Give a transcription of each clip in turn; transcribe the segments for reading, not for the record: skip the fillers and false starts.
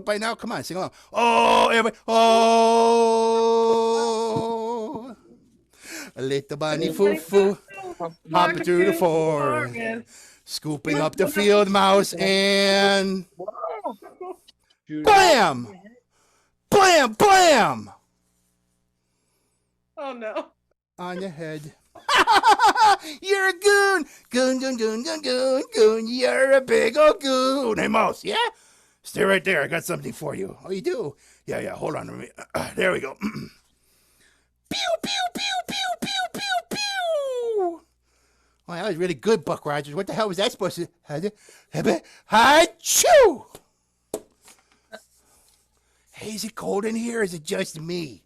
it by now? Come on, sing along. Oh, everybody. Oh, a little bunny foo-foo, hopping through the forest, scooping up the field mouse, and blam! Blam! Blam! Oh, no. On the head. You're a goon! Goon, goon, goon, goon, goon, goon. You're a big old goon. Hey, Mouse, yeah? Stay right there. I got something for you. Oh, you do? Yeah. Hold on a minute. There we go. Pew, pew, pew, pew, pew, pew, pew. Oh, that was really good, Buck Rogers. What the hell was that supposed to... Achoo! Hey, is it cold in here or is it just me?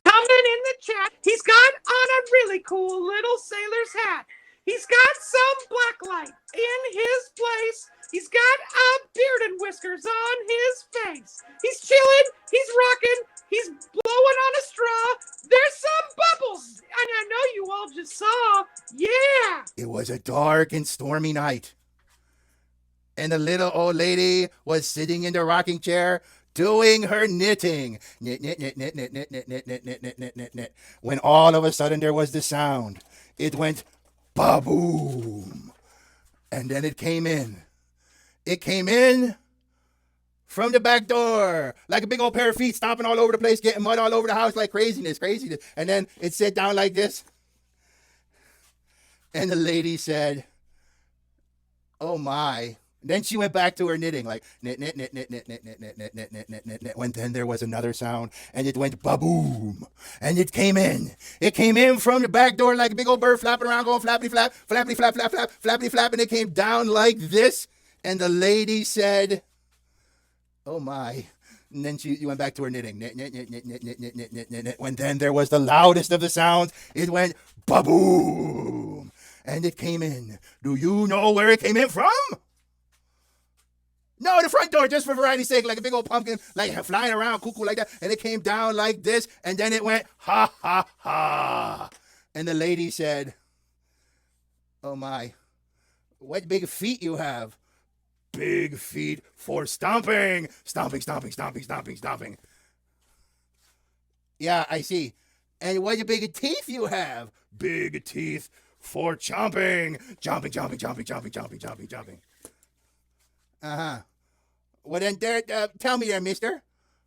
Coming in the chat, he's got on a really cool little sailor's hat. He's got some black light in his place. He's got a beard and whiskers on his face. He's chilling, he's rocking, he's blowing on a straw. There's some bubbles, and I know you all just saw. Yeah! It was a dark and stormy night. And the little old lady was sitting in the rocking chair doing her knitting. Knit, knit, knit, knit, knit, knit, knit, knit, knit, knit, knit, knit, knit, knit. When all of a sudden there was the sound. It went ba-boom. And then it came in. It came in from the back door, like a big old pair of feet stomping all over the place, getting mud all over the house like craziness. And then it sat down like this. And the lady said, oh my. Then she went back to her knitting, like knit, knit, knit, knit, knit, knit, knit, knit, knit, knit, knit, knit, knit, knit. When then there was another sound, and it went ba-boom, and it came in. It came in from the back door like a big old bird flapping around, going flappity flap, flappity flap, flap, flap, flappity flap, and it came down like this. And the lady said, "Oh my." And then she went back to her knitting. Knit, knit, knit, knit, knit, knit, knit, knit, knit, knit, knit. When then there was the loudest of the sounds. It went ba-boom, and it came in. Do you know where it came in from? No, the front door, just for variety's sake, like a big old pumpkin, like flying around, cuckoo like that. And it came down like this, and then it went, ha, ha, ha. And the lady said, oh my, what big feet you have. Big feet for stomping. Stomping, stomping, stomping, stomping, stomping. Yeah, I see. And what big teeth you have. Big teeth for chomping. Chomping, chomping, chomping, chomping, chomping, chomping, chomping. Uh-huh. Well, then, tell me there, mister.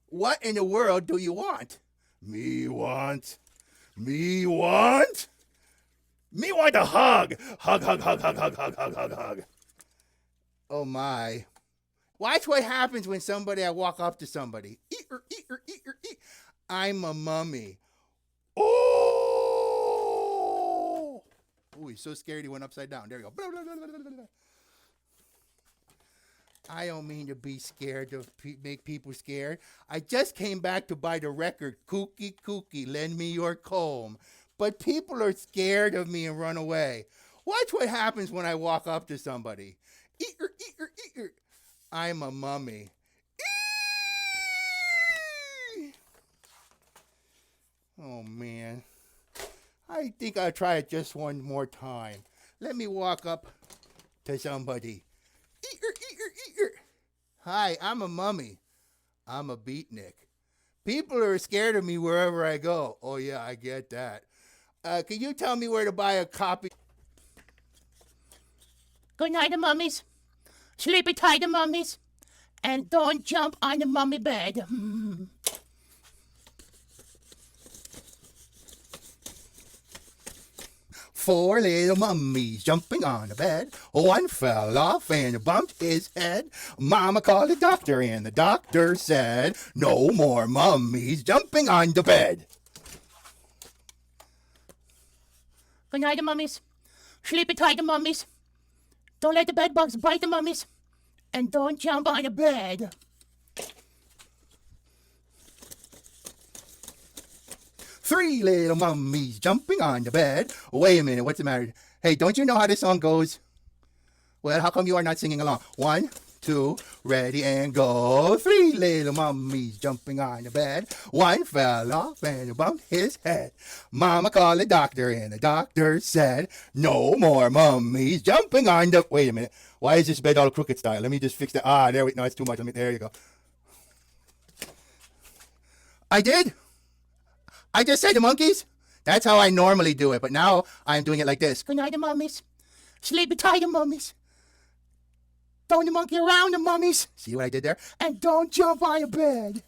What in the world do you want? Me want a hug. Hug, hug, hug, hug, hug, hug, hug, hug, hug. Oh, my. Watch what happens when I walk up to somebody. I'm a mummy. Oh! Oh, he's so scared he went upside down. There we go. Blah, blah, blah, blah, blah, blah. I don't mean to be scared to make people scared. I just came back to buy the record, Kooky Kooky, Lend Me Your Comb. But people are scared of me and run away. Watch what happens when I walk up to somebody. I'm a mummy. Oh, man. I think I'll try it just one more time. Let me walk up to somebody. Hi, I'm a mummy. I'm a beatnik. People are scared of me wherever I go. Oh, yeah, I get that. Can you tell me where to buy a copy? Good night, the mummies. Sleepy tight, the mummies. And don't jump on the mummy bed. 4 little mummies jumping on the bed. One fell off and bumped his head. Mama called the doctor and the doctor said, no more mummies jumping on the bed. Good night, the mummies. Sleepy tight, the mummies. Don't let the bed bugs bite the mummies. And don't jump on the bed. Three little mummies jumping on the bed. Wait a minute, what's the matter? Hey, don't you know how this song goes? Well, how come you are not singing along? 1, 2, ready and go. 3 little mummies jumping on the bed. One fell off and bumped his head. Mama called the doctor and the doctor said, no more mummies jumping on the... Wait a minute. Why is this bed all crooked style? Let me just fix that. There we... No, it's too much. There you go. I did. I just said the monkeys. That's how I normally do it, but now I'm doing it like this. Good night, the mummies. Sleepy tight, the mummies. Don't monkey around, the mummies. See what I did there? And don't jump on your bed.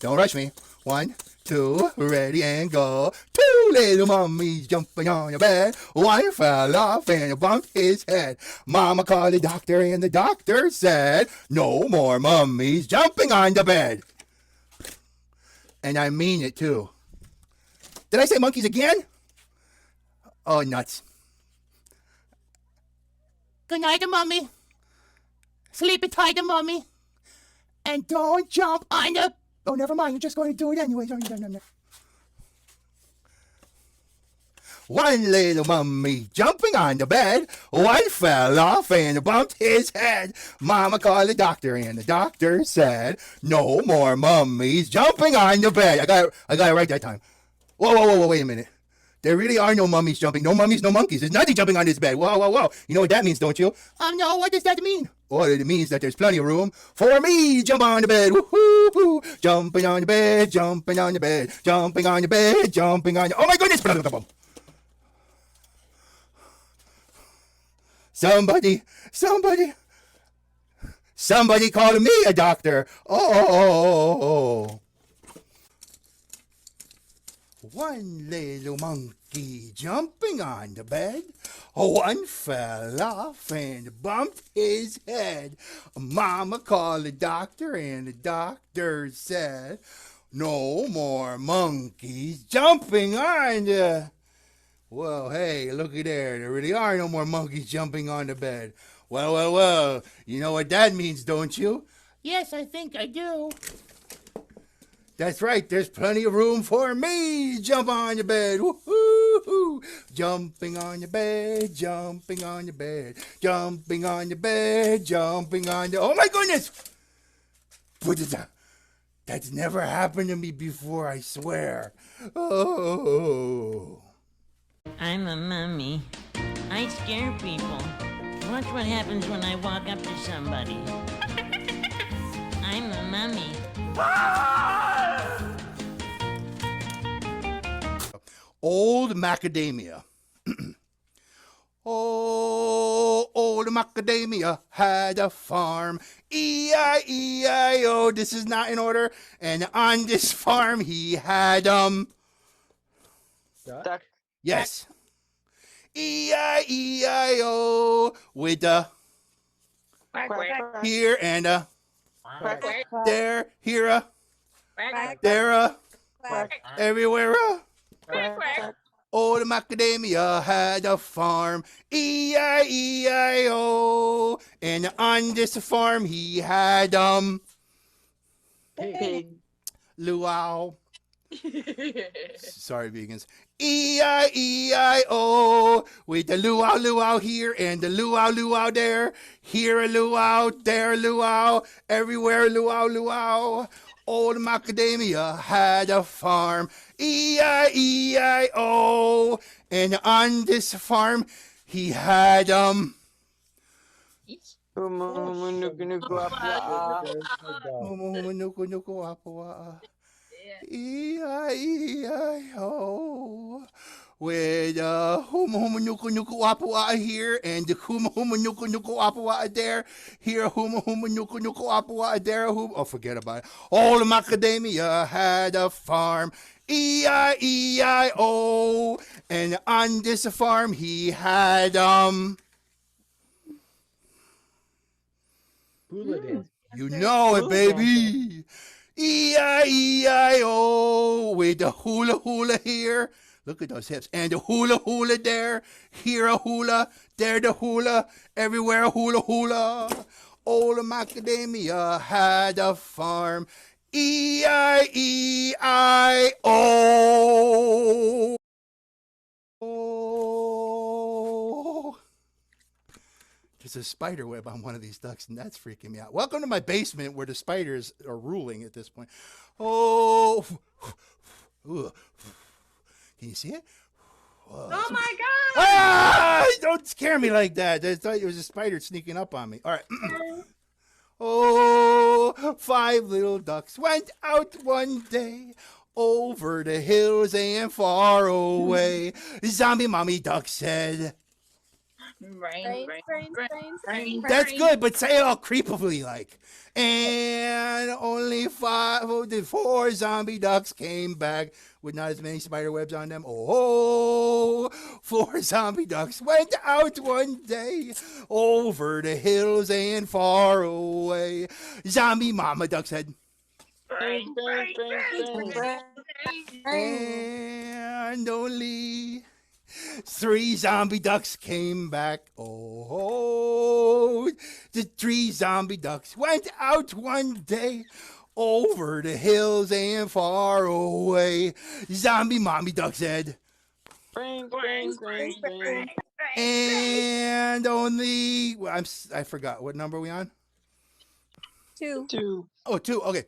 Don't rush me. 1, 2, ready and go. 2 little mummies jumping on your bed. One fell off and bumped his head. Mama called the doctor and the doctor said, no more mummies jumping on the bed. And I mean it too. Did I say monkeys again? Oh, nuts. Good night, the mummy. Sleepy tight, the mummy. And don't jump on the... Oh, never mind. You're just going to do it anyway. One little mummy jumping on the bed. One fell off and bumped his head. Mama called the doctor and the doctor said, no more mummies jumping on the bed. I got it right that time. Whoa, wait a minute. There really are no mummies jumping. No mummies, no monkeys. There's nothing jumping on this bed. Whoa. You know what that means, don't you? No, what does that mean? Well, it means that there's plenty of room for me to jump on the bed. Woo-hoo-hoo. Jumping on the bed, jumping on the bed, jumping on the bed, jumping on the... Oh my goodness! Somebody call me a doctor. Oh. One little monkey jumping on the bed. One fell off and bumped his head. Mama called the doctor and the doctor said, no more monkeys jumping on the... Well, hey, looky there. There really are no more monkeys jumping on the bed. Well. You know what that means, don't you? Yes, I think I do. That's right. There's plenty of room for me to jump on your bed. Woo-hoo-hoo. Jumping on your bed, jumping on your bed, jumping on your bed, jumping on your... Oh, my goodness! That's never happened to me before, I swear. Oh... I'm a mummy. I scare people. Watch what happens when I walk up to somebody. I'm a mummy. Old macadamia. Oh, old macadamia had a farm. E-I-E-I-O. This is not in order. And on this farm he had, Duck. Yes. E-I-E-I-O with a here and a there, here a there a everywhere a. Old macadamia had a farm. E-I-E-I-O. And on this farm he had Pig. luau. Sorry, vegans. E-I-E-I-O with the luau here and the luau there. Here a luau, there a luau, everywhere luau. Old macadamia had a farm. E-I-E-I-O. And on this farm he had E-I-E-I-O. With huma huma nuku nuku apua here and the huma huma nuku nuku apua there. Here huma huma nuku nuku apua there. Oh, forget about it. All the macadamia had a farm. E-I-E-I-O. And on this farm he had you know it, baby. E-I-E-I-O with the hula here. Look at those hips. And the hula there. Here a hula. There the hula. Everywhere hula. Old macadamia had a farm. E-I-E-I-O. There's a spider web on one of these ducks, and that's freaking me out. Welcome to my basement where the spiders are ruling at this point. Oh. Can you see it? Oh my God! Ah! Don't scare me like that. I thought it was a spider sneaking up on me. All right. Oh, 5 little ducks went out one day over the hills and far away. Zombie mommy duck said, Brains, brains, brains, brains. that's good, but say it all creepily like. And only 4 zombie ducks came back with not as many spider webs on them. Oh, 4 zombie ducks went out one day over the hills and far away. Zombie mama duck said, and only 3 zombie ducks came back. Oh, the 3 zombie ducks went out one day over the hills and far away. Zombie mommy duck said, and only I forgot what number are we on. 2. Oh, 2. Okay.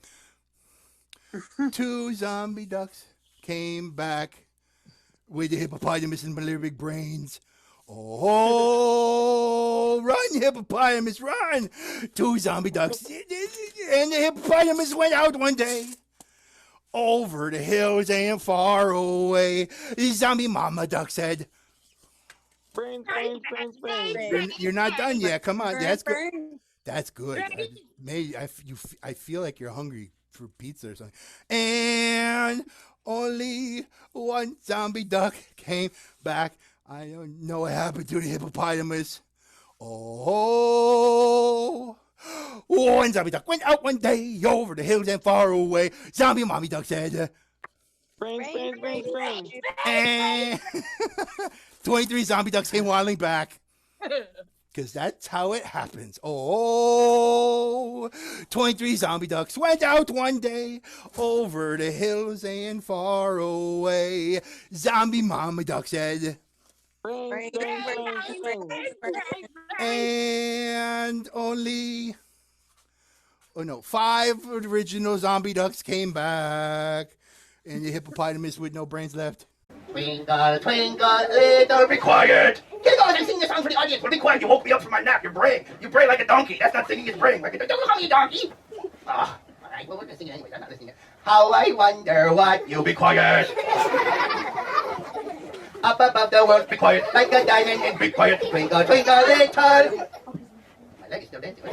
2 zombie ducks came back with the hippopotamus and their big brains. Oh, run, hippopotamus, run! 2 zombie ducks. And the hippopotamus went out one day over the hills and far away. The zombie mama duck said, you're not done yet. Come on. That's good. That's good. I feel like you're hungry for pizza or something. And only 1 zombie duck came back. I don't know what happened to the hippopotamus. Oh, 1 zombie duck went out one day over the hills and far away. Zombie mommy duck said, and 23 zombie ducks came waddling back. Because that's how it happens. Oh, 23 zombie ducks went out one day over the hills and far away. Zombie mama duck said, and only 5 original zombie ducks came back. And the hippopotamus with no brains left. Twinkle, twinkle, little... Be quiet! Get going, I'm singing a song for the audience. Well, be quiet, you woke me up from my nap. You're braying. You bray like a donkey. That's not singing, it's braying like a... Don't call me a donkey! Ah, all right, well, we're gonna sing it anyways. I'm not listening. How I wonder what... You be quiet! Up above the world, be quiet, like a diamond, and be quiet. Twinkle, twinkle, little... My leg is still dancing.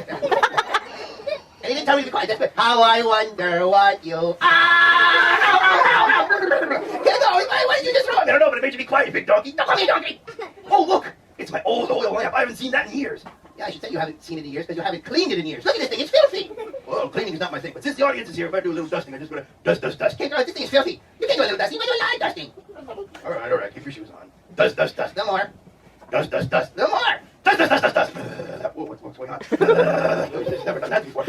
And he didn't tell me to be quiet, that's good. How I wonder what you... Ah! Get it going! Why did you just throw it? I don't know, but it made you be quiet, you big donkey. Don't call me a donkey! Oh, look! It's my old oil lamp. I haven't seen that in years. Yeah, I should say you haven't seen it in years because you haven't cleaned it in years. Look at this thing, it's filthy! Well, cleaning is not my thing, but since the audience is here, if I do a little dusting, I'm just gonna dust. Can't do it, this thing is filthy. You can't do a little dusting, you can do a lot of dusting. All right, keep your shoes on. Dust. No more. Dust. No more. Dust. Whoa, what's going on? Never done that before.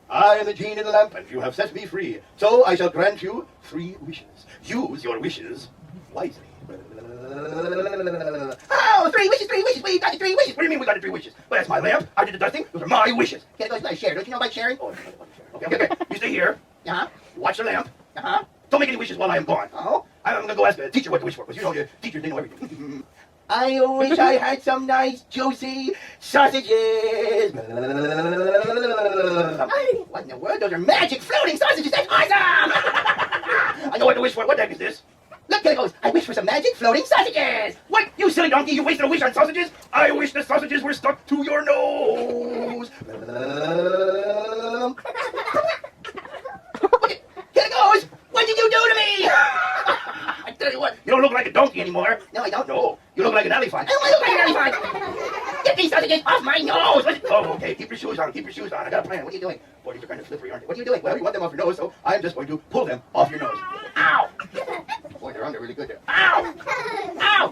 I am the genie in the lamp, and you have set me free. So I shall grant you 3 wishes. Use your wishes wisely. Oh, 3 wishes. We got the 3 wishes. What do you mean we got the 3 wishes? Well, that's my lamp. I did the dusting. Those are my wishes. Can't go like share. Don't you know about sharing? Oh, okay. You stay here. Watch the lamp. Don't make any wishes while I am gone. Oh? I'm going to go ask the teacher what to wish for, because you know, the teachers, they know everything. I wish I had some nice, juicy sausages. What in the world? Those are magic floating sausages. That's awesome! I know what to wish for. What the heck is this? Look, there it goes. I wish for some magic floating sausages. What? You silly donkey. You wasted a wish on sausages? I wish the sausages were stuck to your nose. Here it goes. What did you do to me? I tell you what, you don't look like a donkey anymore. No, I don't. No, you look like an elephant. I don't want to look like an elephant. Get these sausages off my nose. Oh, okay. Keep your shoes on. I got a plan. What are you doing? Boy, these are kind of slippery, aren't they? What are you doing? Well, you want them off your nose, so I'm just going to pull them off your nose. Ow! Boy, they're on there really good there. Ow!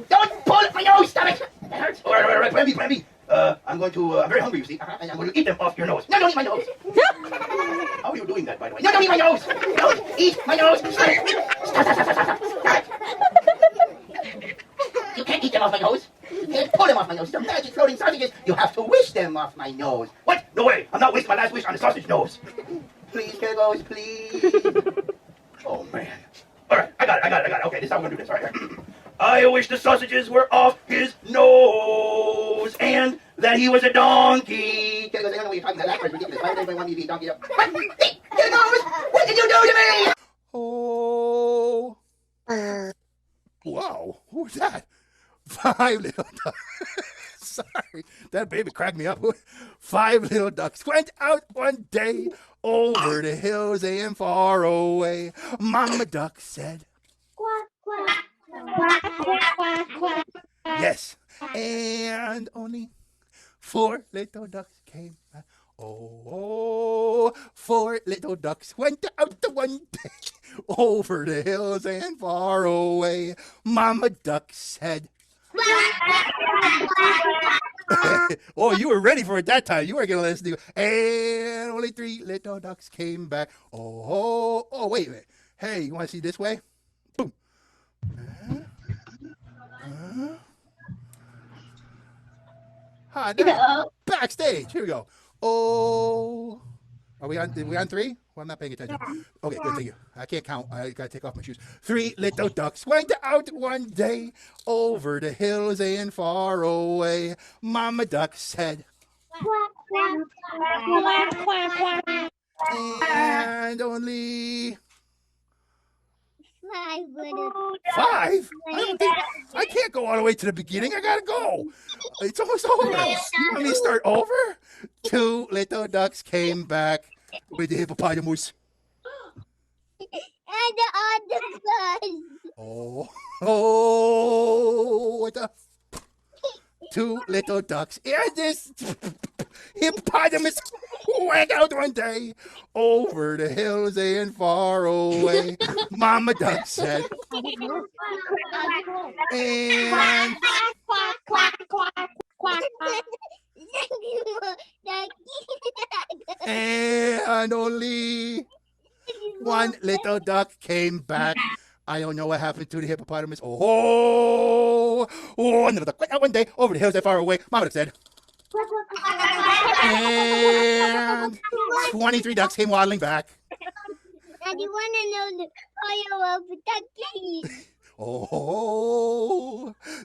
Don't pull my nose. Stop it. That hurts. All right. Plan B. I'm very hungry, you see, and I'm going to eat them off your nose. No, don't eat my nose. How are you doing that, by the way? No, don't eat my nose. Don't eat my nose. Stop. You can't eat them off my nose. You can't pull them off my nose. These are magic floating sausages. You have to wish them off my nose. What? No way. I'm not wasting my last wish on the sausage nose. Please, Kegos, please. Oh, man. All right, I got it. Okay, this is how we're going to do this. All right. I wish the sausages were off his nose and that he was a donkey. me. Can I go say, I don't know what you're talking about. That part's ridiculous. Why would anybody want me to be a donkey? What? Hey, there goes. What did you do to me? Oh. Wow. Who was that? 5 little ducks. Sorry. That baby cracked me up. 5 little ducks went out one day over the hills and far away. Mama duck said, yes. And only 4 little ducks came back. Oh, 4 little ducks went out the one day over the hills and far away. Mama duck said, oh, you were ready for it that time. You were going to listen to, and only 3 little ducks came back. Oh, wait. Hey, you want to see this way? Boom. Now, backstage. Here we go. Oh, are we on 3? Well, I'm not paying attention. Okay, good, thank you. I can't count. I gotta take off my shoes. 3 little ducks went out one day over the hills and far away. Mama duck said, and only 5? I can't go all the way to the beginning. I gotta go. It's almost over. You want me to start over? 2 little ducks came back with the hippopotamus. And the octopus. Oh, what the? 2 little ducks and this hippopotamus went out one day over the hills and far away. Mama duck said, and only 1 little duck came back. I don't know what happened to the hippopotamus. Another duck went out one day over the hills that far away. Mama duck said. And 23 ducks came waddling back. And you want to know the fire of the ducky?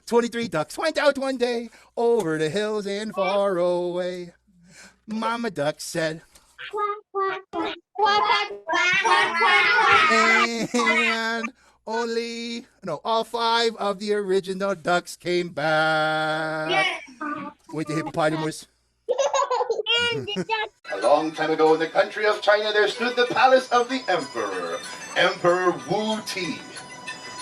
23 ducks went out one day over the hills and far away. Mama duck said. And all 5 of the original ducks came back with the hippopotamus. A long time ago in the country of China, there stood the palace of the emperor, Emperor Wu Ti.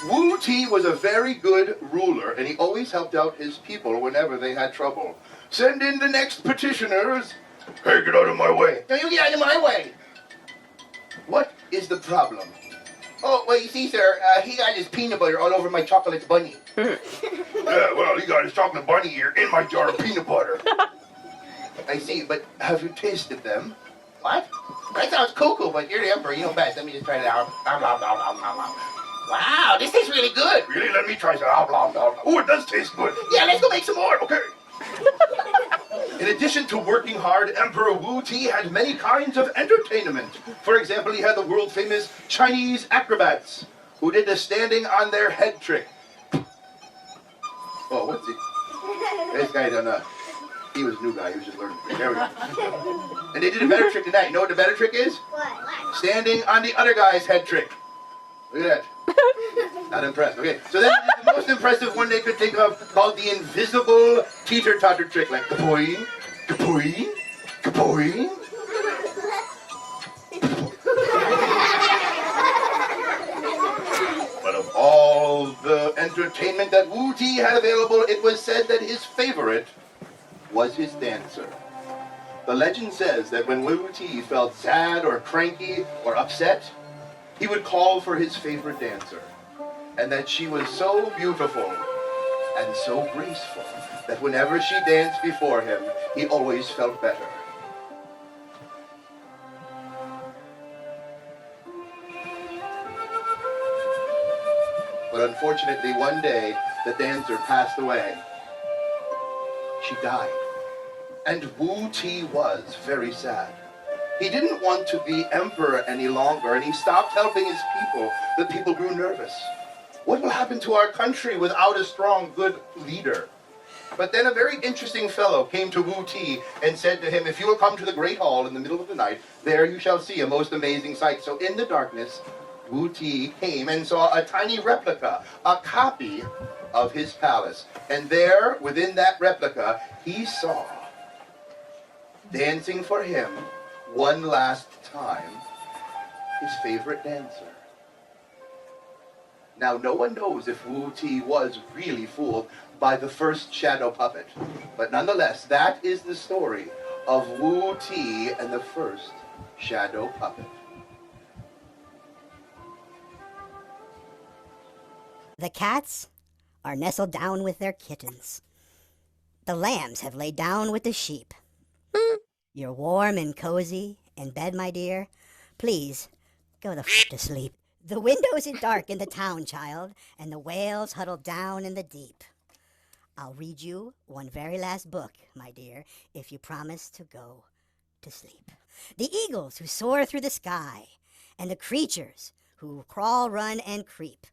Wu Ti was a very good ruler, and he always helped out his people whenever they had trouble. Send in the next petitioners. Hey, get out of my way. No, you get out of my way. What is the problem? Oh, well, you see, sir, he got his peanut butter all over my chocolate bunny. Yeah, well, he got his chocolate bunny here in my jar of peanut butter. I see, but have you tasted them? What? That sounds cuckoo, but you're the emperor. You know best. Let me just try it out. Wow, this tastes really good. Really? Let me try some. Oh, it does taste good. Yeah, let's go make some more. Okay. In addition to working hard, Emperor Wu Ti had many kinds of entertainment. For example, he had the world-famous Chinese acrobats who did the standing on their head trick. Oh, what's it? This guy don't know. He was a new guy. He was just learning. There we go. And they did a better trick than that. You know what the better trick is? What? Standing on the other guy's head trick. Look at that. Not impressed. Okay, so then the most impressive one they could think of, called the invisible teeter-totter trick, like kapoing, kapoing, kapoing. But of all the entertainment that Wu Ti had available, it was said that his favorite was his dancer. The legend says that when Wu Ti felt sad or cranky or upset, he would call for his favorite dancer, and that she was so beautiful and so graceful that whenever she danced before him, he always felt better. But unfortunately, one day, the dancer passed away. She died. And Wu Ti was very sad. He didn't want to be emperor any longer, and he stopped helping his people. The people grew nervous. What will happen to our country without a strong, good leader? But then a very interesting fellow came to Wu Ti and said to him, if you will come to the great hall in the middle of the night, there you shall see a most amazing sight. So in the darkness, Wu Ti came and saw a tiny replica, a copy of his palace. And there, within that replica, he saw, dancing for him one last time, his favorite dancer. Now, no one knows if Wu Ti was really fooled by the first shadow puppet. But nonetheless, that is the story of Wu Ti and the first shadow puppet. The cats are nestled down with their kittens. The lambs have laid down with the sheep. You're warm and cozy in bed, my dear. Please, go the f*** to sleep. The windows are dark in the town, child, and the whales huddle down in the deep. I'll read you one very last book, my dear, if you promise to go to sleep. The eagles who soar through the sky, and the creatures who crawl, run, and creep.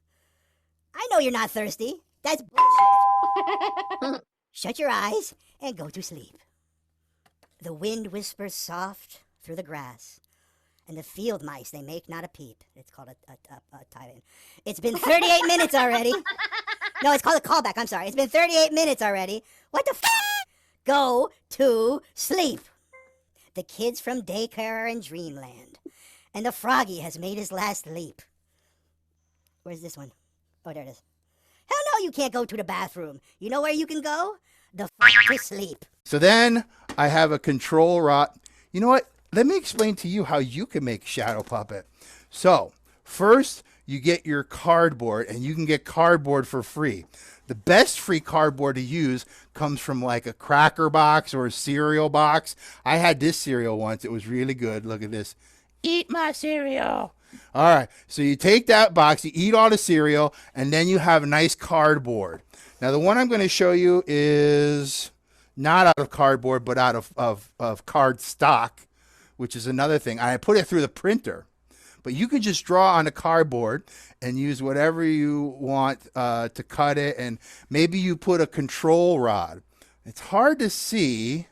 I know you're not thirsty. That's bullshit. Shut your eyes and go to sleep. The wind whispers soft through the grass, and the field mice, they make not a peep. It's called a tie-in. It's been 38 minutes already. No, it's called a callback. I'm sorry. It's been 38 minutes already. What the f***? Go to sleep. The kids from daycare are in dreamland, and the froggy has made his last leap. Where's this one? Oh, there it is. Hell no, you can't go to the bathroom. You know where you can go? The f*** to sleep. So then I have a control rod. You know what? Let me explain to you how you can make shadow puppet. So first you get your cardboard, and you can get cardboard for free. The best free cardboard to use comes from like a cracker box or a cereal box. I had this cereal once. It was really good. Look at this. Eat my cereal. All right. So you take that box, you eat all the cereal, and then you have a nice cardboard. Now the one I'm going to show you is not out of cardboard, but out of card stock, which is another thing. I put it through the printer. But you can just draw on a cardboard and use whatever you want to cut it. And maybe you put a control rod. It's hard to see,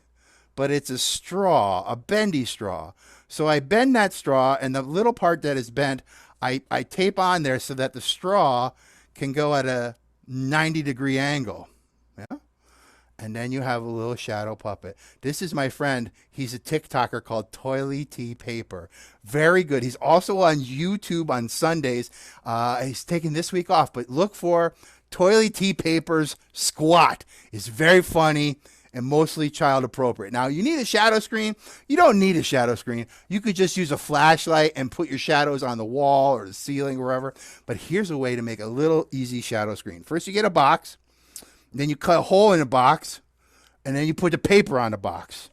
but it's a straw, a bendy straw. So I bend that straw, and the little part that is bent, I tape on there so that the straw can go at a 90-degree angle. Yeah. And then you have a little shadow puppet. This is my friend. He's a TikToker called Toily Tea Paper. Very good. He's also on YouTube on Sundays. He's taking this week off, but look for Toily Tea Paper's Squat. It's very funny and mostly child appropriate. Now, you need a shadow screen. You don't need a shadow screen. You could just use a flashlight and put your shadows on the wall or the ceiling, wherever. But here's a way to make a little easy shadow screen. First, you get a box. Then you cut a hole in the box, and then you put the paper on the box.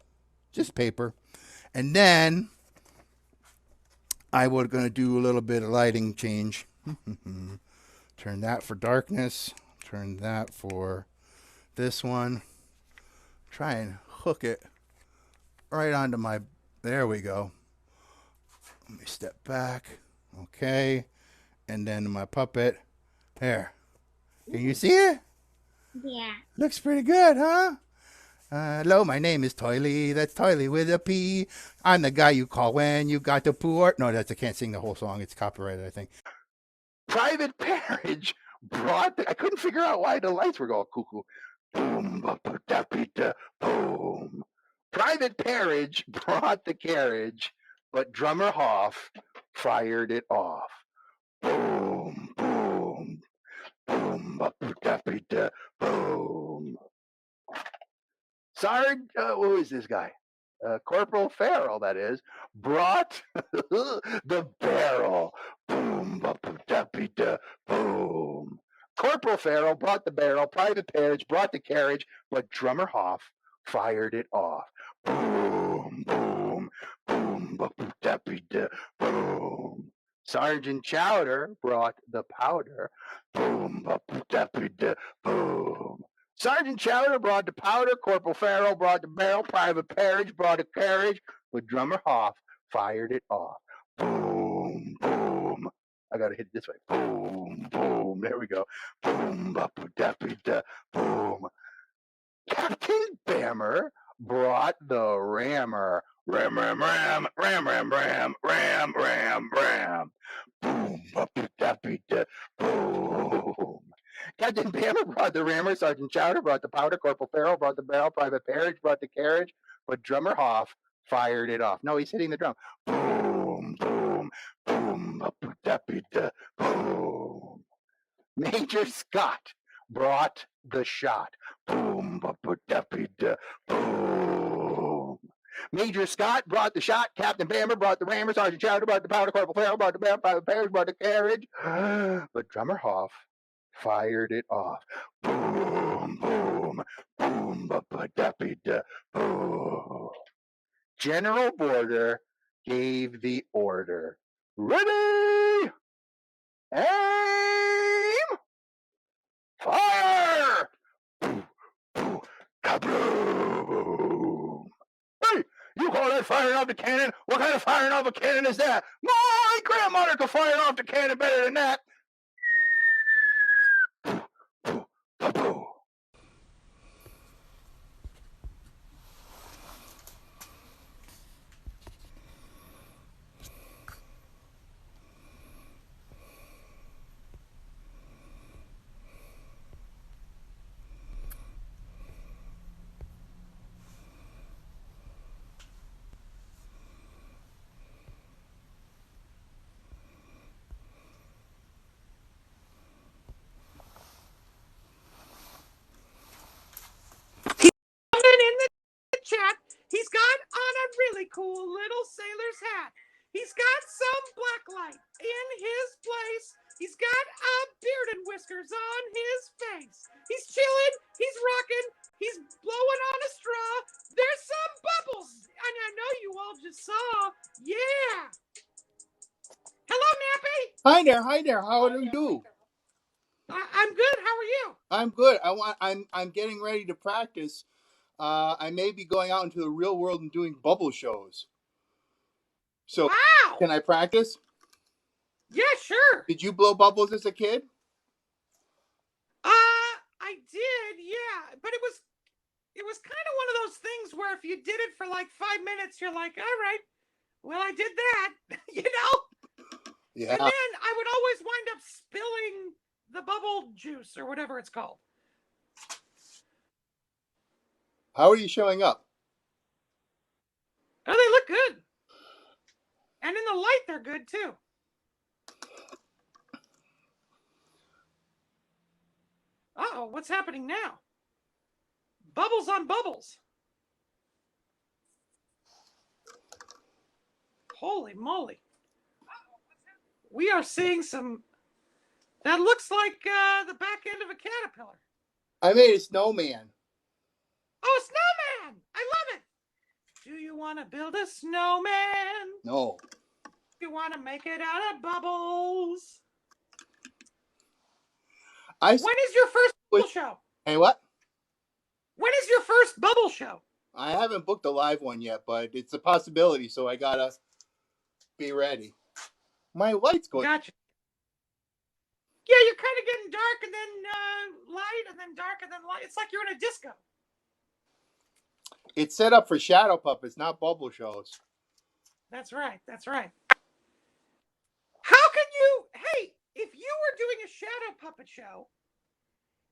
Just paper. And then I was going to do a little bit of lighting change. Turn that for darkness. Turn that for this one. Try and hook it right onto my... There we go. Let me step back. Okay. And then my puppet. There. Can you see it? Yeah. Looks pretty good, huh? Hello, my name is Toily. That's Toily with a P. I'm the guy you call when you got to poo. Or no, I can't sing the whole song. It's copyrighted, I think. Private Parage brought. I couldn't figure out why the lights were going cuckoo. Boom, boom. Private Parage brought the carriage, but Drummer Hoff fired it off. Boom, boom. Boom, boom. Sarge, who is this guy? Corporal Farrell, that is, brought the barrel. Boom, boom. Corporal Farrell brought the barrel. Private Parage brought the carriage, but Drummer Hoff fired it off. Boom, boom, boom, boom. Sergeant Chowder brought the powder. Boom, boom. Sergeant Chowder brought the powder. Corporal Farrell brought the barrel. Private Parage brought the carriage, but Drummer Hoff fired it off. Boom, boom. I gotta hit it this way. Boom, boom. There we go. Boom, boom. Captain Bammer brought the rammer. Ram, ram, ram, ram, ram, ram, ram, ram, ram. Boom, ba-ba-da-ba-da, boom. Captain Bammer brought the rammer, Sergeant Chowder brought the powder, Corporal Farrell brought the barrel, Private Parrish brought the carriage, but Drummer Hoff fired it off. No, he's hitting the drum. Boom, boom, boom, ba-ba-da-ba-da, boom. Major Scott brought the shot. Boom, ba-ba-da-ba-da, boom. Major Scott brought the shot. Captain Bamber brought the rammer. Sergeant Chowder brought the powder. Corporal Farrell brought the barrel. Private Parrish brought the carriage. But Drummer Hoff fired it off. Boom, boom, boom, ba-ba-da-ba-da, boom. General Border gave the order. Ready! Aim! Fire! Kaboom! Hey, you call that firing off the cannon? What kind of firing off a cannon is that? My grandmother could fire off the cannon better than that. Kaboom! In the chat, he's got on a really cool little sailor's hat. He's got some black light in his place. He's got a beard and whiskers on his face. He's chilling. He's rocking. He's blowing on a straw. There's some bubbles, and I know you all just saw. Yeah. Hello, Nappy. Hi there. How do you do? I'm good. How are you? I'm good. I'm getting ready to practice. I may be going out into the real world and doing bubble shows. So, Wow. can I practice? Yeah, sure. Did you blow bubbles as a kid? I did, yeah, but it was kind of one of those things where if you did it for like 5 minutes, you're like, all right, well, I did that, you know? Yeah. And then I would always wind up spilling the bubble juice or whatever it's called. How are you showing up? Oh, they look good. And in the light, they're good too. Uh-oh, what's happening now? Bubbles on bubbles. Holy moly. We are seeing some... That looks like the back end of a caterpillar. I made a snowman. Oh, a snowman! I love it! Do you want to build a snowman? No. You want to make it out of bubbles? When is your first bubble show? Hey, what? When is your first bubble show? I haven't booked a live one yet, but it's a possibility, so I gotta be ready. My light's going. Gotcha. Yeah, you're kind of getting dark and then light and then dark and then light. It's like you're in a disco. It's set up for shadow puppets, not bubble shows. That's right. That's right. How can you... Hey, if you were doing a shadow puppet show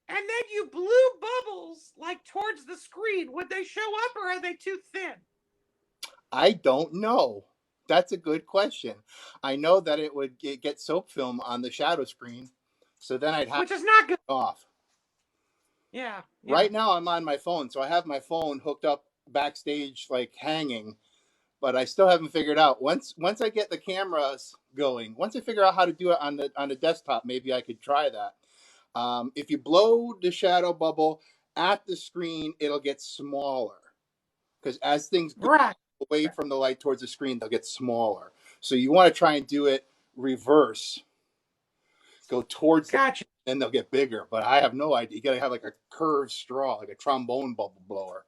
and then you blew bubbles like towards the screen, would they show up or are they too thin? I don't know. That's a good question. I know that it would get soap film on the shadow screen, so then I'd have Which is not good. Off. Yeah. Right now I'm on my phone, so I have my phone hooked up backstage, like hanging, but I still haven't figured out. Once I get the cameras going, once I figure out how to do it on the desktop, maybe I could try that. If you blow the shadow bubble at the screen, it'll get smaller because as things go away from the light towards the screen, they'll get smaller. So you want to try and do it reverse. Go towards Gotcha. Then they'll get bigger. But I have no idea. You got to have like a curved straw, like a trombone bubble blower.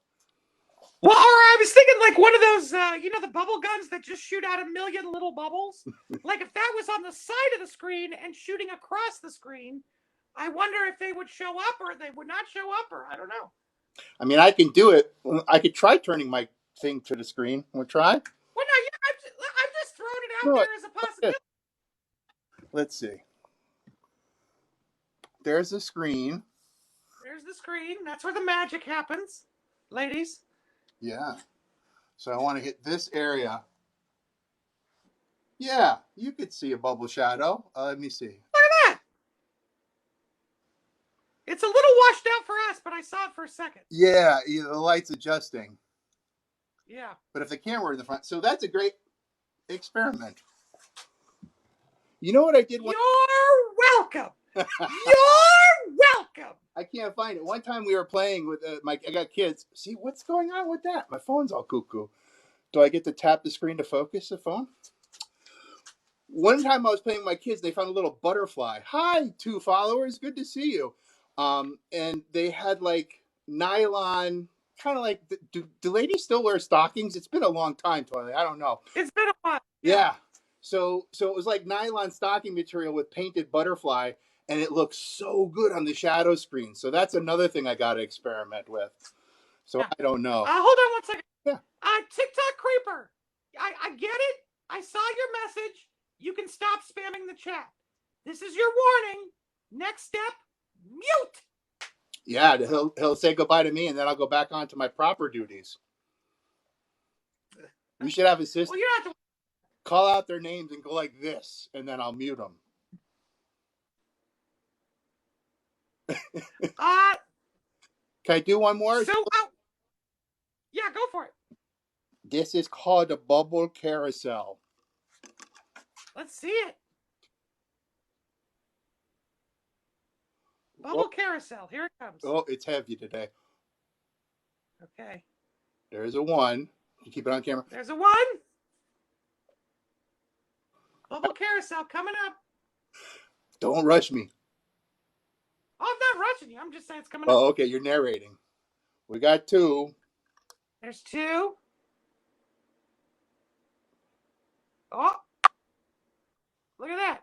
Well, or I was thinking like one of those, the bubble guns that just shoot out a million little bubbles. Like if that was on the side of the screen and shooting across the screen, I wonder if they would show up or they would not show up, or I don't know. I mean, I can do it. I could try turning my thing to the screen. Want to try? Well, no, yeah, I'm just throwing it out No, there as a possibility. let's see. There's the screen. There's the screen. That's where the magic happens, ladies. Yeah. So I want to hit this area. Yeah, you could see a bubble shadow. Let me see. Look at that. It's a little washed out for us, but I saw it for a second. Yeah, the light's adjusting. Yeah. But if the camera were in the front, so that's a great experiment. You know what I did? You're welcome. You're welcome. I can't find it. One time we were playing with I got kids. See, what's going on with that? My phone's all cuckoo. Do I get to tap the screen to focus the phone? One time I was playing with my kids, they found a little butterfly. Hi, 2 followers. Good to see you. And they had like nylon, kind of like, do ladies still wear stockings? It's been a long time, Toilet. I don't know. It's been a while. Yeah. So it was like nylon stocking material with painted butterfly, and it looks so good on the shadow screen. So that's another thing I got to experiment with. So Yeah. I don't know. Hold on 1 second. Yeah. TikTok creeper. I get it. I saw your message. You can stop spamming the chat. This is your warning. Next step, mute. Yeah, he'll say goodbye to me, and then I'll go back on to my proper duties. We should have a system. Well, you don't have to. Call out their names and go like this, and then I'll mute them. Can I do one more? Yeah, go for it. This is called a bubble carousel. Let's see it. Bubble carousel. Here it comes. Oh, it's heavy today. Okay. There's a 1. You keep it on camera. There's a 1. Bubble carousel coming up. Don't rush me. Oh, I'm not rushing you. I'm just saying it's coming up. Oh, okay. You're narrating. We got 2. There's 2. Oh. Look at that.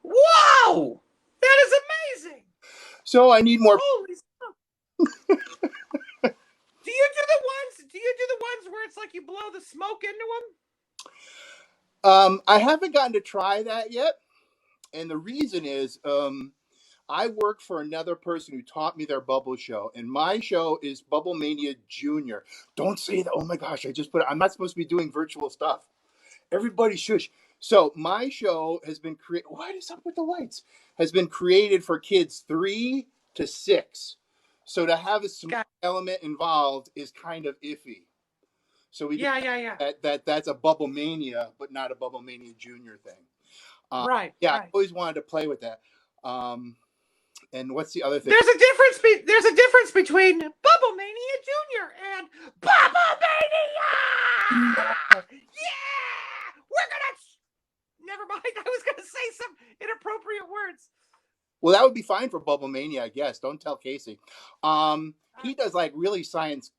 Wow! That is amazing. So I need more. Holy stuff. Do you do the ones where it's like you blow the smoke into them? I haven't gotten to try that yet. And the reason is I work for another person who taught me their bubble show. And my show is Bubble Mania Junior. Don't say that. Oh my gosh, I'm not supposed to be doing virtual stuff. Everybody shush. So my show has been created. What is up with the lights? Has been created for kids 3 to 6. So to have a small element involved is kind of iffy. So we that's a Bubble Mania, but not a Bubble Mania Junior thing. Right. Yeah, right. I always wanted to play with that. And what's the other thing? There's a difference between Bubble Mania Junior and Bubble Mania. Yeah, we're gonna. Never mind. I was gonna say some inappropriate words. Well, that would be fine for Bubble Mania, I guess. Don't tell Casey. He does like really science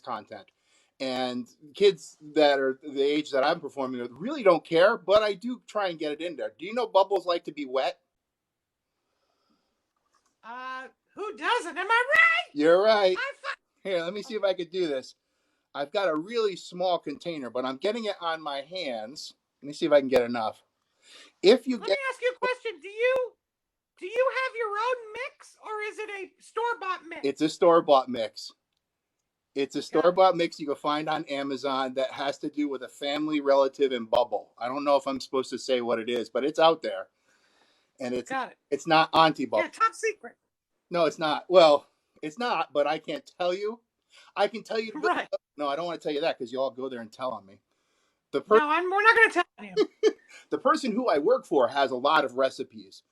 content, and kids that are the age that I'm performing with really don't care. But I do try and get it in there. Do you know bubbles like to be wet? Who doesn't? Am I right? You're right. Here, let me see if I could do this. I've got a really small container, but I'm getting it on my hands. Let me see if I can get enough. Let me ask you a question. Do you have your own mix, or is it a store-bought mix? It's a store-bought mix. It's a store-bought mix you can find on Amazon that has to do with a family relative in bubble. I don't know if I'm supposed to say what it is, but it's out there. And it's not Auntie Bubble. Yeah, top secret. No, it's not. Well, it's not, but I can't tell you. I can tell you. Right. No, I don't want to tell you that because you all go there and tell on me. No, we're not going to tell you. The person who I work for has a lot of recipes.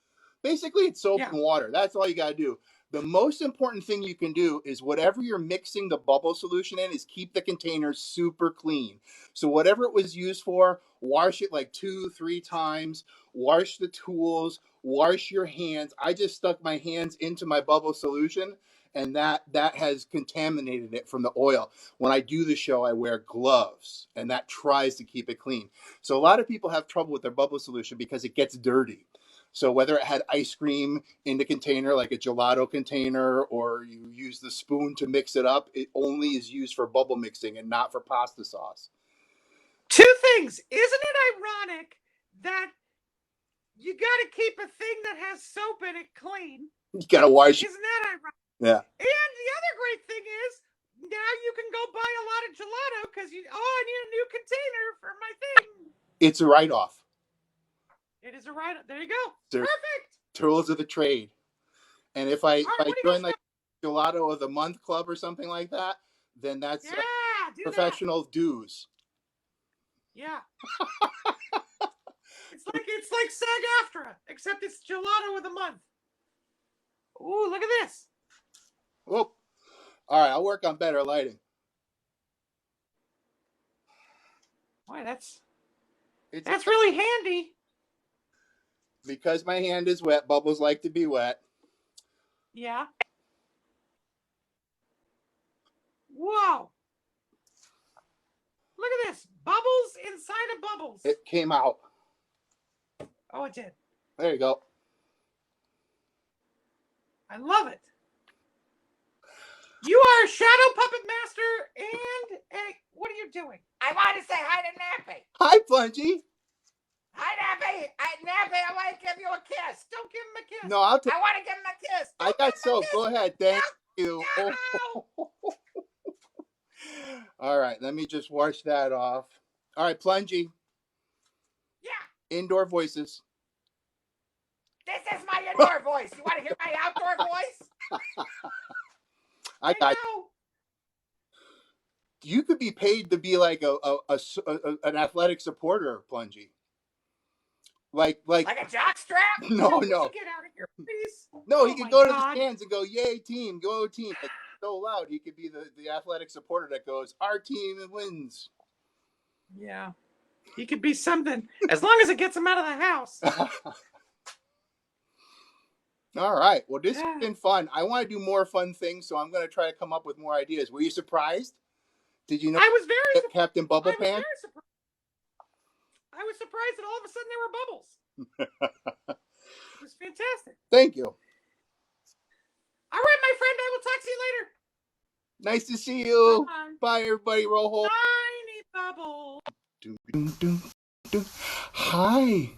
Basically, it's soap and water. That's all you got to do. The most important thing you can do is whatever you're mixing the bubble solution in is keep the container super clean. So whatever it was used for, wash it like 2-3 times, wash the tools, wash your hands. I just stuck my hands into my bubble solution and that has contaminated it from the oil. When I do the show, I wear gloves, and that tries to keep it clean. So a lot of people have trouble with their bubble solution because it gets dirty. So whether it had ice cream in the container, like a gelato container, or you use the spoon to mix it up, it only is used for bubble mixing and not for pasta sauce. Two things. Isn't it ironic that you got to keep a thing that has soap in it clean? You gotta wash it. Isn't that ironic? Yeah. And the other great thing is now you can go buy a lot of gelato because I need a new container for my thing. It's a write-off. It is a write-off. There you go. There's Perfect. tools of the trade. And if I Right, join like Gelato of the Month Club or something like that, then that's professional dues. Yeah. It's like SAG-AFTRA, except it's Gelato of the Month. Ooh, look at this. Whoop. All right, I'll work on better lighting. Boy, that's really handy. Because my hand is wet, bubbles like to be wet. Yeah. Whoa. Look at this. Bubbles inside of bubbles. It came out. Oh, it did. There you go. I love it. You are a shadow puppet master and what are you doing? I want to say hi to Nappy. Hi, Plungy. Hi, Nappy. Nappy, I want to give you a kiss. Don't give him a kiss. No, I'll I want to give him a kiss. I got soap. Go ahead. Thank you. No. All right, let me just wash that off. All right, Plungy. Yeah. Indoor voices. This is my indoor voice. You want to hear my outdoor voice? I got you. Could be paid to be like an athletic supporter, Plungy. Like a jockstrap? No. Get out of here, please. No, he Oh could my go to God. the stands and go, "Yay, team! Go team!" Like, so loud, he could be the athletic supporter that goes, "Our team wins." Yeah, he could be something as long as it gets him out of the house. All right. Well, this has been fun. I want to do more fun things, so I'm going to try to come up with more ideas. Were you surprised? Did you know I was very surprised. Captain Bubble I was Pants? very surprised. I was surprised that all of a sudden there were bubbles. It was fantastic. Thank you. All right, my friend. I will talk to you later. Nice to see you. Bye. Bye, everybody. Roll home. Tiny bubble. Hi.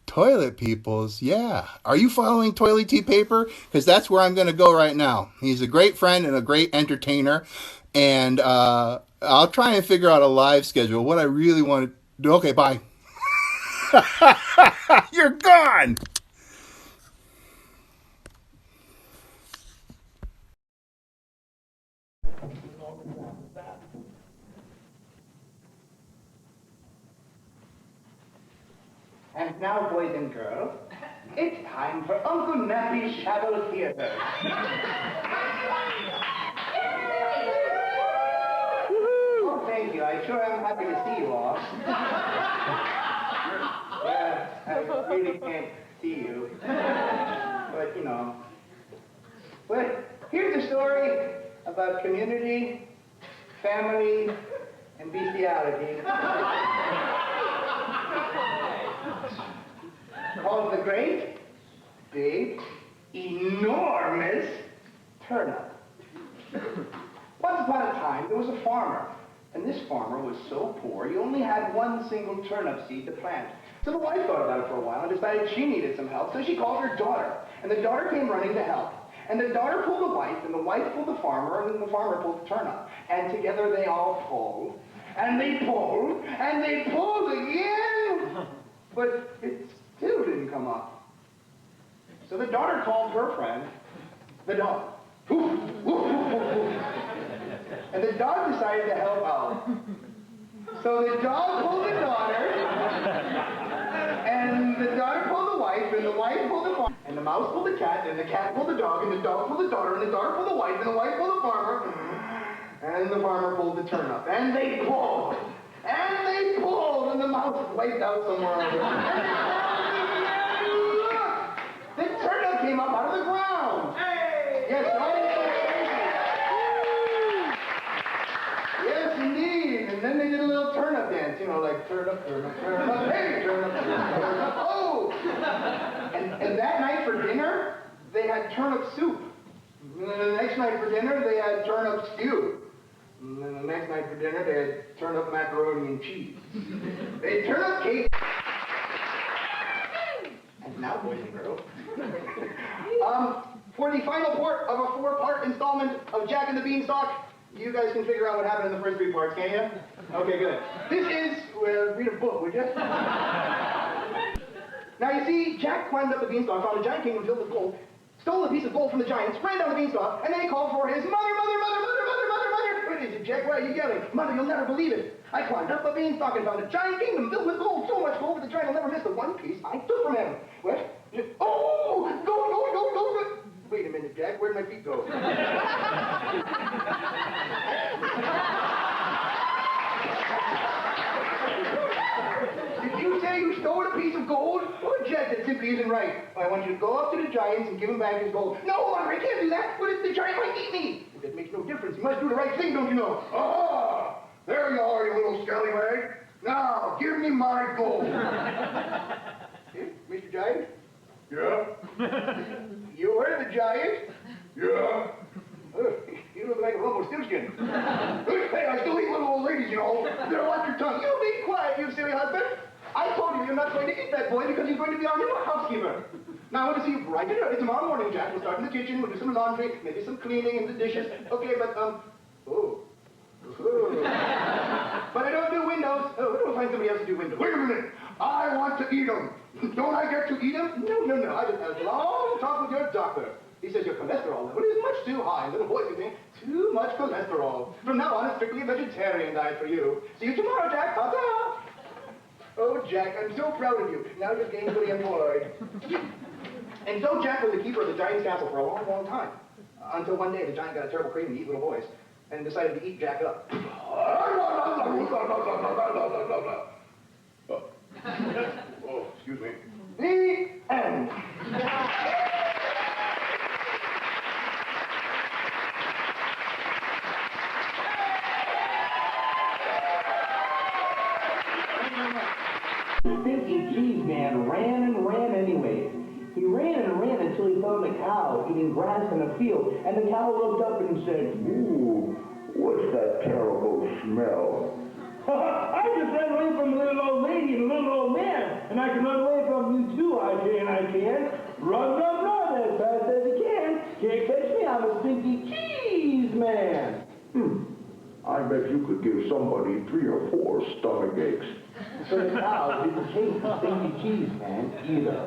Toilet peoples, yeah. Are you following Toilet Tea Paper? Because that's where I'm going to go right now. He's a great friend and a great entertainer. And I'll try and figure out a live schedule. What I really want to do. Okay, bye. You're gone. And now, boys and girls, it's time for Uncle Nappy's Shadow Theater. Oh, thank you. I sure am happy to see you all. Yeah, I really can't see you. But, you know. But here's a story about community, family, and bestiality. Called The Great, Big, Enormous Turnip. Once upon a time, there was a farmer. And this farmer was so poor, he only had one single turnip seed to plant. So the wife thought about it for a while and decided she needed some help, so she called her daughter. And the daughter came running to help. And the daughter pulled the wife, and the wife pulled the farmer, and the farmer pulled the turnip. And together they all pulled, and they pulled, and they pulled again. But it still didn't come up. So the daughter called her friend, the dog. And the dog decided to help out. So the dog pulled the daughter, and the daughter pulled the wife, and the wife pulled the farmer, and the mouse pulled the cat, and the cat pulled the dog, and the dog pulled the daughter, and the daughter pulled the wife, and the wife pulled the farmer, and the farmer pulled the turnip. And they pulled, and the mouse wiped out somewhere over there. The turnip came up out of the ground. Hey! Yes, yes, indeed. And then they did a little turnip dance, you know, like turn up, turn up, turn up, hey, turn up, turn up, turn up, oh! And that night for dinner, they had turnip soup. And then the next night for dinner, they had turnip stew. And then the next night for dinner, they had turnip macaroni and cheese. They had turnip cake. And now, boys and girls, for the final part of a 4-part installment of Jack and the Beanstalk, you guys can figure out what happened in the first 3 parts, can you? Okay, good. This is, read a book, would you? Now, you see, Jack climbed up the beanstalk, found a giant kingdom filled with gold, stole a piece of gold from the giants, ran down the beanstalk, and then he called for his mother. What is it, Jack? Why are you yelling? Mother, you'll never believe it. I climbed up the beanstalk and found a giant kingdom filled with gold, so much gold that the giant will never miss the one piece I took from him. What? Oh, go. Wait a minute, Jack. Where'd my feet go? Did you say you stole a piece of gold? Oh, Jack, that simply isn't right. I want you to go up to the giants and give him back his gold. No, Mother, I can't do that. What if the giant might eat me? Well, that makes no difference. You must do the right thing, don't you know? Ah, there you are, you little scallywag. Now, give me my gold. Here, Mr. Giant? Yeah? You heard the giant? Yeah. You look like a Rumpelstiltskin. Hey, I still eat little old ladies, you know. They're like your tongue. You be quiet, you silly husband. I told you you're not going to eat that boy because he's going to be our new housekeeper. Now, I want to see you bright and early tomorrow morning, Jack. We'll start in the kitchen. We'll do some laundry, maybe some cleaning and the dishes. Okay, but, But I don't do windows. Oh, we'll find somebody else to do windows. Wait a minute. I want to eat them. Don't I get to eat them? No. I just had a long talk with your doctor. He says your cholesterol level is much too high. Little boys are saying, too much cholesterol. From now on, it's strictly a vegetarian diet for you. See you tomorrow, Jack. Ta-ta. Oh, Jack, I'm so proud of you. Now you're gainfully employed. And so Jack was the keeper of the giant's castle for a long, long time. Until one day, the giant got a terrible craving to eat little boys and decided to eat Jack up. Oh, excuse me. The end. Stinky Cheese Man ran and ran anyways. He ran and ran until he found a cow eating grass in a field, and the cow looked up and said, "Ooh, what's that terrible smell?" I just ran away from the little old lady and the little old man, and I can run away from you too, I can. Run as fast as you can. Can't catch me, I'm a Stinky Cheese Man. I bet you could give somebody 3 or 4 stomach aches. So the cow didn't chase the Stinky Cheese Man either.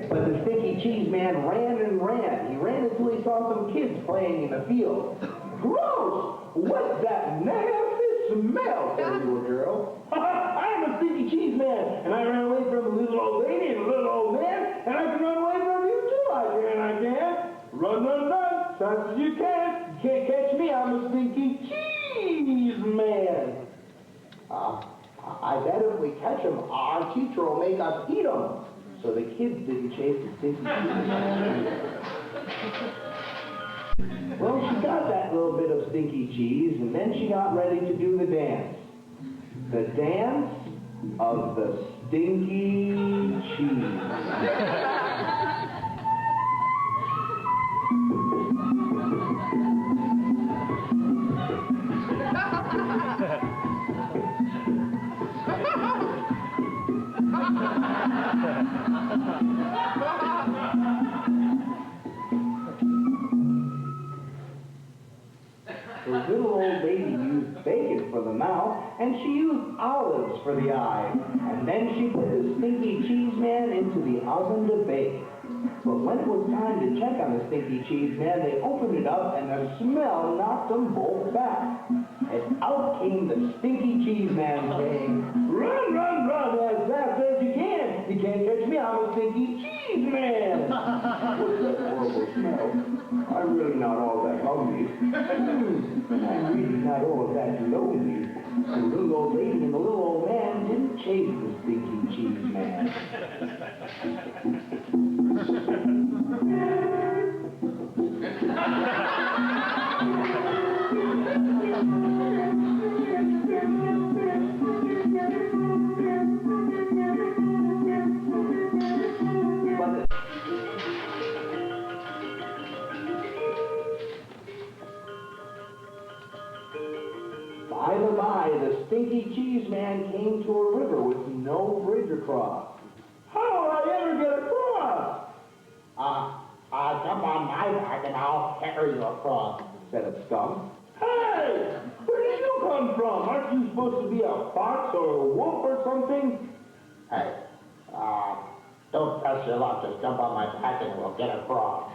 But the Stinky Cheese Man ran and ran. He ran until he saw some kids playing in the field. Gross! What's that nasty smell? Said the little girl. I'm a Stinky Cheese Man, and I ran away from a little old lady and a little old man, and I can run away from you too. I can. Run, as fast as you can. You can't catch me. I'm a Stinky Cheese Man. I bet if we catch him, our teacher will make us eat him. So the kids didn't chase the Stinky Cheese Man. Well, she got that little bit of stinky cheese, and then she got ready to do the dance. The dance of the stinky cheese. The little old lady used bacon for the mouth, and she used olives for the eye. And then she put the Stinky Cheese Man into the oven to bake. But when it was time to check on the Stinky Cheese Man, they opened it up, and the smell knocked them both back. And out came the Stinky Cheese Man saying, "Run, as fast as you can. You can't catch me, I'm a Stinky Cheese Man." What's that horrible smell? I'm really not all that hungry. And I'm really not all that lonely. The little old lady and the little old man didn't chase the stinky cheese man. By the by, the stinky cheese man came to a river with no bridge across. How'll I ever get across? Jump on my back and I'll carry you across, said a skunk. Hey! Where did you come from? Aren't you supposed to be a fox or a wolf or something? Hey, don't press your luck. Just jump on my back and we'll get across.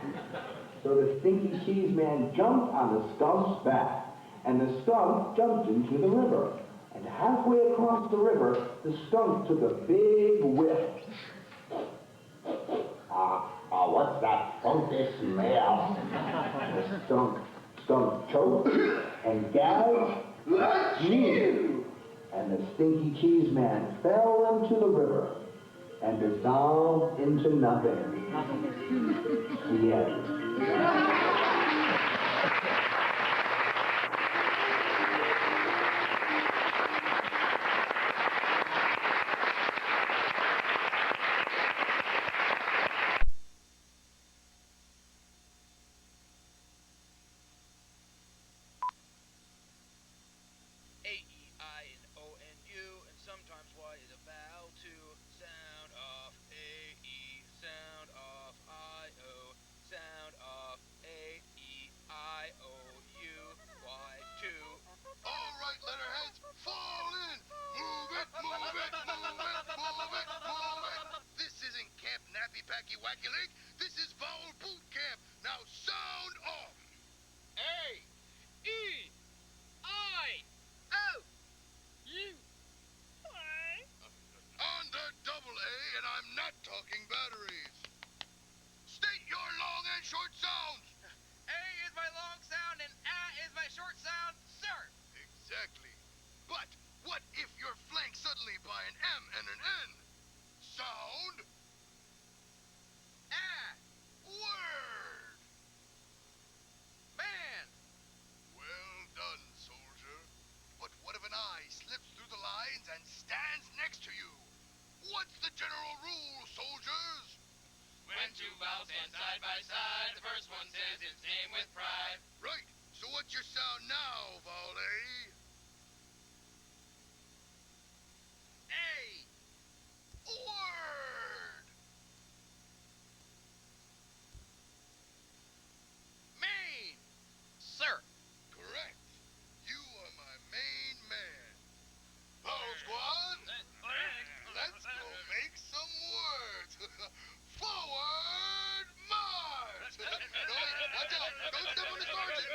So the stinky cheese man jumped on the skunk's back, and the skunk jumped into the river. And halfway across the river, the skunk took a big whiff. What's that funky smell? The skunk choked and gagged, sneezed, and the stinky cheese man fell into the river and dissolved into nothing. The end. A-E-I-N-O-N-U, and sometimes Y is a vowel too. Sound off A-E, sound off I-O, sound off A-E-I-O-U, Y-2. All right, letterheads, fall in! Move it, move it, move it, move it, move it! This isn't Camp Nappy Packy Wacky Leg, this is Vowel Boot Camp. Now sound off! A-E-I-O-U. On the double A, and I'm not talking batteries. State your long and short sounds. A is my long sound and A is my short sound, sir. Exactly. But what if you're flanked suddenly by an M and an N? Sound. A. Word. Man. Well done, soldier. But what if an I slips through the lines and stands next to you? What's the general rule, soldiers? When two vowels stand side by side, the first one says its name with pride. Right. So what's your sound now, vowel A? A. Word. Main. Sir. Correct. You are my main man. Vowel squad, let's go make some words. Forward march! No, watch out! Don't step on the sergeant!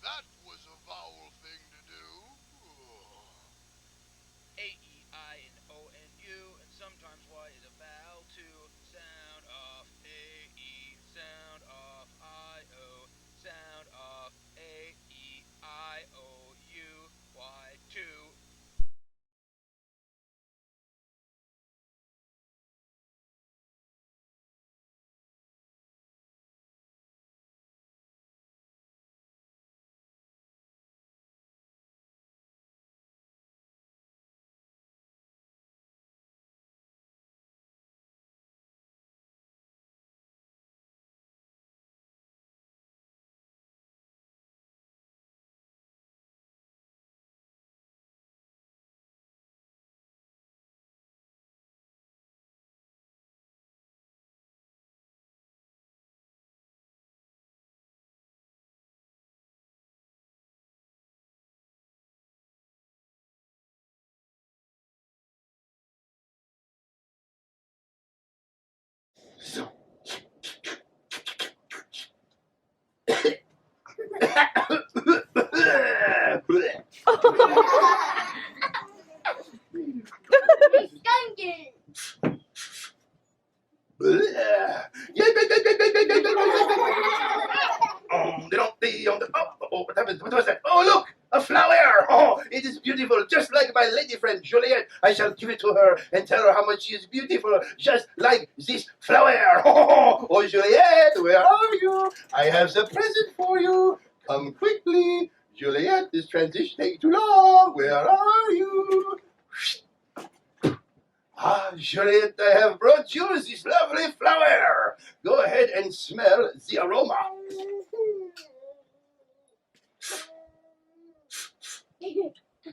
That was a vowel thing to do. A-E-I-N-O-N-U, and sometimes Y is a vowel too. Sound off A-E, sound off I-O, sound off A-E-I-O-U, Y-2. Yeah, beautiful, just like my lady friend Juliet. I shall give it to her and tell her how much she is beautiful, just like this flower. Oh, Juliet, where are you? I have the present for you. Come quickly. Juliet, this transition takes too long. Where are you? Ah, Juliet, I have brought you this lovely flower. Go ahead and smell the aroma.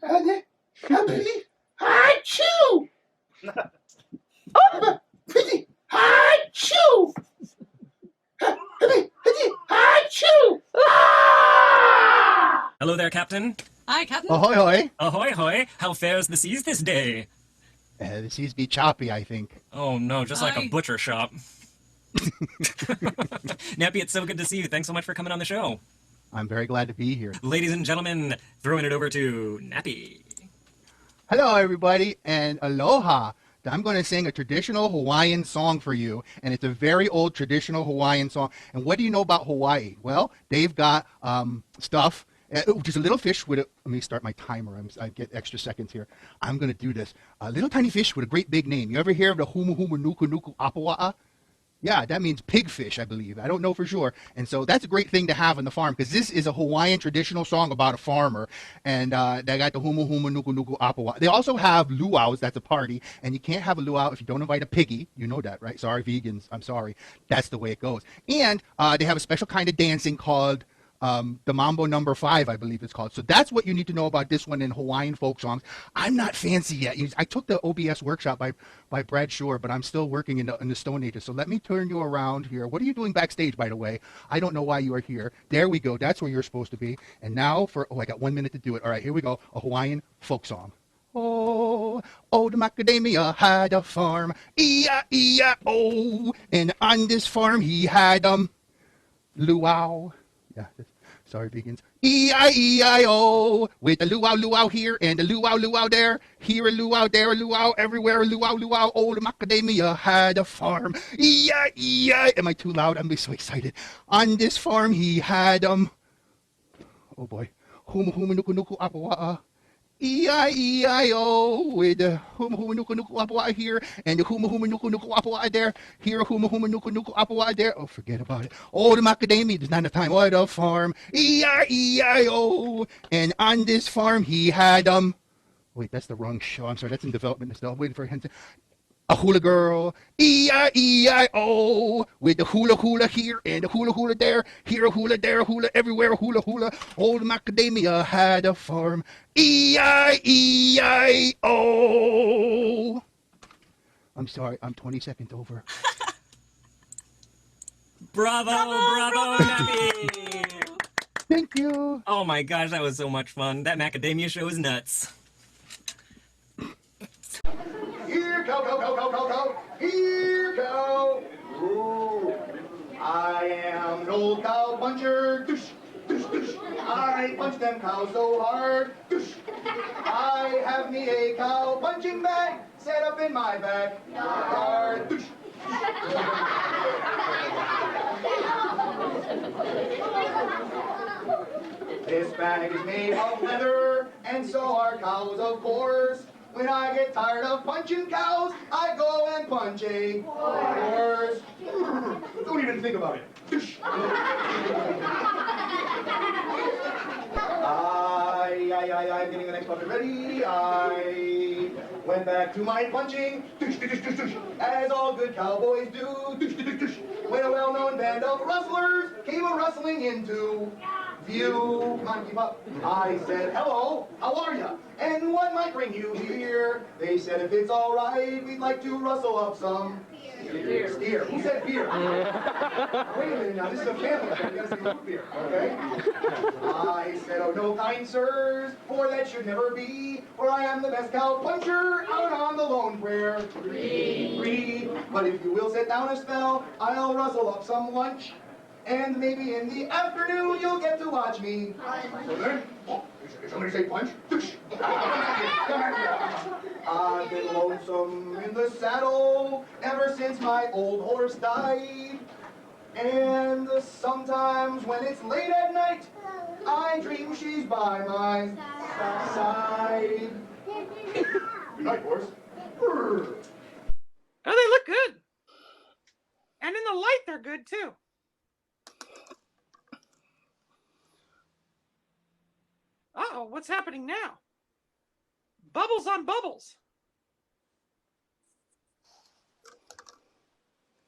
Honey, happy, achoo! Happy, achoo! Happy, achoo! Hello there, Captain. Hi, Captain. Ahoy, hoy. Ahoy, hoy. How fares the seas this day? The seas be choppy, I think. Oh no, just like a Hi. butcher shop. Nappy, it's so good to see you. Thanks so much for coming on the show. I'm very glad to be here. Ladies and gentlemen, throwing it over to Nappy. Hello, everybody, and aloha. I'm going to sing a traditional Hawaiian song for you, and it's a very old traditional Hawaiian song. And what do you know about Hawaii? Well, they've got stuff. Just a little fish with a, let me start my timer. I get extra seconds here. I'm going to do this. A little tiny fish with a great big name. You ever hear of the Humu Humu Nuku Nuku Apawa'a? Yeah, that means pigfish, I believe. I don't know for sure. And so that's a great thing to have on the farm, because this is a Hawaiian traditional song about a farmer. And they got the Humu Humu Nuku Nuku Apawa'a. They also have luau's. That's a party. And you can't have a luau if you don't invite a piggy. You know that, right? Sorry, vegans. I'm sorry. That's the way it goes. And they have a special kind of dancing called the Mambo number 5, I believe it's called. So that's what you need to know about this one in Hawaiian folk songs. I'm not fancy yet. I took the OBS workshop by Brad Shore, but I'm still working in the Stone Ages. So let me turn you around here. What are you doing backstage, by the way? I don't know why you are here. There we go. That's where you're supposed to be. And now I got 1 minute to do it. All right, here we go. A Hawaiian folk song. Oh, old macadamia had a farm, E-I-E-I-O, and on this farm he had luau. Yeah, sorry, vegans. E-I-E-I-O, with a luau here and a luau there. Here a luau, there a luau, everywhere a luau. Old macadamia had a farm. E-I-E-I. Am I too loud? I'm so excited. On this farm he had oh boy, huma huma nuku nuku apawa'a. E-I-E-I-O, with the huma huma nuku nuku apawa'a here and the huma huma nuku nuku apawa'a there. Here a huma huma nuku nuku apawa'a there. Oh, forget about it. Oh, the macadamia, there's not enough time. What a farm. E-I-E-I-O. And on this farm he had wait, that's the wrong show. I'm sorry, that's in development still. I'm waiting for him to a hula girl, E-I-E-I-O, with the hula here and the hula there, here a hula, there a hula, everywhere a hula. Old macadamia had a farm, E-I-E-I-O. I'm sorry, I'm 20 seconds over. Bravo, Nappy! Thank you. Oh my gosh, that was so much fun. That macadamia show is nuts. Here, cow. Here, cow. Ooh. I am an old cow puncher. I punch them cows so hard. I have me a cow punching bag set up in my backyard. This bag is made of leather, and so are cows, of course. When I get tired of punching cows, I go and punch a horse. Don't even think about it. I'm getting the next puppet ready. I went back to my punching, as all good cowboys do. When a well-known band of rustlers came a-rustling into view. Come on, keep up. I said, hello, how are ya? And what might bring you here? They said, if it's all right, we'd like to rustle up some beer. Who said beer? Wait a minute now, this is a family show. You gotta say root beer, okay? I said, oh, no, kind sirs, for that should never be, for I am the best cow puncher out on the lone prairie. But if you will sit down a spell, I'll rustle up some lunch. And maybe in the afternoon, you'll get to watch me. Did somebody say punch? I've been lonesome in the saddle ever since my old horse died. And sometimes when it's late at night, I dream she's by my Side. Good night, horse. Oh, they look good. And in the light, they're good too. Uh-oh, what's happening now? Bubbles on bubbles.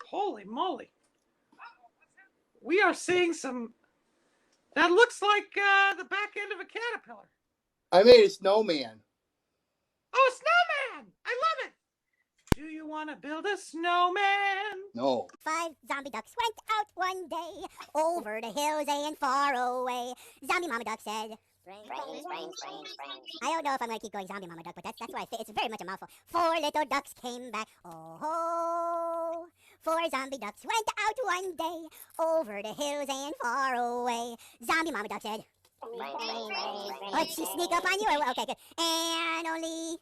Holy moly. We are seeing some... That looks like the back end of a caterpillar. I made a snowman. Oh, a snowman! I love it! Do you want to build a snowman? No. 5 zombie ducks went out one day over the hills and far away. Zombie Mama Duck said, I don't know if I'm going to keep going Zombie Mama Duck, but that's what I think. It's very much a mouthful. 4 little ducks came back. Oh, ho. 4 zombie ducks went out one day over the hills and far away. Zombie Mama Duck said, oh, did she sneak up on you? Okay, good. And only...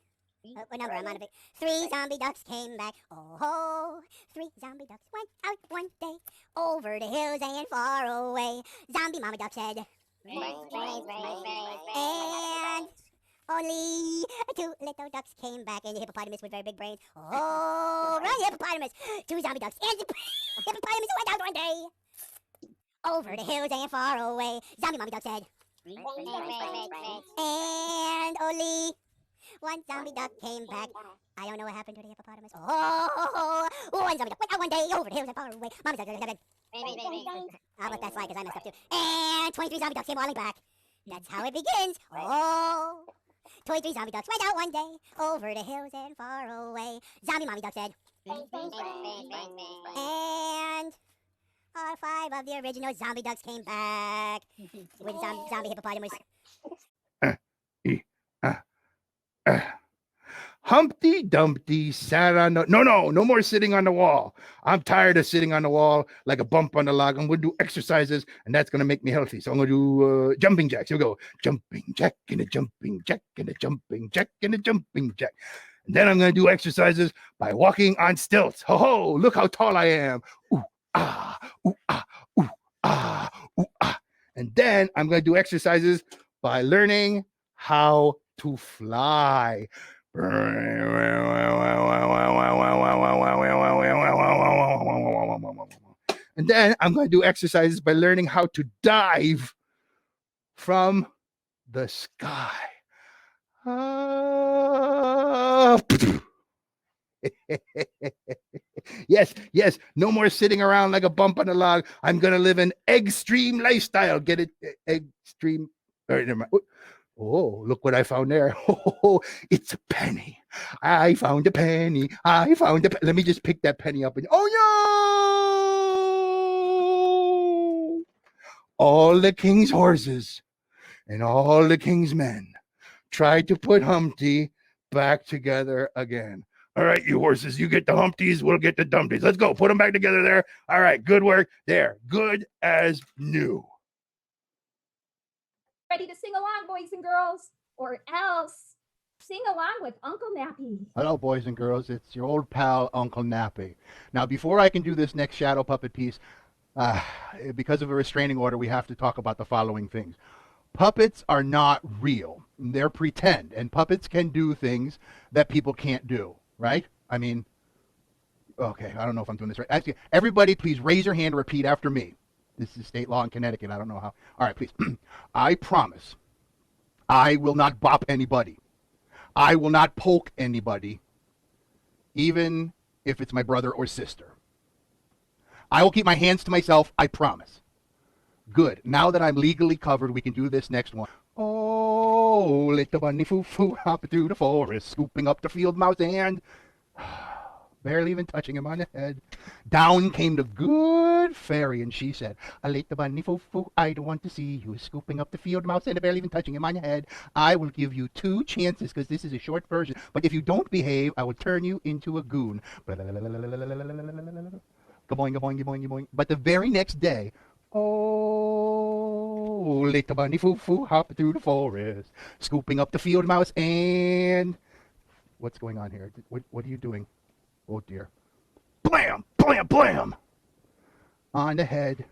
what number? I'm on a big... 3 zombie ducks came back. Oh, ho. 3 zombie ducks went out one day over the hills and far away. Zombie Mama Duck said... And only 2 little ducks came back, and the hippopotamus with very big brains. Oh, run, hippopotamus! 2 zombie ducks, and the hippopotamus went out one day over the hills and far away. Zombie Mommy Duck said. And only 1 zombie duck came back. I don't know what happened to the hippopotamus. Oh, 1 zombie duck went out one day over the hills and far away. Mommy Duck said. I'll let that slide because I messed up too. And 23 zombie ducks came waddling back. That's how it begins. Oh, 23 zombie ducks went out one day over the hills and far away. Zombie Mommy Duck said. And all 5 of the original zombie ducks came back with zombie hippopotamus. Humpty Dumpty sat on the... No more sitting on the wall. I'm tired of sitting on the wall like a bump on the log. I'm going to do exercises, and that's going to make me healthy. So I'm going to do jumping jacks. Here we go. Jumping jack and a jumping jack and a jumping jack and a jumping jack. And then I'm going to do exercises by walking on stilts. Ho, look how tall I am. Ooh, ah, ooh, ah, ooh, ah, ooh, ah. And then I'm going to do exercises by learning how to fly. And then I'm going to do exercises by learning how to dive from the sky. Yes, no more sitting around like a bump on a log. I'm going to live an extreme lifestyle. Get it? Extreme. All right, never mind. Oh, look what I found there. Oh, it's a penny. I found a penny. Let me just pick that penny up. And oh, no! All the king's horses and all the king's men tried to put Humpty back together again. All right, you horses, you get the Humpties, we'll get the Dumpties. Let's go. Put them back together there. All right, good work. There. Good as new. Ready to sing along, boys and girls, or else sing along with Uncle Nappy. Hello, boys and girls. It's your old pal, Uncle Nappy. Now, before I can do this next shadow puppet piece, because of a restraining order, we have to talk about the following things. Puppets are not real. They're pretend, and puppets can do things that people can't do, right? I mean, okay, I don't know if I'm doing this right. Actually, everybody, please raise your hand and repeat after me. This is state law in Connecticut. I don't know how. All right, please. I promise I will not bop anybody. I will not poke anybody, even if it's my brother or sister. I will keep my hands to myself. I promise. Good. Now that I'm legally covered, we can do this next one. Oh, little bunny foo-foo, hop through the forest, scooping up the field mouse and... barely even touching him on the head. Down came the good fairy, and she said, "A little bunny foo-foo, I don't want to see you scooping up the field mouse and barely even touching him on the head. I will give you 2 chances because this is a short version. But if you don't behave, I will turn you into a goon." Gaboing, gaboing, gaboing, gaboing. But the very next day, oh, little bunny foo-foo, hop through the forest, scooping up the field mouse and... What's going on here? What are you doing? Oh, dear. Blam! Blam! Blam! On the head.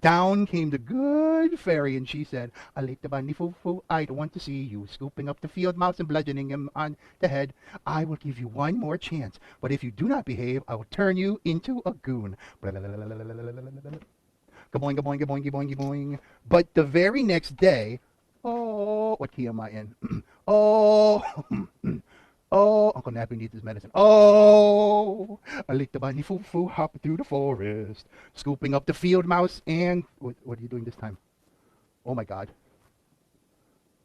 Down came the good fairy, and she said, "I like the bunny foo foo. I don't want to see you scooping up the field mouse and bludgeoning him on the head. I will give you one more chance, but if you do not behave, I will turn you into a goon." Gaboing, gaboing, gaboing, gaboing, gaboing. But the very next day, oh, what key am I in? Oh, oh, Uncle Nappy needs his medicine. Oh, I licked the bunny foo foo, hopping through the forest, scooping up the field mouse, and what are you doing this time? Oh my God!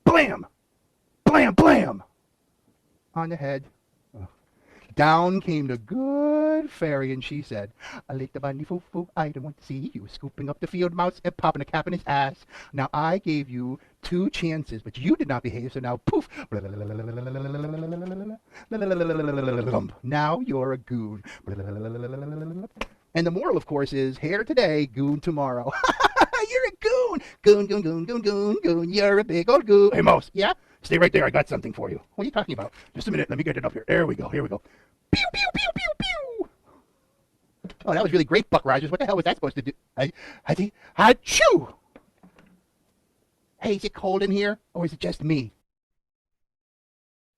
Blam, blam, blam, on the head. Oh. Down came the good fairy, and she said, "I licked the bunny foo foo. I don't want to see you scooping up the field mouse and popping a cap in his ass. Now I gave you 2 chances, but you did not behave, so now poof. Now you're a goon." And the moral, of course, is hair today, goon tomorrow. You're a goon. Goon, goon, goon, goon, goon, goon. You're a big old goon. Hey, Mouse. Yeah? Stay right there. I got something for you. What are you talking about? Just a minute. Let me get it up here. There we go. Here we go. Pew, pew, pew, pew, pew. Oh, that was really great, Buck Rogers. What the hell was that supposed to do? Achoo! Hey, is it cold in here? Or is it just me?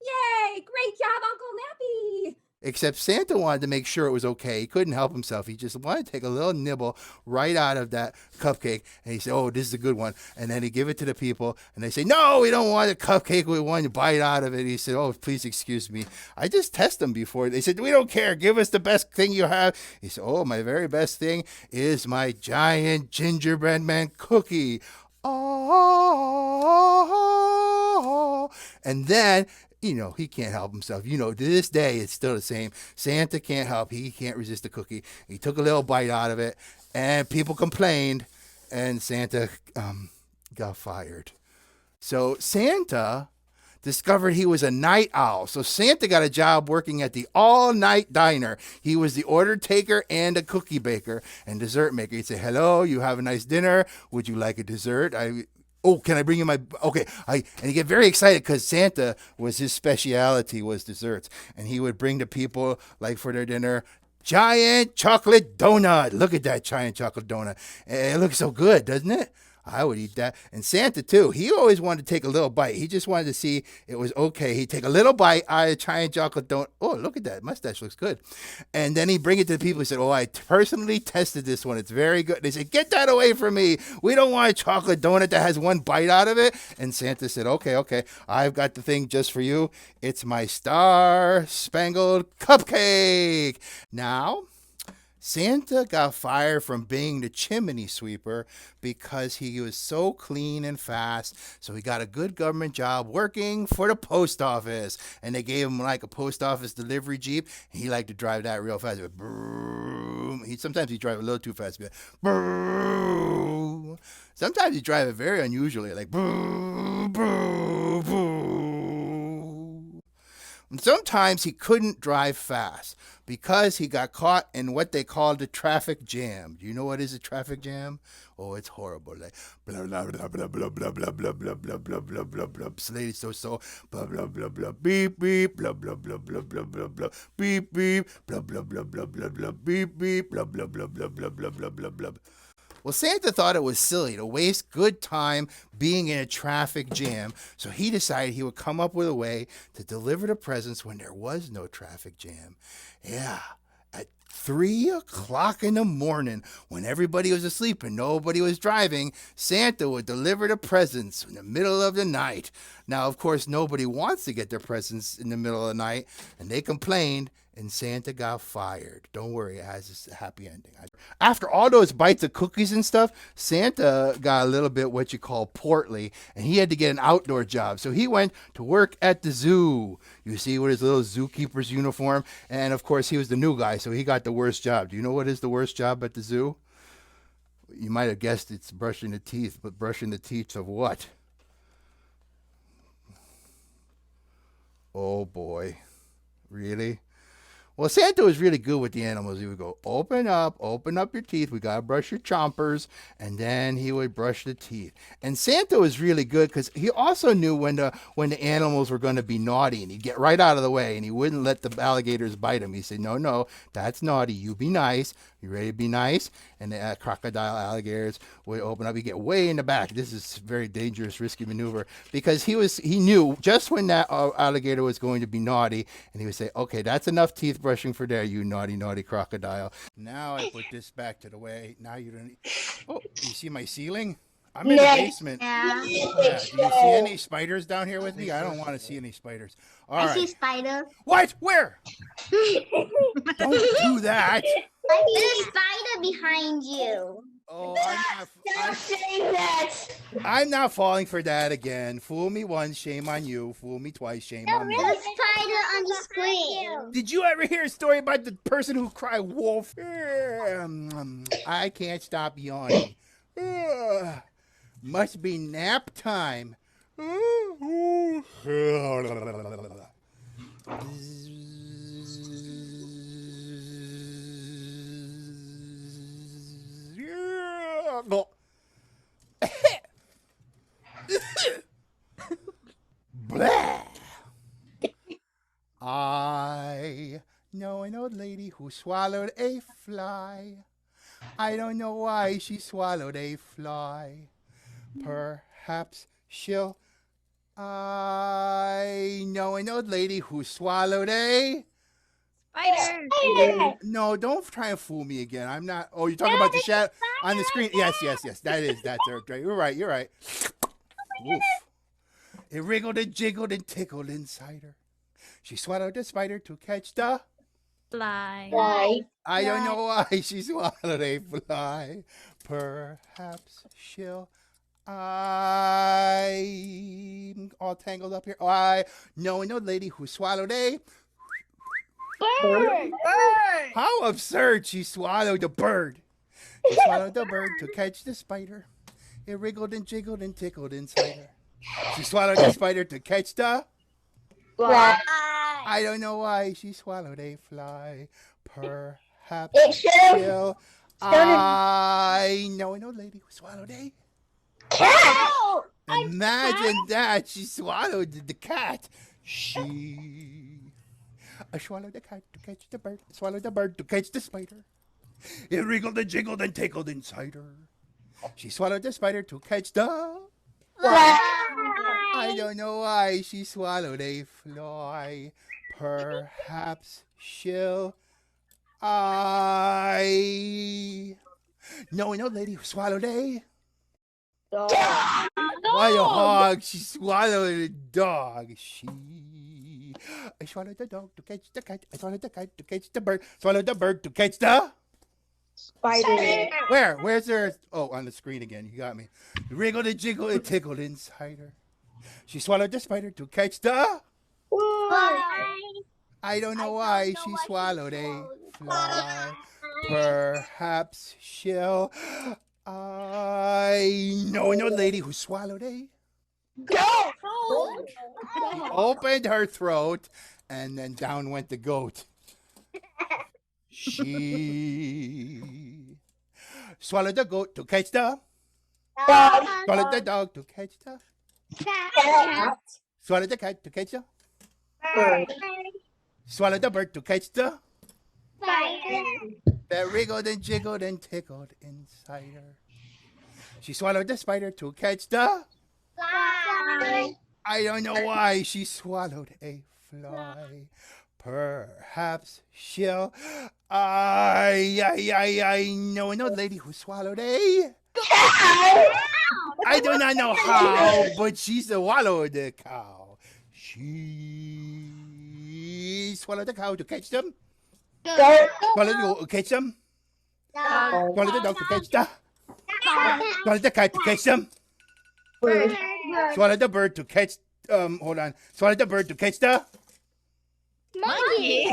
Yay! Great job, Uncle Nappy! Except Santa wanted to make sure it was okay. He couldn't help himself. He just wanted to take a little nibble right out of that cupcake. And he said, "Oh, this is a good one." And then he give it to the people. And they say, "No, we don't want a cupcake. We want to bite out of it." He said, "Oh, please excuse me. I just test them before." They said, "We don't care. Give us the best thing you have." He said, "Oh, my very best thing is my giant gingerbread man cookie." Oh. And then he can't help himself. To this day, it's still the same. Santa can't help. He can't resist the cookie. He took a little bite out of it, and people complained, and Santa got fired. So Santa discovered he was a night owl. So Santa got a job working at the all-night diner. He was the order taker and a cookie baker and dessert maker. He'd say, "Hello, you have a nice dinner. Would you like a dessert? Can I bring you my?" Okay. And he'd get very excited because Santa was his specialty was desserts. And he would bring the people, like for their dinner, giant chocolate donut. Look at that giant chocolate donut. It looks so good, doesn't it? I would eat that. And Santa, too, he always wanted to take a little bite. He just wanted to see it was okay. He'd take a little bite out of a giant chocolate donut. Oh, look at that. Mustache looks good. And then he'd bring it to the people. He said, "Oh, I personally tested this one. It's very good." They said, "Get that away from me. We don't want a chocolate donut that has one bite out of it." And Santa said, Okay. I've got the thing just for you. It's my star-spangled cupcake. Now, Santa got fired from being the chimney sweeper because he was so clean and fast. So he got a good government job working for the post office. And they gave him like a post office delivery Jeep. And he liked to drive that real fast. Sometimes he'd drive a little too fast. Sometimes he'd drive it very unusually, like And sometimes he couldn't drive fast because he got caught in what they called a traffic jam. Do you know what is a traffic jam? Oh, it's horrible. Like blah blah blah blah blah blah blah blah blah blah blah blah blah blah. Slady so blah blah blah blah beep beep blah blah blah blah blah blah blah beep beep blah blah blah blah blah blah beep beep blah blah blah blah blah blah blah blah blah. Well, Santa thought it was silly to waste good time being in a traffic jam, so he decided he would come up with a way to deliver the presents when there was no traffic jam. Yeah, at 3 o'clock in the morning, when everybody was asleep and nobody was driving, Santa would deliver the presents in the middle of the night. Now, of course, nobody wants to get their presents in the middle of the night, and they complained, and Santa got fired. Don't worry, it has a happy ending. After all those bites of cookies and stuff, Santa got a little bit what you call portly, and he had to get an outdoor job. So he went to work at the zoo. You see, with his little zookeeper's uniform. And, of course, he was the new guy, so he got the worst job. Do you know what is the worst job at the zoo? You might have guessed it's brushing the teeth, but brushing the teeth of what? Oh, boy. Really? Well, Santa was really good with the animals. He would go, open up your teeth. We got to brush your chompers. And then he would brush the teeth. And Santa was really good because he also knew when the animals were going to be naughty. And he'd get right out of the way. And he wouldn't let the alligators bite him. He said, no, that's naughty. You be nice. You ready to be nice? And the crocodile alligators would open up. You get way in the back. This is very dangerous, risky maneuver because he knew just when that alligator was going to be naughty, and he would say, "Okay, that's enough teeth brushing for there, you naughty, naughty crocodile." Now I put this back to the way. Now you don't. Oh, you see my ceiling? I'm in the basement. Yeah. Do you see any spiders down here with me? I don't want to see any spiders. All I right. see spider. What? Where? Don't do that. There's a spider behind you. Oh, Stop saying that. I'm not falling for that again. Fool me once, shame on you. Fool me twice, shame on me. There's a spider on the screen. Did you ever hear a story about the person who cried wolf? I can't stop yawning. Must be nap time. Go. Blah. I know an old lady who swallowed a fly. I don't know why she swallowed a fly. Perhaps she'll. I know an old lady who swallowed a. Spider. No, don't try and fool me again. I'm not. Oh, you're talking about the shadow on the screen. Yes. That's right. You're right. Woof. It wriggled and jiggled and tickled inside her. She swallowed the spider to catch the Fly. I don't know why she swallowed a fly. Perhaps she'll. I'm all tangled up here. I know an old lady who swallowed a. Bird. How absurd! She swallowed a bird. She swallowed the bird to catch the spider. It wriggled and jiggled and tickled inside her. She swallowed the spider to catch the. Fly. I don't know why she swallowed a fly. Perhaps she'll. I know an old lady who swallowed a. Cat. Imagine that. She swallowed the cat. I swallowed the cat to catch the bird. Swallowed the bird to catch the spider. It wriggled and jiggled and tickled inside her. She swallowed the spider to catch the. I don't know why she swallowed a fly. Perhaps she'll. I know an old lady who swallowed a. Why a hog? She swallowed a dog. I swallowed the dog to catch the cat. I swallowed the cat to catch the bird. Swallowed the bird to catch the. Spider. Where? Where's there? Oh, on the screen again. You got me. Wriggled and jiggled and tickled inside her. She swallowed the spider to catch the. I don't know why she swallowed a fly. Perhaps she'll. I know an old lady who swallowed a. Opened her throat, and then down went the goat. She swallowed the goat to catch the. Swallowed the dog to catch the. Cat. Swallowed the cat to catch the. Swallowed the bird to catch the. Spider. That wriggled and jiggled and tickled inside her. She swallowed the spider to catch the. Fly. I don't know why she swallowed a fly. Perhaps she'll. I know an old lady who swallowed a. I do not know how, but she swallowed the cow. She swallowed the cow to catch them. Swallowed the goat to catch them. Swallowed the dog to catch the. Swallowed the cat to catch them. Swallowed the bird to catch. Hold on. Swallowed the bird to catch the. Monkey.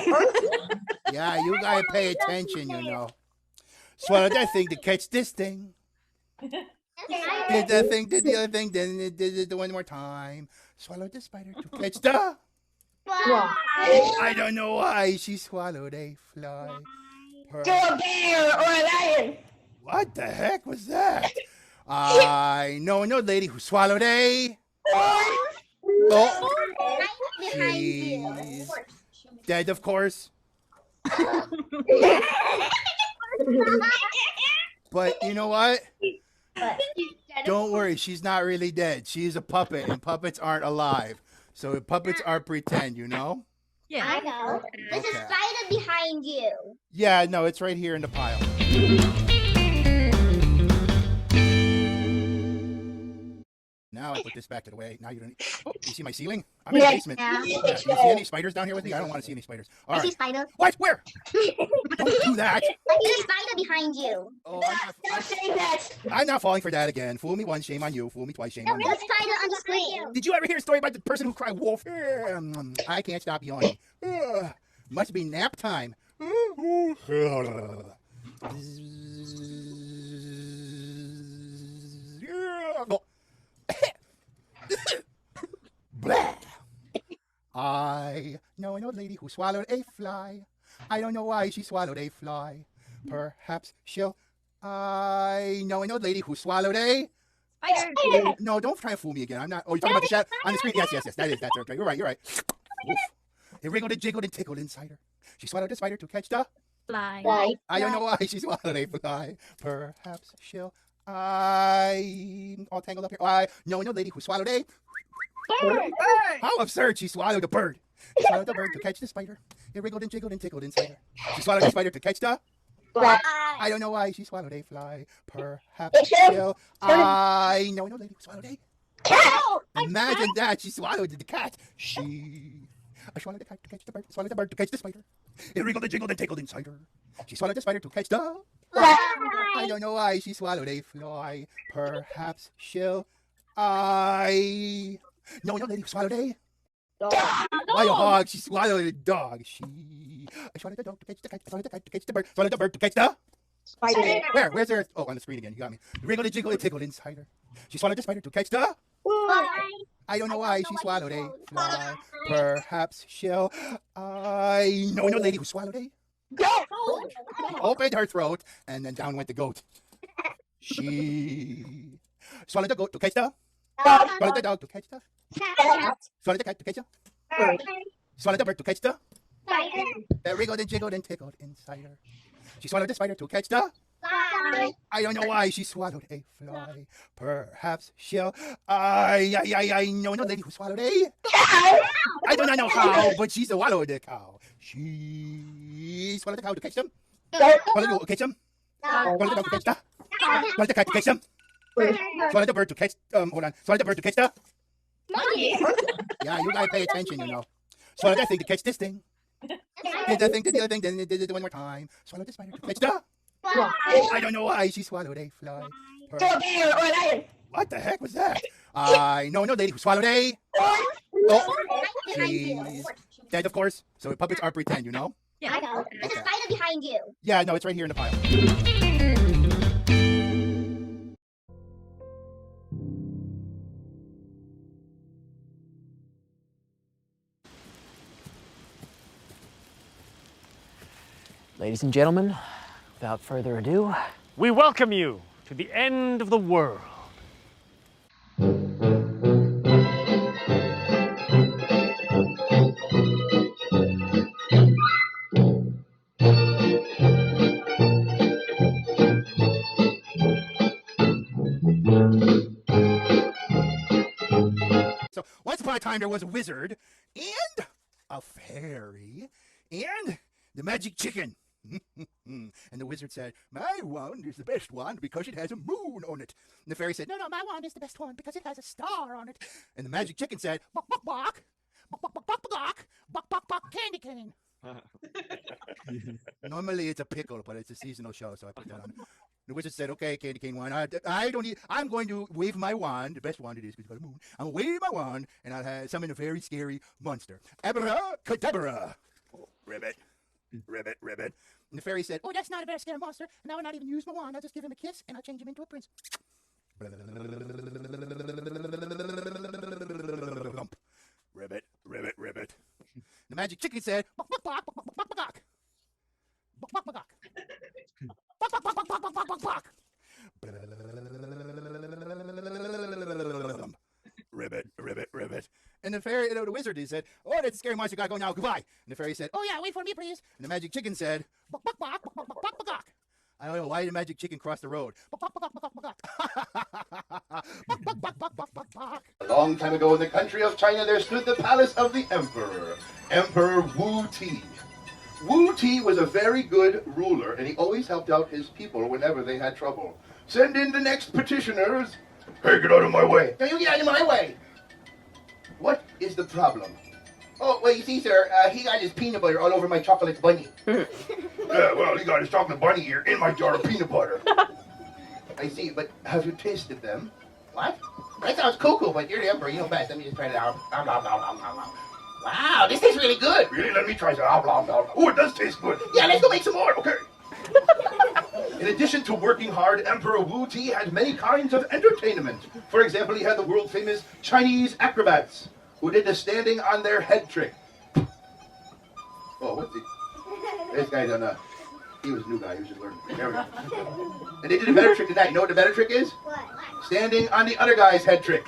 Yeah, you gotta pay attention, you know. Swallowed that thing to catch this thing. Did that thing, did the other thing, then it did it one more time. Swallowed the spider to catch the. I don't know why she swallowed a fly. To a bear or a lion. What the heck was that? I know an old lady who swallowed a. Oh, she's dead, of course. But you know what? Don't worry, she's not really dead. She's a puppet, and puppets aren't alive. So puppets are pretend, you know? Yeah. I know. There's a Okay. spider behind you. Yeah, no, it's right here in the pile. Now I put this back to the way. Now you don't. Oh, you see my ceiling? I'm in the basement. Yeah. Yeah. Do you see any spiders down here with me? I don't want to see any spiders. All I see right. spider. What? Where? Don't do that. I see a spider behind you. Oh, Don't say that. I'm not falling for that again. Fool me once, shame on you. Fool me twice, shame on There's you. a spider on the screen. Did you ever hear a story about the person who cried wolf? I can't stop yawning. Must be nap time. Blah. I know an old lady who swallowed a fly. I don't know why she swallowed a fly. Perhaps she'll. I know an old lady who swallowed a. Spider. No, don't try to fool me again. I'm not. Oh, you're talking about the shadow on the screen? Yes. That's right. You're right. Oof. It wriggled and jiggled and tickled inside her. She swallowed the spider to catch the Fly. I don't know why she swallowed a fly. Perhaps she'll. I'm all tangled up here. I know an old lady who swallowed a. Bird. How absurd! She swallowed a bird. She swallowed the bird to catch the spider. It wriggled and jiggled and tickled inside her. She swallowed the spider to catch the. Fly. I don't know why she swallowed a fly. Perhaps she'll. I know an old lady who swallowed a. Cow. Imagine that. She swallowed the cat. I swallowed the cat to catch the bird. Swallowed the bird to catch the spider. It wriggled and jiggled and tickled inside her. She swallowed the spider to catch the. Fly. I don't know why she swallowed a fly. Perhaps she'll. I know an old lady who swallowed a. Why a hog? She swallowed a dog. I swallowed the dog to catch the cat. I swallowed the cat to catch the bird. Swallowed the bird to catch the. Spider. Where? Where's her? Oh, on the screen again. You got me. It wriggled and jiggled and tickled inside her. She swallowed the spider to catch the. Fly. I don't know why she swallowed a fly. Perhaps she'll. I know an old lady who swallowed a. Goat. Opened her throat, and then down went the goat. She swallowed the goat to catch the. Swallowed the dog to catch the. Cat. Swallowed the cat to catch the. Bird. Swallowed the bird to catch the. Spider. That wriggled and jiggled and tickled inside her. She swallowed the spider to catch the. Fly. I don't know why she swallowed a fly. Perhaps she'll. I know no lady who swallowed a. I do not know how, but she swallowed the cow. She swallowed the cow to catch them. Swallowed the goat to catch them. Swallowed the dog to catch the. Swallowed the cat to catch them. Swallowed the bird to catch. Hold on. Swallowed the bird to catch the. Monkey. Yeah, you gotta pay attention, you know. Swallowed that thing to catch this thing. Did that thing to the other thing, then it did it one more time. Swallowed the spider to catch the. I don't know why she swallowed a fly. What the heck was that? I know no lady who swallowed a. Oh, she's dead, of course. So puppets are pretend, you know? I know. There's a spider behind you. Yeah, no, it's right here in the pile. Ladies and gentlemen, without further ado, we welcome you to the end of the world. So once upon a time there was a wizard and a fairy and the magic chicken. And the wizard said, "My wand is the best wand because it has a moon on it." And the fairy said, "No, my wand is the best one because it has a star on it." And the magic chicken said, "Bok, bok, bok, bok, bok, bok, bok, bok, bok, bok, bok, candy cane." Normally it's a pickle, but it's a seasonal show, so I put that on. The wizard said, "Okay, candy cane wand. I don't need. I'm going to wave my wand, the best wand it is because it's got a moon. I'm going to wave my wand, and I'll summon a very scary monster. Abracadabra, ribbit, ribbit, ribbit." And the fairy said, "Oh, that's not a very scary monster, and I will not even use my wand. I'll just give him a kiss, and I'll change him into a prince." Ribbit, ribbit, ribbit. The magic chicken said, "Bok, bok, bok, bok, bok, bok, bok, bok, bok, bok, bok, bok, bok, bok, bok, bok, bok, bok, bok." Ribbit, ribbit, ribbit. And the fairy, the wizard, he said, "Oh, that's a scary monster. Gotta go now. Goodbye." And the fairy said, "Oh yeah, wait for me, please." And the magic chicken said, "Bok, bok, bok, bok, bok, bok, bok, bok." I don't know why did the magic chicken cross the road. A long time ago in the country of China, there stood the palace of the emperor, Emperor Wu Ti. Wu Ti was a very good ruler, and he always helped out his people whenever they had trouble. Send in the next petitioners. Hey, get out of my way. No, you get out of my way. What is the problem? Oh, well, you see, sir, he got his peanut butter all over my chocolate bunny. Yeah, well, he got his chocolate bunny here in my jar of peanut butter. I see, but have you tasted them? What? That sounds cool, but you're the emperor. You know best. Let me just try it out. Wow, this tastes really good. Really? Let me try some. Oh, it does taste good. Yeah, let's go make some more. Okay. In addition to working hard, Emperor Wu Ti had many kinds of entertainment. For example, he had the world-famous Chinese acrobats who did the standing on their head trick. Oh, what's it? This guy done he was a new guy. He was just learning. There we go. And they did a better trick than that. You know what the better trick is? What? Standing on the other guy's head trick.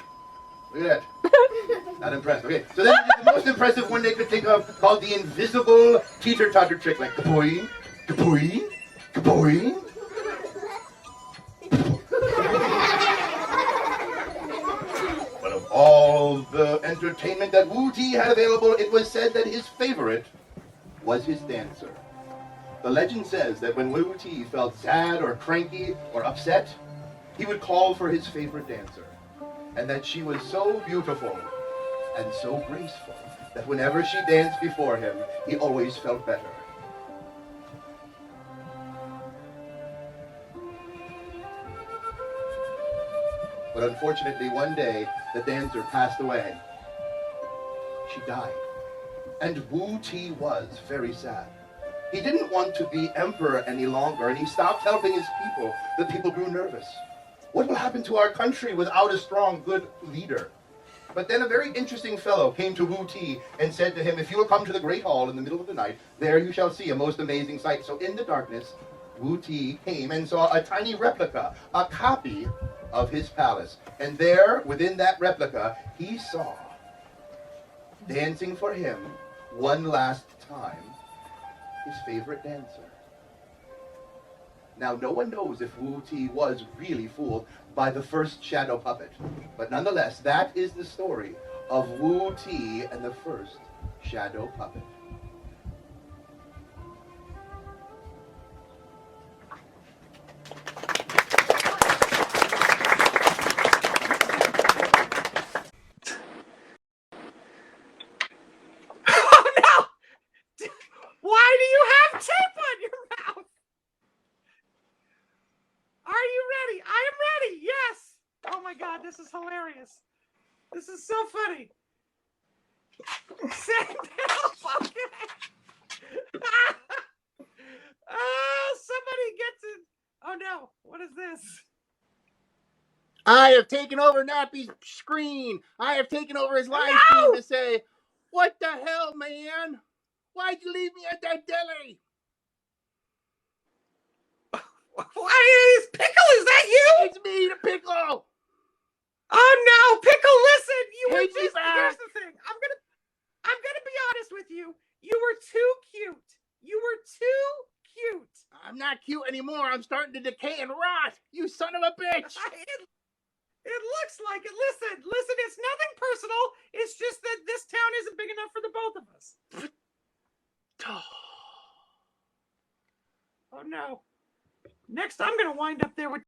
Look at that. Not impressed. Okay, so then the most impressive one they could think of called the invisible teeter-totter trick, like kapoing, kapoing, kapoing. But of all the entertainment that Wu Ti had available, it was said that his favorite was his dancer. The legend says that when Wu Ti felt sad or cranky or upset, he would call for his favorite dancer, and that she was so beautiful and so graceful that whenever she danced before him, he always felt better. But unfortunately, one day, the dancer passed away. She died. And Wu Ti was very sad. He didn't want to be emperor any longer, and he stopped helping his people. The people grew nervous. What will happen to our country without a strong, good leader? But then a very interesting fellow came to Wu Ti and said to him, if you will come to the great hall in the middle of the night, there you shall see a most amazing sight. So in the darkness, Wu Ti came and saw a tiny replica, a copy of his palace. And there, within that replica, he saw, dancing for him one last time, his favorite dancer. Now, no one knows if Wu Ti was really fooled by the first shadow puppet. But nonetheless, that is the story of Wu Ti and the first shadow puppet. Oh no! Why do you have tape on your mouth? Are you ready? I am ready. Yes. Oh my God, this is hilarious. This is so funny. Send help. Okay. Oh, somebody gets it. Oh no. What is this? I have taken over Nappy's screen. I have taken over his live stream to say, what the hell, man? Why'd you leave me at that deli? Why is Pickle? Is that you? It's me, the Pickle. Oh no, Pickle! Listen, you were Take me just. back. Here's the thing. I'm gonna be honest with you. You were too cute. You were too cute. I'm not cute anymore. I'm starting to decay and rot. You son of a bitch. It looks like it. Listen. It's nothing personal. It's just that this town isn't big enough for the both of us. Oh no. Next, I'm gonna wind up there with.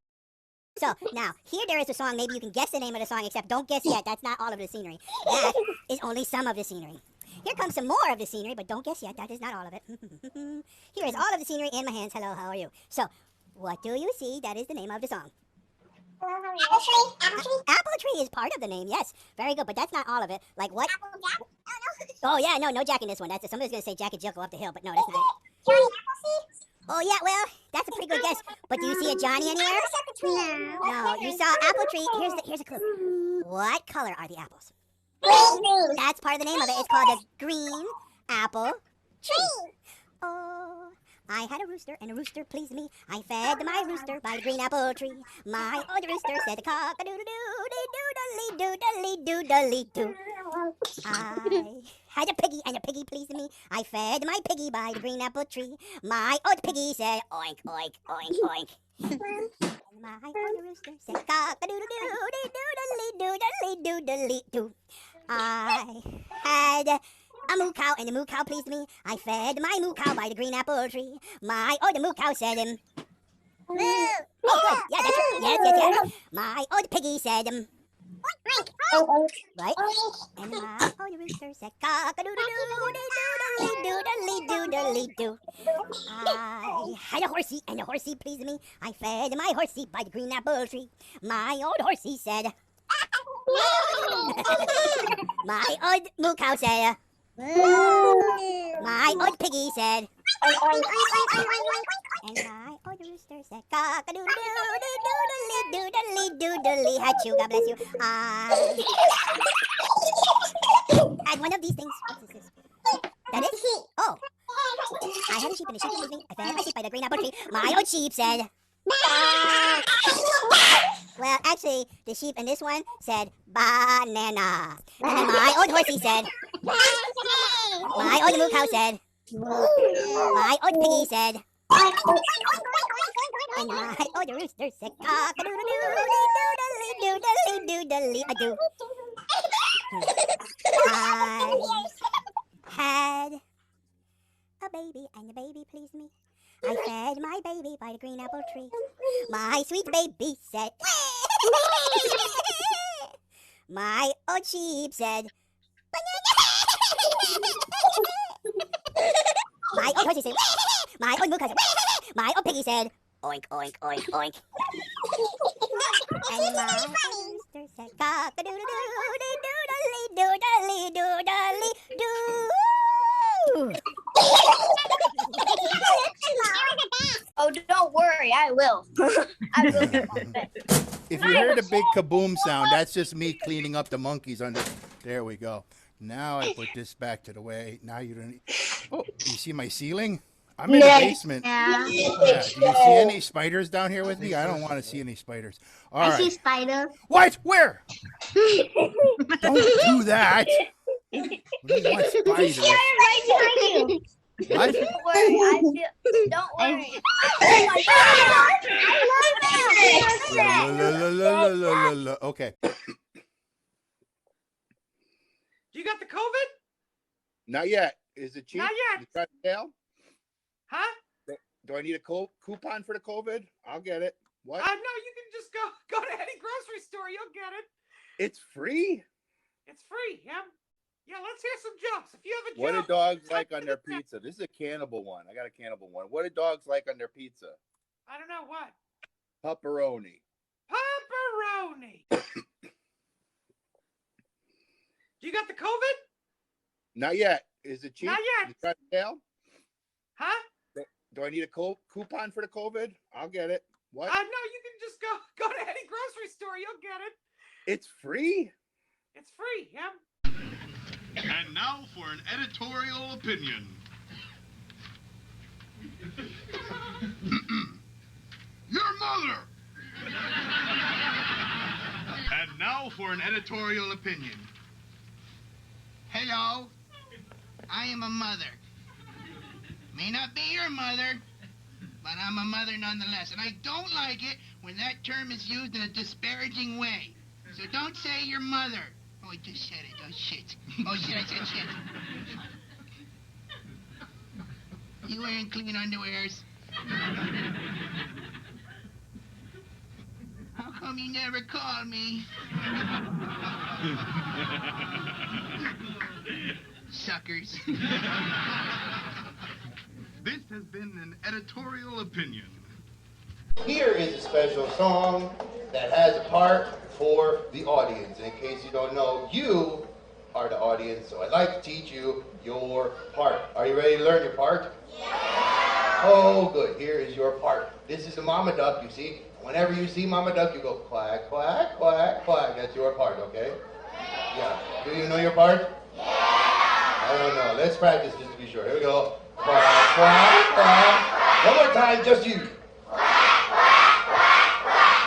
So, now, here there is a song. Maybe you can guess the name of the song, except don't guess yet. That's not all of the scenery. That is only some of the scenery. Here comes some more of the scenery, but don't guess yet. That is not all of it. Here is all of the scenery in my hands. Hello, how are you? So, what do you see? That is the name of the song. Apple tree? Apple tree? Apple tree is part of the name, yes. Very good, but that's not all of it. Like what? Apple Jack? Oh, yeah, no Jack in this one. Somebody's going to say Jack and Jill go up the hill, but no, that's not it. Johnny Appleseed? Oh, yeah, well, that's a pretty good guess. But do you see a Johnny anywhere? No, you saw apple tree. Here's a clue. What color are the apples? Green. That's part of the name of it. It's called a green apple tree. Oh, I had a rooster, and a rooster pleased me. I fed my rooster by the green apple tree. My old rooster said the cock-a-doodle-doo, doodly-doodly-doodly-doodly-doo. I had a piggy and a piggy pleased me. I fed my piggy by the green apple tree. My old piggy said oink, oink, oink, oink. And my old rooster said cock-a-doodle-doo, doodle-dee, I had a moo cow and the moo cow pleased me. I fed my moo cow by the green apple tree. My old moo cow said moo. Oh, good. Yeah, that's right. Yes. My old piggy said right? And my old rooster said cock-a-doodle-doo, I had a horsey and the horsey pleased me. I fed my horsey by the green apple tree. My old horsey said my old moo cow said my old piggy said and my old rooster said cock-a-doodle-doo, hatchoo, God bless you. I had one of these things. What's this? That is? Oh. I had a sheep and a sheep pleased me. I fed my sheep by the green apple tree. My old sheep said well, actually, the sheep in this one said banana. And then my old horsey said my old moo cow said my old piggy said and my old rooster said cock-a-doodle-doo-doodle-doo-doodle-doo-doodle-doo. I had a baby and the baby pleased me. I fed my baby by the green apple tree. My sweet baby said my old sheep said my old horsey said my old moo cow said my old piggy said oink, oink, oink, oink. And my rooster said cock-a-doodle-doo-doodle-doo-doodle-doo. Oh, don't worry, I will. I will. If you heard a big kaboom sound, that's just me cleaning up the monkeys under. There we go. Now I put this back to the way. Now you don't. Oh, you see my ceiling? I'm in the basement. Yeah. Do you see any spiders down here with me? I don't want to see any spiders. All right. I see spiders. What? Where? Don't do that. We don't want spiders. Right behind you. What? Don't worry, don't worry. Okay. You got the COVID? Not yet. Is it cheap? Not yet. You got it now? Huh? Do I need a coupon for the COVID? I'll get it. What? No, you can just go to any grocery store. You'll get it. It's free? It's free, yeah. Yeah, let's hear some jokes. If you have a joke. What do dogs like on their pizza? This is a cannibal one. I got a cannibal one. What do dogs like on their pizza? I don't know what. Pepperoni. Pepperoni. You got the COVID? Not yet. Is it cheap? Not yet. You got it now? Huh? Do I need a coupon for the COVID? I'll get it. What? No, you can just go to any grocery store. You'll get it. It's free? It's free, yeah. And now for an editorial opinion. Your mother! And now for an editorial opinion. Hello, I am a mother. May not be your mother, but I'm a mother nonetheless. And I don't like it when that term is used in a disparaging way. So don't say your mother. Oh, I just said it. Oh, shit. Oh, shit, I said shit. You wearing clean underwears? How come you never call me? Suckers. This has been an editorial opinion. Here is a special song that has a part for the audience. In case you don't know, you are the audience, so I'd like to teach you your part. Are you ready to learn your part? Yeah! Oh, good. Here is your part. This is the mama duck, you see. Whenever you see mama duck, you go quack, quack, quack, quack. That's your part, okay? Yeah. Do you know your part? Yeah! I don't know. Let's practice just to be sure. Here we go. Quack, quack, quack. One more time, just you.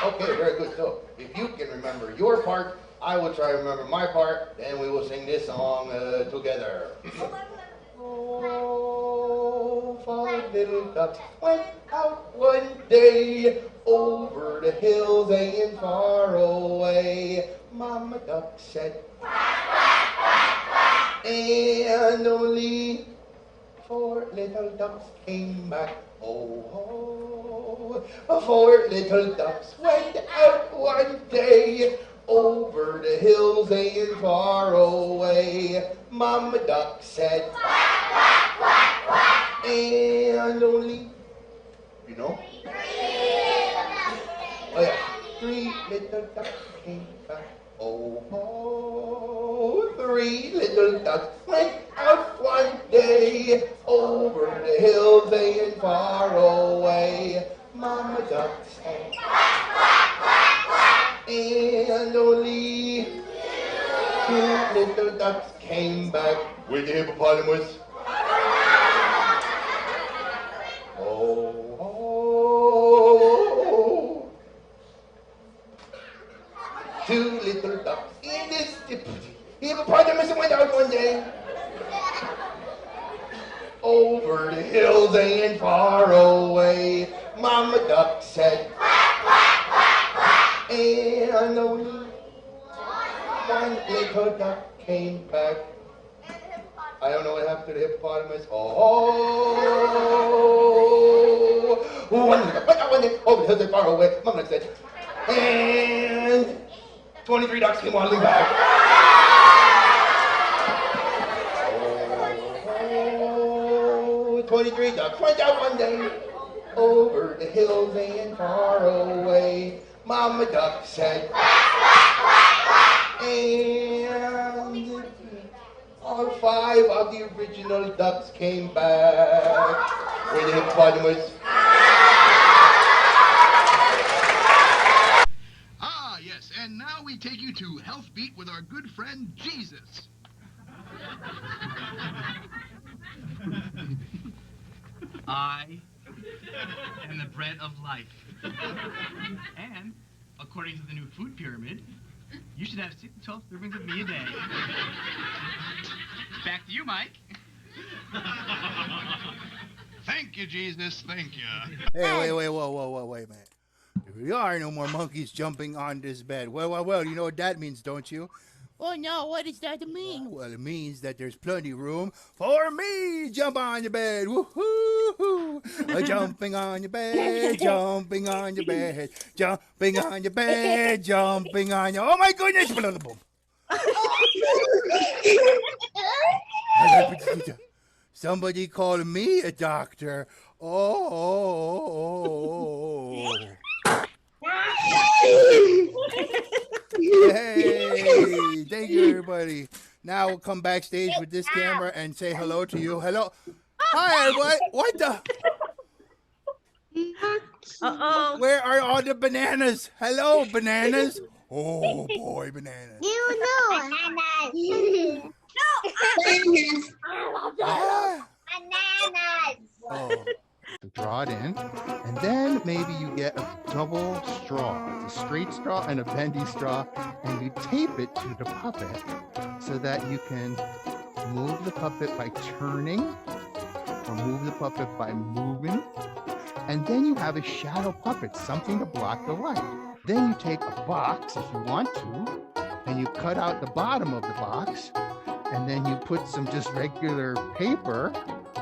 Okay, very good. So, if you can remember your part, I will try to remember my part, then we will sing this song together. Oh, 5 little ducks went out one day over the hills and far away. Mama duck said, and only 4 little ducks came back. Oh, 4 little ducks went out one day over the hills and far away. Mama duck said, and only, you know? Oh yeah, 3 little ducks came back. Oh, 3 little ducks went out one day over the hills and far away. Mama duck said, and only 2 little ducks came back with the hippopotamus. Oh, 2 little ducks in this hippopotamus went out one day over the hills and far away. Mama duck said, and only 1 little duck came back. I don't know what happened to the hippopotamus. Oh, 1 little duck went out one day over the hills and far away. Mama duck said, and 23 ducks came waddling back. Oh, 23 ducks went out one day over the hills and far away. Mama duck said, and all 5 of the original ducks came back with the hippopotamus. Ah, yes, and now we take you to Health Beat with our good friend Jesus. I am the bread of life. And, according to the new food pyramid, you should have 6 to 12 servings of me a day. Back to you, Mike. Thank you, Jesus, thank you. Hey, wait, whoa, wait a minute. There are no more monkeys jumping on this bed. Well, you know what that means, don't you? Oh no, what does that mean? Well, it means that there's plenty room for me. Jump on your bed. Woo-hoo-hoo. Jumping on your bed, jumping on your bed, jumping on your bed, jumping on your... Oh my goodness! Somebody call me a doctor. Oh. Hey, thank you, everybody. Now we'll come backstage with this camera and say hello to you. Hello. Hi, everybody. What the? Uh-oh. Where are all the bananas? Hello, bananas. Oh, boy, bananas. You know. Bananas. Bananas. Bananas. Oh. Draw it in, and then maybe you get a double straw. It's a straight straw and a bendy straw, and you tape it to the puppet so that you can move the puppet by turning or move the puppet by moving. And then you have a shadow puppet, something to block the light. Then you take a box, if you want to, and you cut out the bottom of the box, and then you put some just regular paper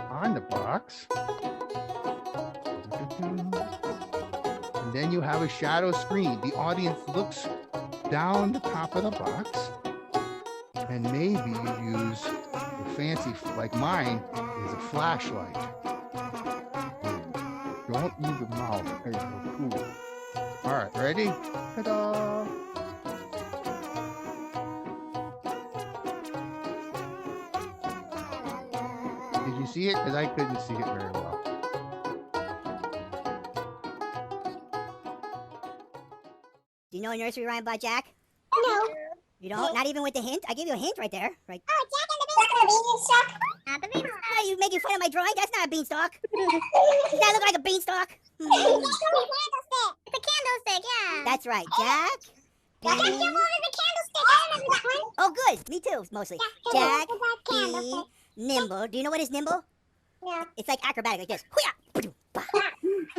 on the box. And then you have a shadow screen. The audience looks down the top of the box, and maybe you use a fancy, like mine, is a flashlight. Don't use the mouth. It's cool. All right, ready? Ta-da! Did you see it? Because I couldn't see it very well. Do you know a nursery rhyme about Jack? No. You don't? Not even with the hint? I gave you a hint right there. Right. Oh, Jack and the beanstalk. Not the beanstalk. Oh, you making fun of my drawing? That's not a beanstalk. Does that look like a beanstalk? It's a candlestick. It's a candlestick, yeah. That's right, Jack. Jack, give over the candlestick. Oh, good. Me too, mostly. Jack, be nimble. Do you know what is nimble? Yeah. It's like acrobatic, like this. Hoo-yah! Ba-doom, ba.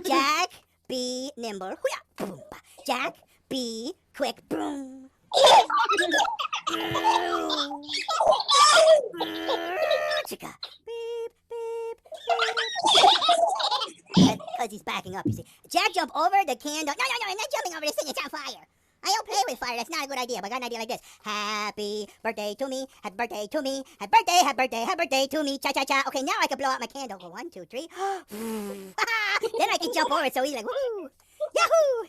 Jack, be nimble. Hoo-yah! Boom, ba. Jack, be quick. Boom. Chicka. Beep, beep, beep. Because he's backing up, you see. Jack, jump over the candle. No, I'm not jumping over this thing. It's on fire. I don't play with fire. That's not a good idea. But I got an idea like this. Happy birthday to me. Happy birthday to me. Happy birthday, happy birthday, happy birthday to me. Cha, cha, cha. Okay, now I can blow out my candle. Go 1, 2, 3. Then I can jump over it so easy, like, woohoo. Yahoo!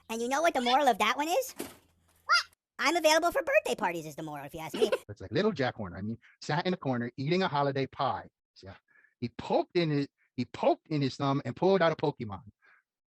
And you know what the moral of that one is? I'm available for birthday parties is the moral, if you ask me. It's like little Jack Horner. I mean, sat in a corner eating a holiday pie. Yeah. He poked in his thumb and pulled out a Pokemon.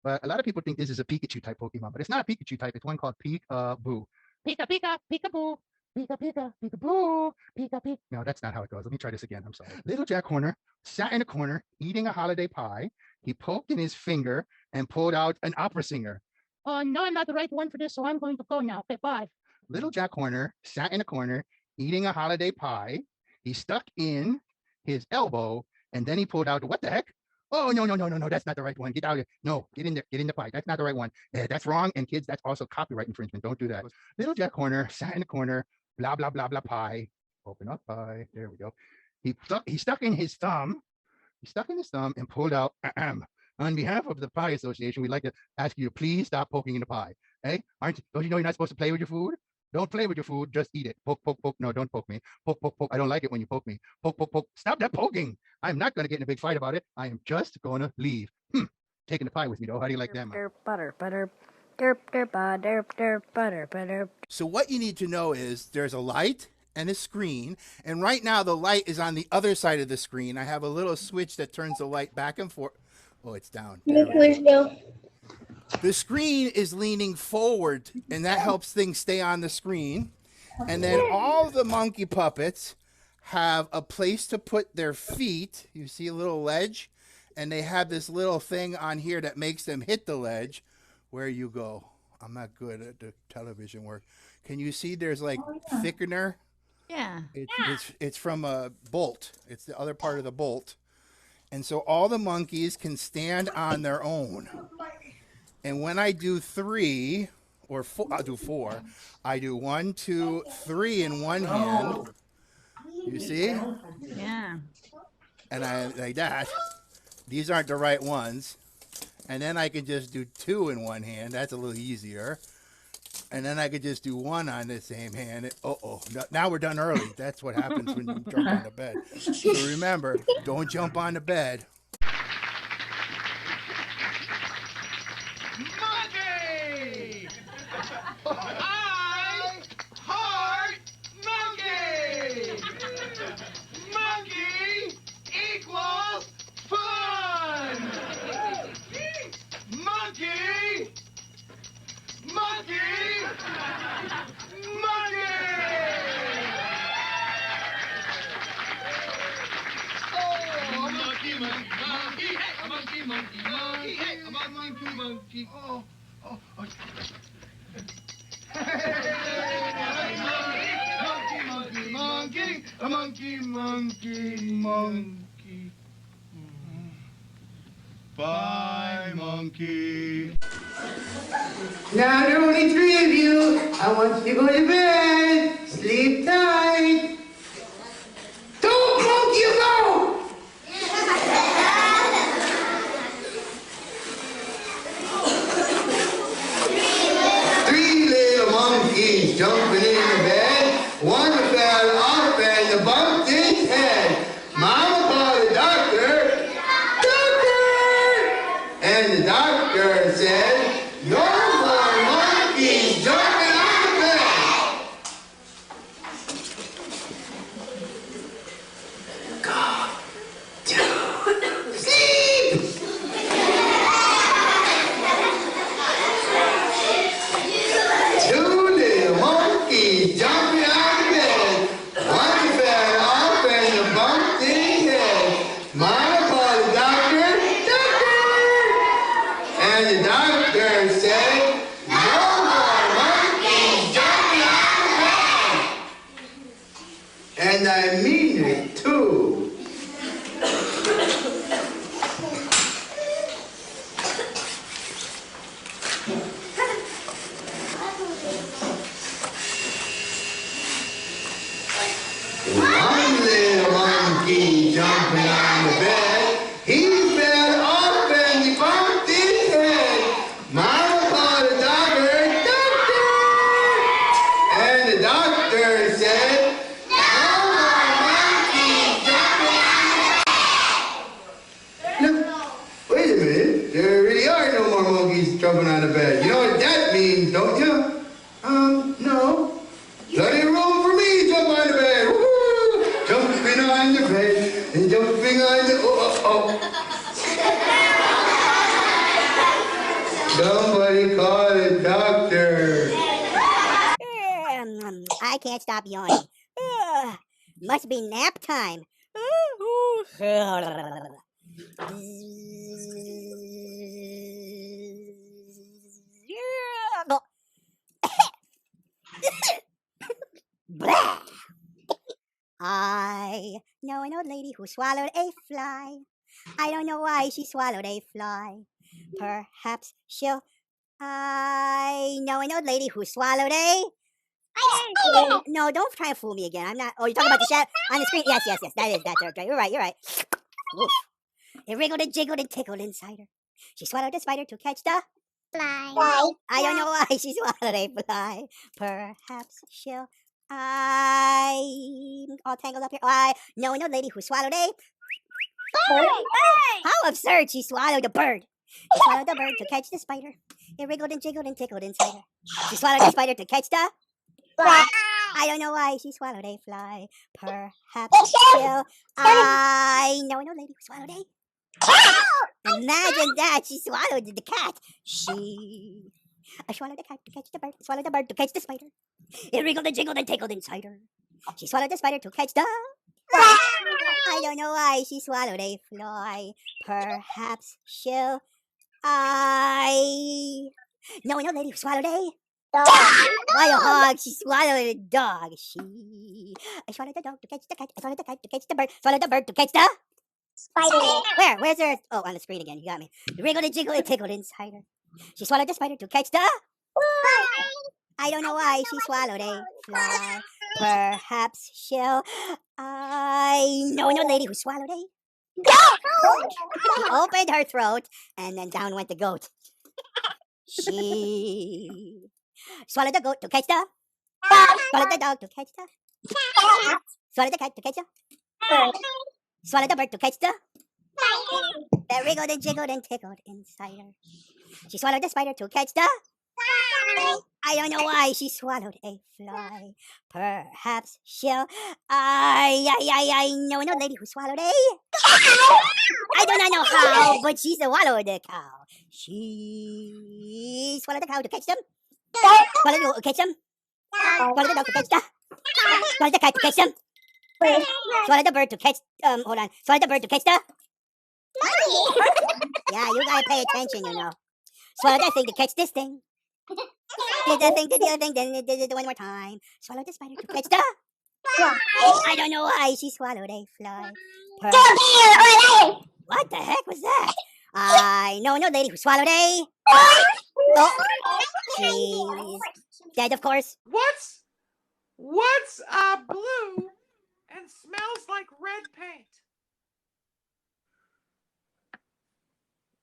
But a lot of people think this is a Pikachu type Pokemon, but it's not a Pikachu type. It's one called Peek-a-Boo. Pika, pika, pika-boo. Pika, pika, pika-boo. Pika, pika. No, that's not how it goes. Let me try this again. I'm sorry. Little Jack Horner sat in a corner eating a holiday pie. He poked in his finger and pulled out an opera singer. Oh, no, I'm not the right one for this, so I'm going to go now. Okay, bye. Little Jack Horner sat in a corner eating a holiday pie. He stuck in his elbow and then he pulled out, what the heck? Oh, no, that's not the right one. Get out of here. No, get in there. Get in the pie. That's not the right one. That's wrong. And kids, that's also copyright infringement. Don't do that. Little Jack Horner sat in the corner, blah, blah, blah, blah, pie. Open up pie. There we go. He stuck in his thumb. He stuck in his thumb and pulled out, on behalf of the Pie Association, we'd like to ask you to please stop poking in the pie. Hey, don't you know you're not supposed to play with your food? Don't play with your food, just eat it. Poke, poke, poke. No, don't poke me. Poke, poke, poke. I don't like it when you poke me. Poke, poke, poke. Stop that poking. I'm not going to get in a big fight about it. I am just going to leave. Taking the pie with me, though. How do you like that, man? So what you need to know is there's a light and a screen, and right now the light is on the other side of the screen. I have a little switch that turns the light back and forth. Oh, it's down. The screen is leaning forward, and that helps things stay on the screen. And then all the monkey puppets have a place to put their feet. You see a little ledge, and they have this little thing on here that makes them hit the ledge. Where you go? I'm not good at the television work. Can you see there's like thickener? Yeah. It's from a bolt. It's the other part of the bolt. And so all the monkeys can stand on their own. And when I do 3 or 4, I'll do 4. I do 1, 2, 3 in one hand. You see? Yeah. And I like that. These aren't the right ones. And then I can just do 2 in one hand. That's a little easier. And then I could just do 1 on the same hand. Now we're done early. That's what happens when you jump on the bed. So remember, don't jump on the bed. Monkey! I heart monkey! Monkey equals fun! Monkey! Monkey! Monkey! Oh, monkey, monkey, monkey! Hey, a monkey, monkey, monkey! Hey, a monkey, monkey! Oh. Monkey, monkey, a monkey, monkey, monkey. Bye, monkey. Now there are only 3 of you. I want you to go to bed. Sleep tight. Don't monkey you go! 3 little monkeys jumping in the bed. One fell off and bumped his head. Mama called the doctor. Doctor! And the doctor said, no more monkeys jumping on the bed. jumping on the bed. He fell off and he bumped his head. Mama called the doctor, doctor! And the doctor said, no more monkeys jumping on the bed. Look, wait a minute. There really are no more monkeys jumping on the bed. You know what that means, don't you? No. Plenty of room for me to jump on the bed. Woo! Jumping on the bed and jumping on the... Somebody call a doctor. I can't stop yawning. Must be nap time. I know an old lady who swallowed a fly. I don't know why she swallowed a fly. Perhaps she'll... I know an old lady who swallowed a... No, don't try and fool me again. I'm not... Oh, you're talking about the shadow on the screen? Yes. That's right. You're right. Oof. It wriggled and jiggled and tickled inside her. She swallowed a spider to catch the... fly. I don't know why she swallowed a fly. Perhaps she'll... I'm all tangled up here. I know an old lady who swallowed a... bird. How absurd! She swallowed a bird. She swallowed the bird to catch the spider. It wriggled and jiggled and tickled inside her. She swallowed the spider to catch the... fly. I don't know why she swallowed a fly. Perhaps she'll... I know an old lady who swallowed a... cat. Imagine that! She swallowed the cat. I swallowed the cat to catch the bird. Swallowed the bird to catch the spider. It wriggled and jiggled and tickled inside her. She swallowed the spider to catch the... I don't know why she swallowed a fly. Perhaps she'll... I know an old lady who swallowed a... dog. Why a hog? She swallowed a dog. I swallowed the dog to catch the cat. I swallowed the cat to catch the bird. Swallowed the bird to catch the... spider. Where? Where's her... Oh, on the screen again. You got me. It wriggled and jiggled and tickled inside her. She swallowed the spider to catch the... I don't know why she swallowed a fly. Perhaps she'll... I know an old lady who swallowed a... goat! She opened her throat, and then down went the goat. She swallowed the goat to catch the... swallowed the dog to catch the... swallowed the cat to catch the... swallowed the bird to catch the... that wriggled and jiggled and tickled inside her. She swallowed the spider to catch the... I don't know why she swallowed a fly. Perhaps she'll... I know an old lady who swallowed a... I do not know how, but she swallowed the cow. She swallowed the cow to catch them. Swallowed the goat to catch them. Swallowed the dog to catch the... swallowed the cat to catch them. Swallowed the bird to catch... hold on. Swallowed the bird to catch the... Yeah, you gotta pay attention, you know. Swallowed that thing to catch this thing. Did the thing, did the other thing, then did it one more time. Swallowed the spider to catch the... I don't know why she swallowed a fly. What the heck was that? I know no lady who swallowed a... Oh, she's dead, of course. What's blue and smells like red paint?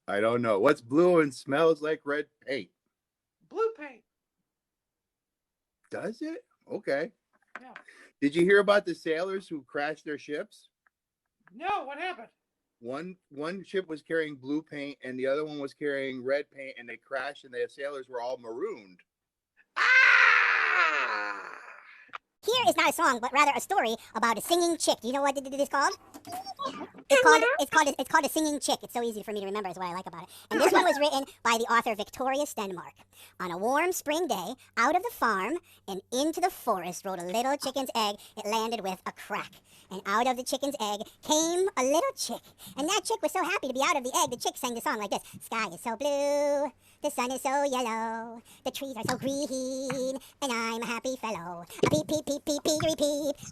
I don't know. What's blue and smells like red paint? Blue paint. Does it? Okay. Yeah. Did you hear about the sailors who crashed their ships? No, what happened? One ship was carrying blue paint and the other one was carrying red paint, and they crashed and the sailors were all marooned. Here is not a song, but rather a story about a singing chick. Do you know what it is called? It's called A Singing Chick. It's so easy for me to remember is what I like about it. And this one was written by the author Victoria Stenmark. On a warm spring day, out of the farm and into the forest rode a little chicken's egg. It landed with a crack. And out of the chicken's egg came a little chick. And that chick was so happy to be out of the egg, the chick sang the song like this. Sky is so blue, The sun is so yellow, the trees are so green, and I'm a happy fellow. A peep, peep, peep, peep, peep, peep,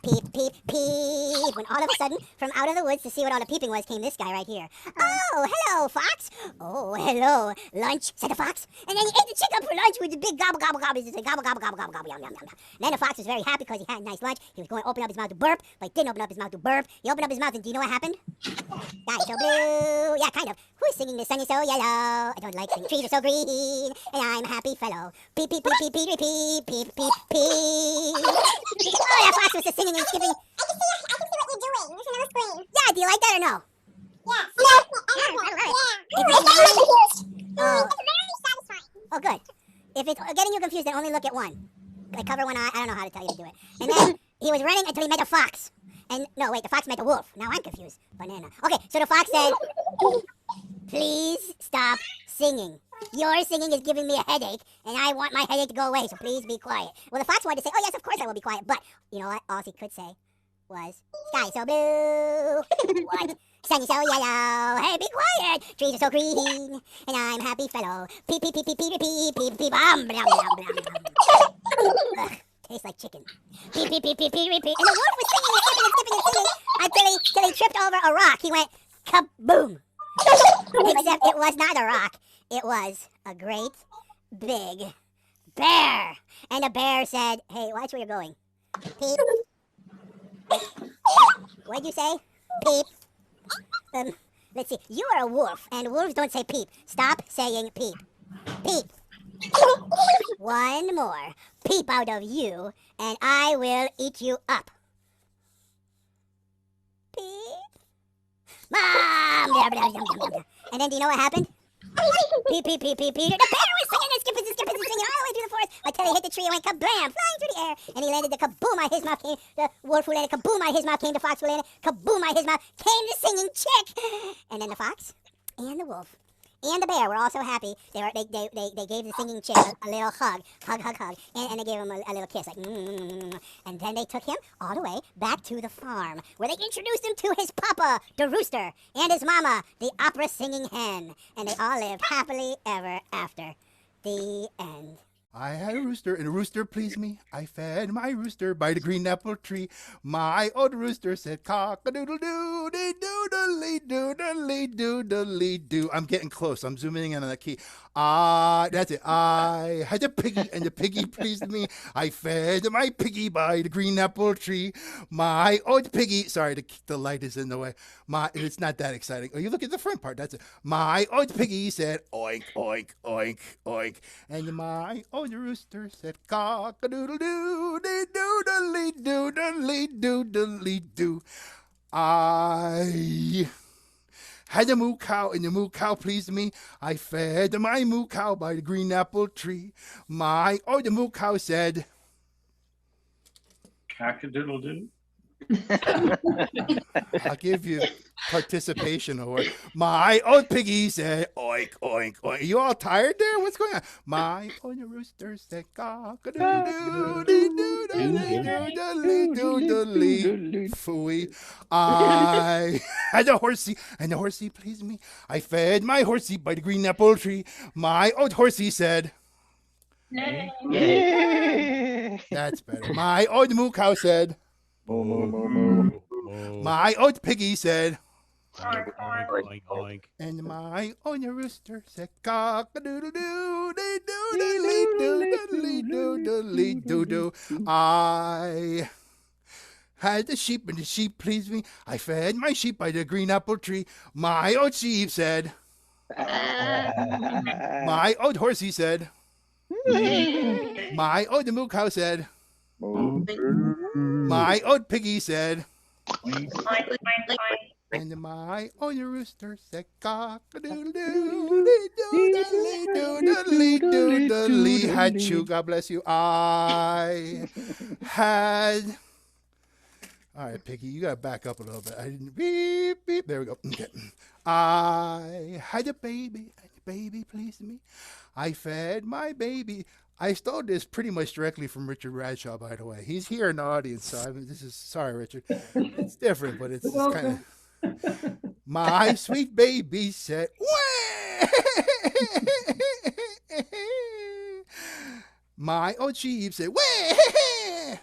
peep, peep, peep. When all of a sudden, from out of the woods to see what all the peeping was, came this guy right here. Oh, hello, fox. Oh, hello, lunch, said the fox. And then he ate the chicken for lunch with the big gobble, gobble, gobble. He said gobble, gobble, gobble, gobble, gobble, yum, yum, yum, yum. And then the fox was very happy because he had a nice lunch. He was going to open up his mouth to burp, but he didn't open up his mouth to burp. He opened up his mouth, and do you know what happened? Sky is so blue. Yeah, kind of. Who's singing The Sun is So Yellow? I don't like singing. Trees are so green, and I'm a happy fellow. Peep, peep, peep, peep, peep, peep, peep, peep, peep. Oh, that fox was just singing and skipping. I can see what you're doing. There's another screen. Yeah, do you like that or no? Yeah. Oh. Oh, good. If it's getting you confused, then only look at one. Like cover one eye. I don't know how to tell you to do it. And then he was running until he met a fox. And no, wait, the fox met a wolf. Now I'm confused. Banana. Okay, so the fox said, please stop singing. Your singing is giving me a headache, and I want my headache to go away, so please be quiet. Well, the fox wanted to say, oh, yes, of course I will be quiet. But you know what? All he could say was, sky so blue. What? Sun is so yellow. Hey, be quiet. Trees are so green, and I'm a happy fellow. Peep, peep, peep, peep, peep, peep, peep, peep, blah, blah, blah. Tastes like chicken. Peep, peep, peep, peep, peep, peep, peep. And the wolf was singing and skipping and skipping and singing until he tripped over a rock. He went kaboom. Except it was not a rock. It was a great big bear. And the bear said, hey, watch where you're going. Peep. What'd you say? Peep. Let's see. You are a wolf, and wolves don't say peep. Stop saying peep. Peep. One more peep out of you, and I will eat you up. Peep. Mom! And then do you know what happened? Peep, peep, peep, peep, peep. The bear was singing and skipping and skipping and singing all the way through the forest until he hit the tree and went kablam, flying through the air. And he landed the kaboom out his mouth came. The wolf who landed kaboom out his mouth came. The fox who landed kaboom out his mouth came the singing chick. And then the fox and the wolf and the bear were all so happy. They gave the singing chick a little hug, and they gave him a little kiss, like and then they took him all the way back to the farm, where they introduced him to his papa, the rooster, and his mama, the opera singing hen, and they all lived happily ever after. The end. I had a rooster, and a rooster pleased me. I fed my rooster by the green apple tree. My old rooster said, cock-a-doodle-doo, dee-doodle-dee-doodle-dee-doodle-dee-doo. I'm getting close. I'm zooming in on the key. That's it. I had a piggy, and the piggy pleased me. I fed my piggy by the green apple tree. My old piggy, sorry, the light is in the way. It's not that exciting. Oh, you look at the front part. That's it. My old piggy said, oink, oink, oink, oink. And my old rooster said, cock-a-doodle-doo, dee-doodle-dee-doodle-dee-doodle-dee-doo. I had a moo cow, and the moo cow pleased me. I fed my moo cow by the green apple tree. The moo cow said, Cock-a-doodle-doo. I'll give you participation award. My old piggy said, oink, oink, oink. Are you all tired there? What's going on? My old rooster said, cock-a-doodle-doo, fooey. I had a horsey, and the horsey pleased me. I fed my horsey by the green apple tree. My old horsey said, that's better. My old moo cow said, my old piggy said, oink, oink, oink. And my old rooster said, cock-a-doodle-doo, dee-doodle-dee-doodle-dee-doodle-dee-doo. I had the sheep, and the sheep pleased me. I fed my sheep by the green apple tree. My old sheep said, my old horsey said, my old moo cow said, my old piggy said, and my old rooster said, cock-a-doodle-doo, dee-doodle-dee-doodle-dee-doodle-dee. Had you, God bless you. I had. All right, Piggy, you gotta back up a little bit. I didn't beep beep. There we go. Okay. I had a baby, and the baby pleased me. I fed my baby. I stole this pretty much directly from Richard Bradshaw, by the way. He's here in the audience, so sorry, Richard. It's different, but it's kind of. My sweet baby said, My old sheep said, wah!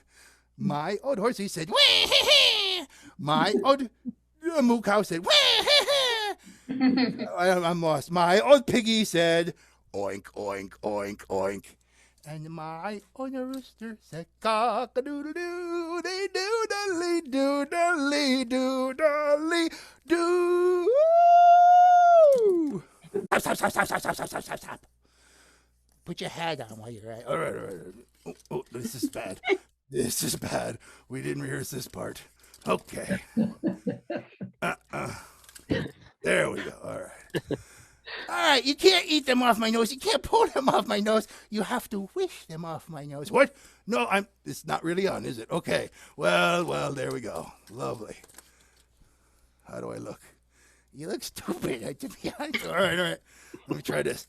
My old horsey said, wah! My old moo cow said, wah! I'm lost. My old piggy said, oink, oink, oink, oink. And my old rooster said, cock-a-doodle-doo, they doodly doodly doodly doo. Stop. Put your hat on while you're at. All right. Oh, this is bad. This is bad. We didn't rehearse this part. Okay. There we go. All right. All right. You can't eat them off my nose. You can't pull them off my nose. You have to wish them off my nose. What? No, it's not really on, is it? Okay. Well, there we go. Lovely. How do I look? You look stupid, to be honest. All right. Let me try this.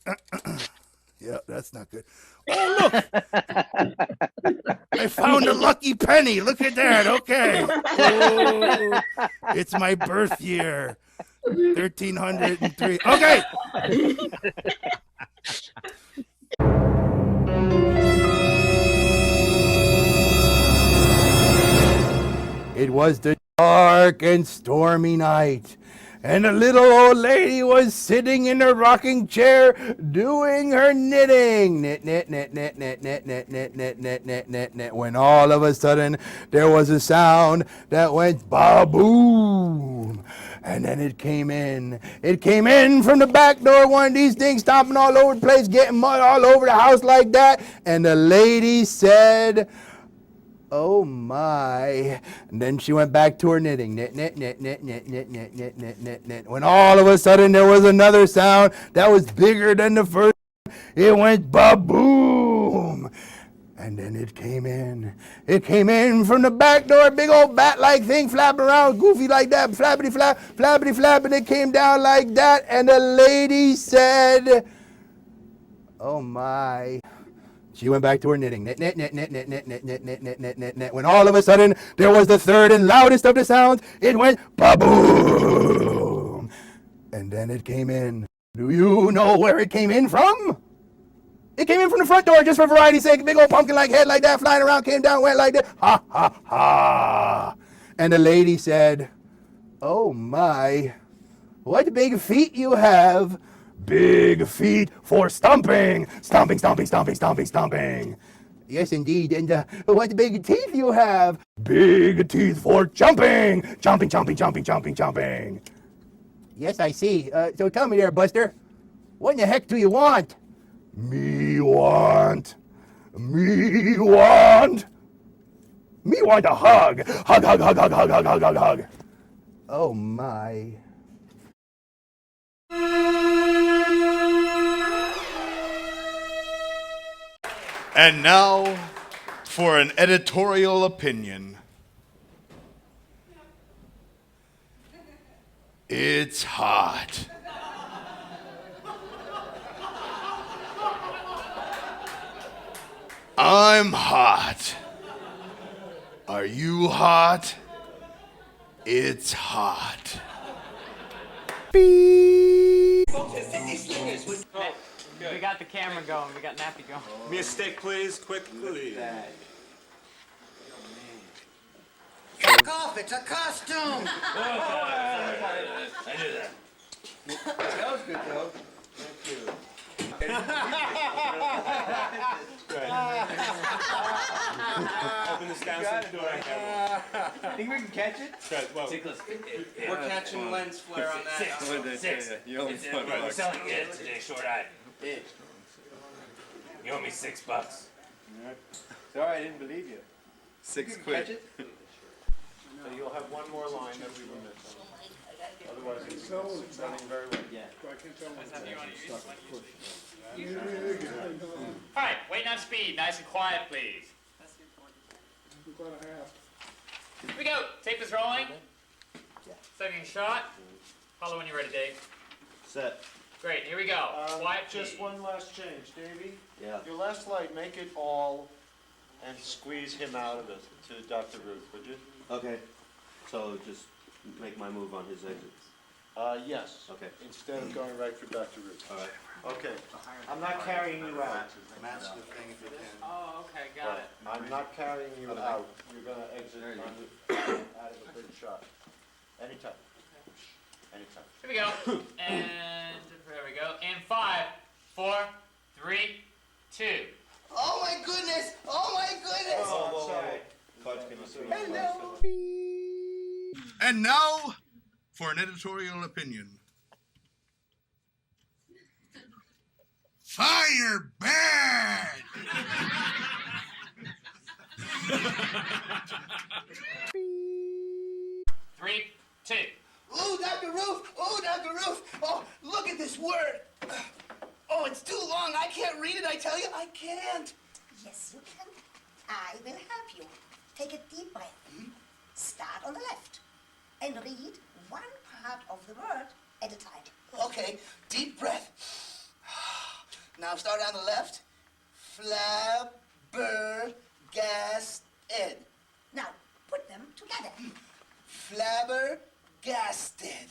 Yeah, that's not good. Oh, look! I found a lucky penny. Look at that. Okay. Oh, it's my birth year. 1303. Okay. It was the dark and stormy night, and a little old lady was sitting in her rocking chair doing her knitting. Knit, knit, knit, knit, knit, knit, knit, knit, knit, knit, knit, knit, knit. When all of a sudden there was a sound that went ba-boom. And then it came in. It came in from the back door, one of these things stomping all over the place, getting mud all over the house like that. And the lady said, oh my. And then she went back to her knitting. Knit, knit, knit, knit, knit, knit, knit, knit, knit, knit, knit. When all of a sudden there was another sound that was bigger than the first. It went ba-boom. And then it came in. It came in from the back door, big old bat-like thing flapping around, goofy like that, flappity-flap, flappity-flap, and it came down like that. And the lady said, oh my. She went back to her knitting. Knit, knit, knit, knit, knit, knit, knit, knit, knit, knit, knit, knit, knit. When all of a sudden there was the third and loudest of the sounds. It went ba-boom. And then it came in. Do you know where it came in from? It came in from the front door just for variety's sake. Big old pumpkin-like head like that flying around, came down, went like that. Ha, ha, ha. And the lady said, oh my, what big feet you have. Big feet for stomping. Stomping, stomping, stomping, stomping, stomping. Yes, indeed. And what big teeth you have. Big teeth for jumping. Jumping, jumping, jumping, jumping, jumping. Yes, I see. So tell me there, Buster, what in the heck do you want? Me want a hug. Hug, hug, hug, hug, hug, hug, hug, hug, hug. Oh my. And now for an editorial opinion. It's hot. I'm hot. Are you hot? It's hot. We got the camera going. We got Nappy going. Me a steak, please. Quick, please. Fuck off, it's a costume! I knew that. That was good, Joe. Thank you. Open this down so the door. Think we can catch it? We're catching lens flare on that. Six. You owe me We're selling it today, short-eyed. You owe me $6. Sorry, I didn't believe you. 6 quid. So you'll have one more line that we will miss. Otherwise, it's selling very well. Yeah. All right, waiting on speed. Nice and quiet, please. Here we go. Tape is rolling. Second shot. Follow when you're ready, Dave. Set. Great, here we go. Quiet, Just please. one last change, Davey. Yeah. Your last light, make it all and squeeze him out of it to Dr. Ruth, would you? Okay. So just make my move on his exit. Yes. Okay. Instead of going right through back to roots. All right. Okay. I'm not carrying you out. Match the thing if you can. Oh, okay, got it. I'm not carrying you out. You're gonna exit on the, out of a good shot. Anytime. Anytime. Here we go. And there we go. In 5, 4, 3, 2. Oh my goodness! Oh my goodness! Oh, sorry. Hello. And now for an editorial opinion. Fire bad! 3, 2. Ooh, Dr. Ruth! Oh, Dr. Ruth! Oh, look at this word! Oh, it's too long. I can't read it, I tell you. I can't. Yes, you can. I will help you. Take a deep breath. Start on the left and read one part of the word at a time. Okay, deep breath. Now start on the left. Flabbergasted. Now put them together. Flabbergasted.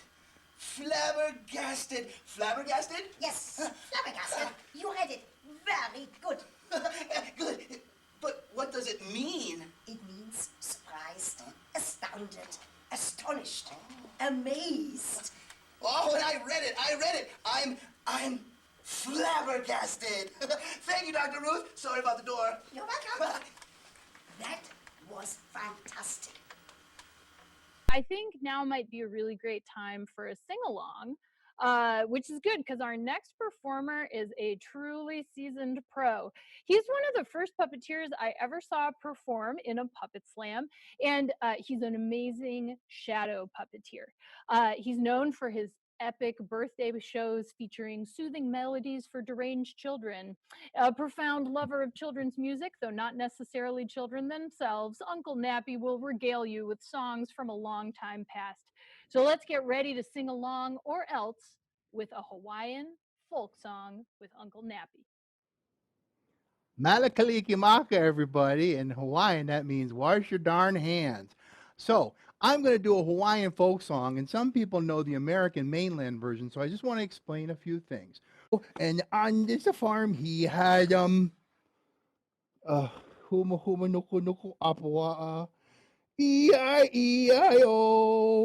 Flabbergasted. Flabbergasted? Yes, flabbergasted. You had it very good. Good. But what does it mean? It means surprised, astounded, astonished, amazed. Oh, and I read it. I'm flabbergasted. Thank you, Dr. Ruth. Sorry about the door. You're welcome. That was fantastic. I think now might be a really great time for a sing-along, which is good because our next performer is a truly seasoned pro. He's one of the first puppeteers I ever saw perform in a puppet slam, and he's an amazing shadow puppeteer. He's known for his epic birthday shows featuring soothing melodies for deranged children. A profound lover of children's music, though not necessarily children themselves, Uncle Nappy will regale you with songs from a long time past. So let's get ready to sing along, or else, with a Hawaiian folk song with Uncle Nappy. Malakalikimaka, everybody. In Hawaiian, that means wash your darn hands. So I'm going to do a Hawaiian folk song, and some people know the American mainland version, so I just want to explain a few things. And on this farm, he had huma huma nuku nuku apawa'a. E-I-E-I-O,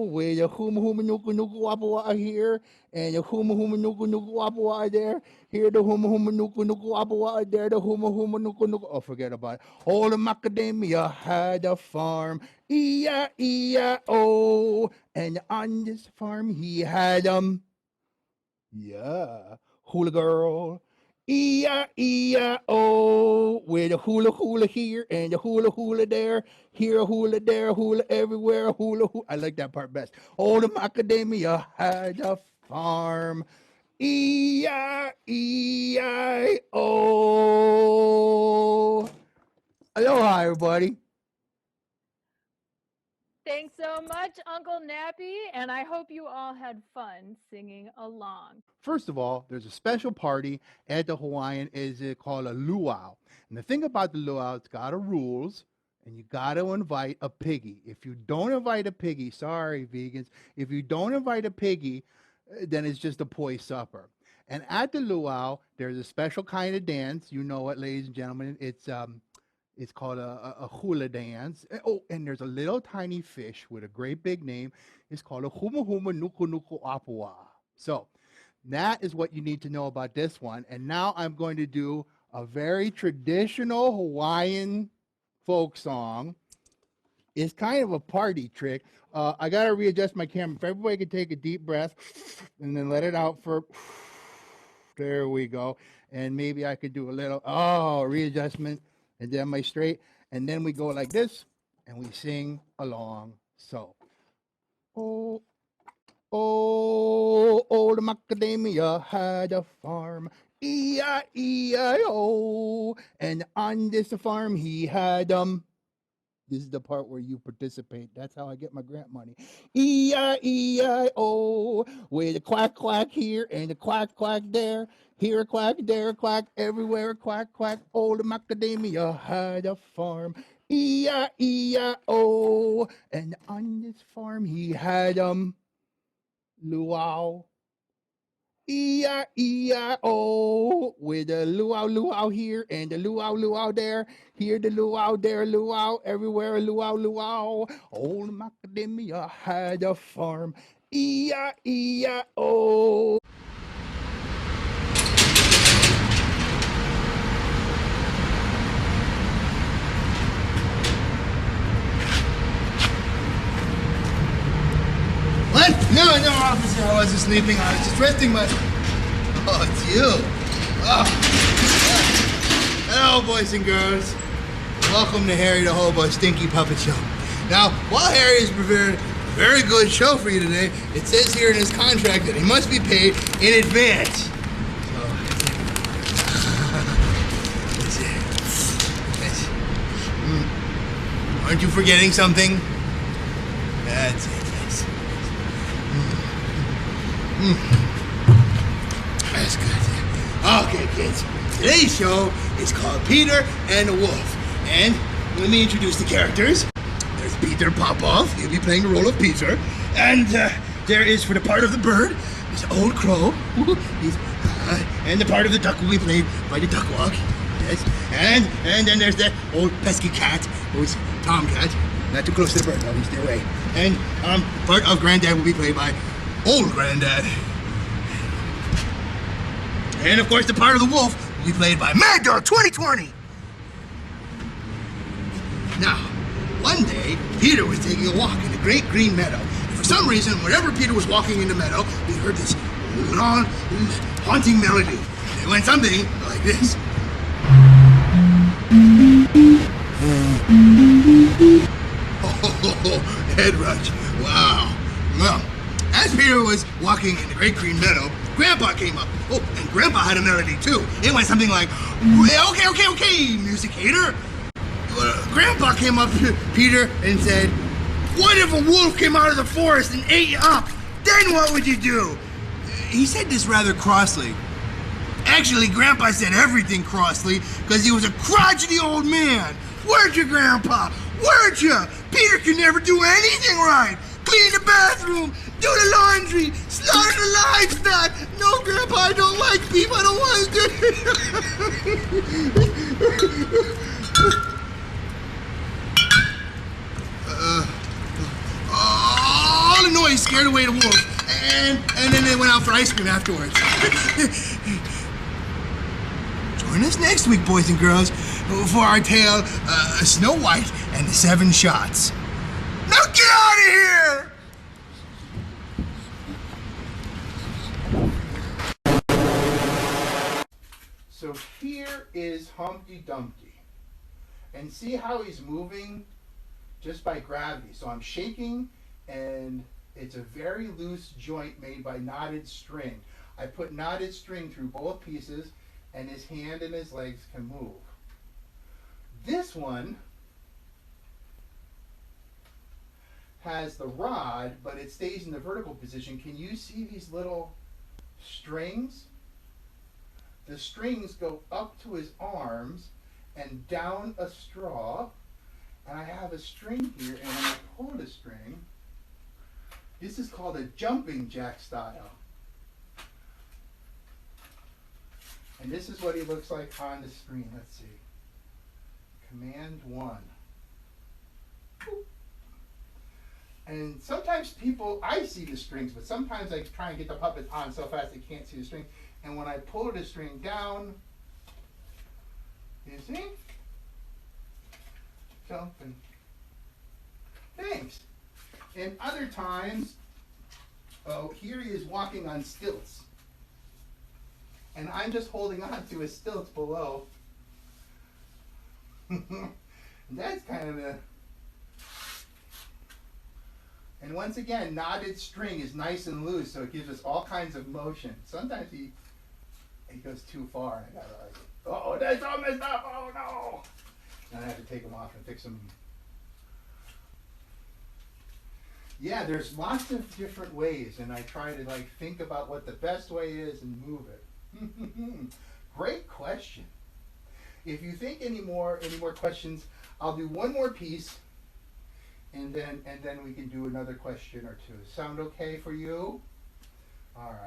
with a huma huma nuku nuku apawa'a here, and a huma huma nuku nuku apawa'a there. Here the huma huma nuku nuku apawa'a there, the huma huma nuku nuku. Oh, forget about it. All the macadamia had a farm. E-I-E-I-O, and on this farm he had yeah, hula girl. E-I-E-I-O, with a hula hula here and a hula hula there. Here a hula, there a hula, everywhere a hula hula. I like that part best. All the macadamia had a farm. E-I-E-I-O. Aloha, everybody. Thanks so much, Uncle Nappy, and I hope you all had fun singing along. First of all, there's a special party at the Hawaiian is it called a luau. And the thing about the luau, it's got a rules, and you got to invite a piggy. If you don't invite a piggy, sorry, vegans, if you don't invite a piggy, then it's just a poi supper. And at the luau, there's a special kind of dance. You know it, ladies and gentlemen. It's called a hula dance. Oh, and there's a little tiny fish with a great big name. It's called a huma huma nuku nuku apua. So that is what you need to know about this one. And now I'm going to do a very traditional Hawaiian folk song. It's kind of a party trick. I got to readjust my camera. If everybody could take a deep breath and then let it out for... There we go. And maybe I could do a little, readjustment. And then my straight. And then we go like this. And we sing along. So. Oh, the macadamia had a farm. E-I-E-I-O. And on this farm he had, this is the part where you participate. That's how I get my grant money. E-I-E-I-O. With a quack, quack here and a quack, quack there. Here a quack, there a quack, everywhere a quack, quack. Oh, the macadamia had a farm. E-I-E-I-O. And on this farm he had, luau. E-I-E-I-O, with a luau luau here and the luau luau there. Here the luau, there luau, everywhere luau luau. Old macadamia had a farm. E-I-E-I-O. What? No, officer, I wasn't sleeping. I was just resting my... Oh, it's you. Oh. Hello, boys and girls. Welcome to Harry the Hobo Stinky Puppet Show. Now, while Harry has prepared a very good show for you today, it says here in his contract that he must be paid in advance. So, that's it. Aren't you forgetting something? That's it. That's good. Okay, kids. Today's show is called Peter and the Wolf. And let me introduce the characters. There's Peter Popoff. He'll be playing the role of Peter. And there is, for the part of the bird, this old crow. And the part of the duck will be played by the duckwalk. Yes. And then there's that old pesky cat, who's Tomcat. Not too close to the bird, though. Stay away. And part of Granddad will be played by Old Granddad. And of course, the part of the wolf will be played by Mad Dog 2020. Now, one day, Peter was taking a walk in the great green meadow. And for some reason, whenever Peter was walking in the meadow, he heard this long, haunting melody. It went something like this. Oh, head rush. Wow. Well, as Peter was walking in the great green meadow, Grandpa came up. Oh, and Grandpa had a melody too. It went something like, okay, music hater. Grandpa came up to Peter and said, what if a wolf came out of the forest and ate you up? Then what would you do? He said this rather crossly. Actually, Grandpa said everything crossly because he was a crotchety old man. Weren't you, Grandpa? Weren't you? Peter can never do anything right. Clean the bathroom, do the laundry, slaughter the livestock. No, Grandpa, I don't like beef. I don't want to. All the noise scared away the wolf, and then they went out for ice cream afterwards. Join us next week, boys and girls, for our tale, Snow White and the Seven Shots. Now get out of here! So here is Humpty Dumpty. And see how he's moving just by gravity. So I'm shaking, and it's a very loose joint made by knotted string. I put knotted string through both pieces, and his hand and his legs can move. This one has the rod, but it stays in the vertical position. Can you see these little strings? The strings go up to his arms and down a straw. And I have a string here, and when I pull the string, this is called a jumping jack style. And this is what he looks like on the screen. Let's see. Command 1. And sometimes I see the strings, but sometimes I try and get the puppet on so fast they can't see the string. And when I pull the string down, you see? Jumping. Thanks. And other times, here he is walking on stilts. And I'm just holding on to his stilts below. That's kind of a... And once again, knotted string is nice and loose, so it gives us all kinds of motion. Sometimes he goes too far. I gotta like, oh, that's all messed up. Oh no! And I have to take them off and fix them. Yeah, there's lots of different ways, and I try to like think about what the best way is and move it. Great question. If you think any more questions, I'll do one more piece, and then we can do another question or two. Sound okay for you? All right.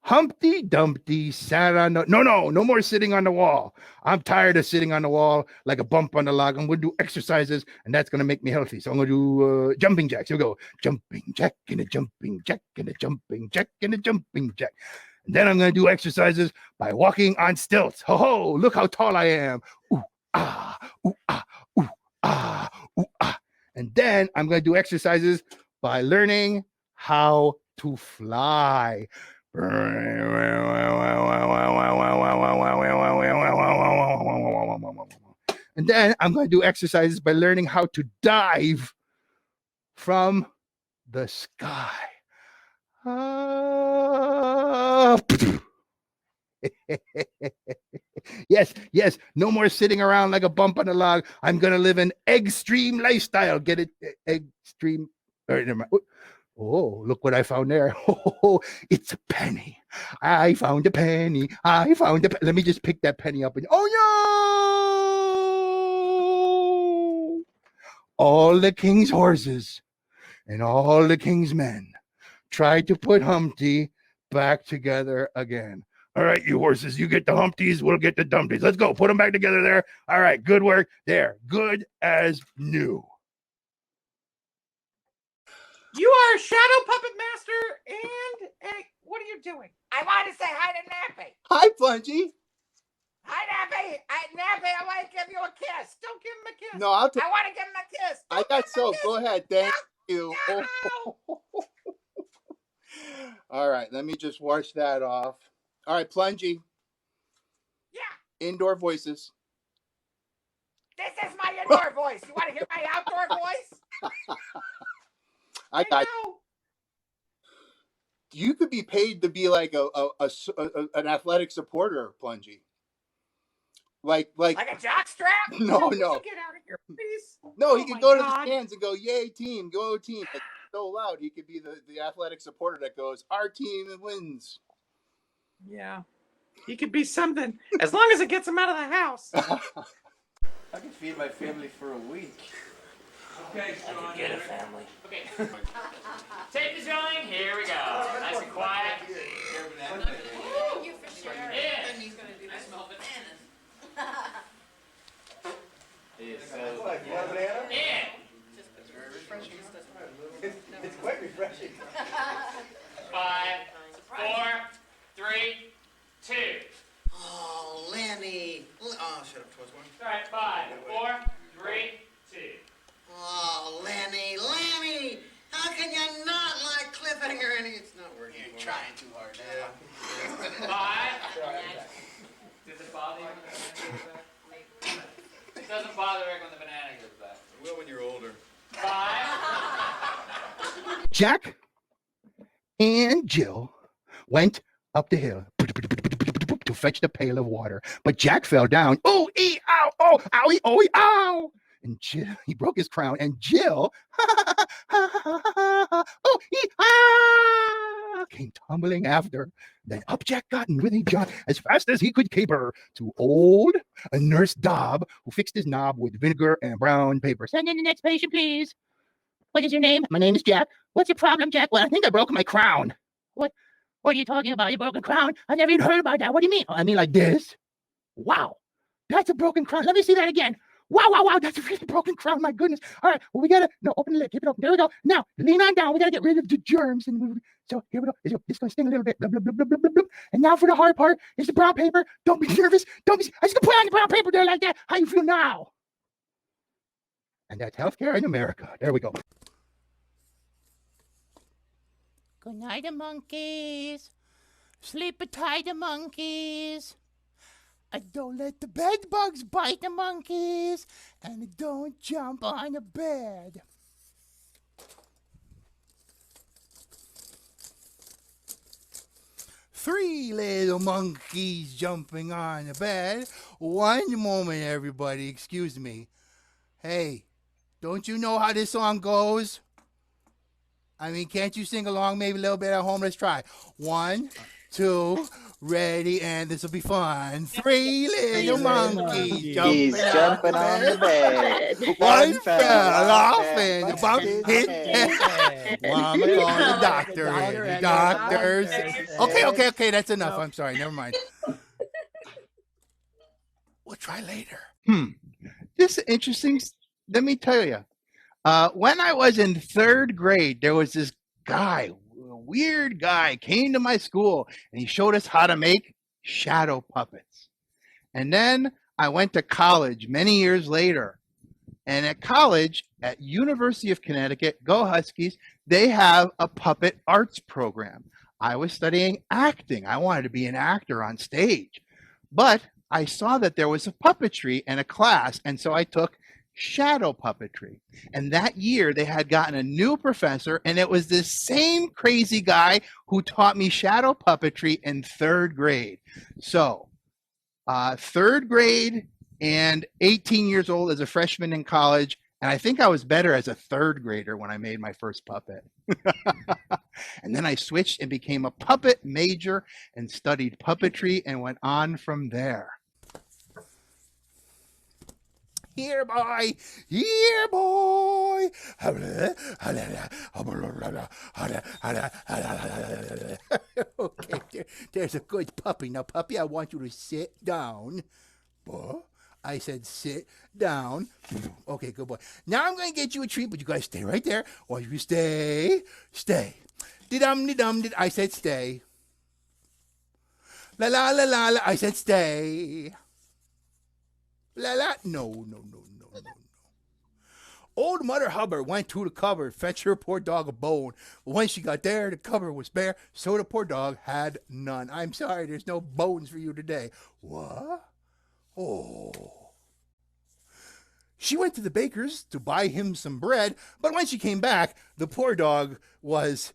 Humpty Dumpty sat on the no more sitting on the wall. I'm tired of sitting on the wall like a bump on the log. I'm gonna do exercises, and that's gonna make me healthy. So I'm gonna do jumping jacks. Here we go. Jumping jack and a jumping jack and a jumping jack and a jumping jack. And then I'm gonna do exercises by walking on stilts. Ho ho! Look how tall I am. Ooh ah ooh ah ooh ah ooh ah. And then I'm gonna do exercises by learning how to fly. And then I'm going to do exercises by learning how to dive from the sky. Yes, no more sitting around like a bump on a log. I'm going to live an extreme lifestyle. Get it? Extreme. Oh, look what I found there. Oh, it's a penny. I found a penny. I found a penny. Let me just pick that penny up. And oh, no! All the king's horses and all the king's men tried to put Humpty back together again. All right, you horses, you get the Humpties, we'll get the Dumpties. Let's go. Put them back together there. All right, good work. There, good as new. You are a shadow puppet master, and what are you doing? I want to say hi to Nappy. Hi, Plungy. Hi, Nappy. Nappy, I want to give you a kiss. Don't give him a kiss. No, I'll take. I want to give him a kiss. I got soap. Go ahead. Thank you. No. All right, let me just wash that off. All right, Plungy. Yeah. Indoor voices. This is my indoor voice. You want to hear my outdoor voice? I got. You could be paid to be like an athletic supporter, Plungy. Like a jockstrap? No. Get out of here, please. No, he could go to the stands and go, "Yay, team, go team!" Like, so loud, he could be the athletic supporter that goes, "Our team wins." Yeah, he could be something as long as it gets him out of the house. I can feed my family for a week. Okay, Sean. I can get a family. Okay. Tape is going. Here we go. Nice and quiet. You for sure. Yeah. And he's going to do this. I smell bananas. Banana? Yeah. It's quite refreshing. 5, 4, 3, 2. Oh, Lenny. Oh, shut up, Toys One. All right, 5, 4, 3, 2. Oh, Lenny. How can you not like cliffhanger? And it's not working. You're trying too hard. Yeah. 5. Does it bother you when the banana goes back? It doesn't bother Rick when the banana goes back. It will when you're older. 5. Jack and Jill went up the hill to fetch the pail of water, but Jack fell down. Oh, ee, ow, oh, owie, oh, ow! And Jill, he broke his crown, and Jill, oh, ee, ah, came tumbling after. Then up Jack got and with a jump as fast as he could caper to old Nurse Dobb, who fixed his knob with vinegar and brown paper. Send in the next patient, please. What is your name? My name is Jack. What's your problem, Jack? Well, I think I broke my crown. What are you talking about? You broke a crown? I never even heard about that. What do you mean? Oh, I mean like this. Wow. That's a broken crown. Let me see that again. Wow. That's a really broken crown. My goodness. All right. Well, we got to, no, open the lid. Keep it open. There we go. Now, lean on down. We got to get rid of the germs. So here we go. It's going to sting a little bit. Blah, blah, blah, blah, blah, blah. And now for the hard part is the brown paper. Don't be nervous. I just going to put on the brown paper there like that. How you feel now? And that's healthcare in America. There we go. Good night, monkeys. Sleep tight, monkeys. Don't let the bed bugs bite the monkeys. And don't jump on the bed. Three little monkeys jumping on the bed. One moment, everybody. Excuse me. Hey, don't you know how this song goes? I mean, can't you sing along maybe a little bit at home? Let's try. 1, 2, ready, and this will be fun. 3 little monkeys He's jumping on the bed. One fell off and the bump his head. Mama called the doctor and the doctor said, okay, that's enough. I'm sorry, never mind. We'll try later. This is interesting. Let me tell you. When I was in 3rd grade, there was this guy, a weird guy, came to my school and he showed us how to make shadow puppets. And then I went to college many years later. And at college, at University of Connecticut, go Huskies, they have a puppet arts program. I was studying acting. I wanted to be an actor on stage. But I saw that there was a puppetry and a class, and so I took shadow puppetry. And that year they had gotten a new professor, and it was this same crazy guy who taught me shadow puppetry in 3rd grade. So 3rd grade and 18 years old as a freshman in college, and I think I was better as a 3rd grader when I made my first puppet. And then I switched and became a puppet major and studied puppetry and went on from there. Here, boy. Here, boy. Okay, there's a good puppy. Now, puppy, I want you to sit down. I said sit down. Okay, good boy. Now I'm going to get you a treat, but you guys stay right there. Or you stay. Dee-dum. I said stay. La la la la la. I said stay. La la. No. Old Mother Hubbard went to the cupboard, fetched her poor dog a bone. But when she got there, the cupboard was bare, so the poor dog had none. I'm sorry, there's no bones for you today. What? Oh. She went to the baker's to buy him some bread, but when she came back, the poor dog was,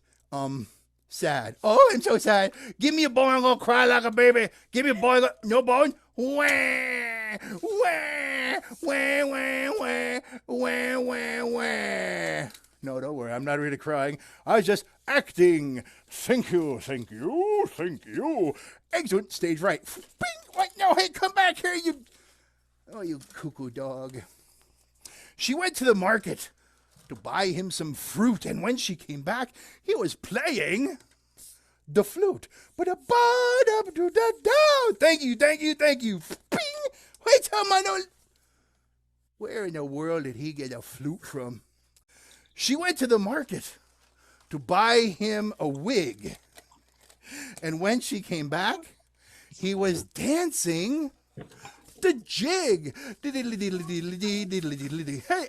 sad. Oh, I'm so sad. Give me a bone, I'm gonna cry like a baby. Give me a bone, no bone. Wah, wah, wah, wah, wah, wah, wah, wah. No, don't worry, I'm not really crying. I was just acting. Thank you. Excellent, stage right. Bing! What? No, hey, come back here, you... Oh, you cuckoo dog. She went to the market to buy him some fruit, and when she came back, he was playing the flute. But a thank you. Bing! Wait till my no. Where in the world did he get a flute from? She went to the market to buy him a wig, and when she came back, he was dancing the jig. Hey,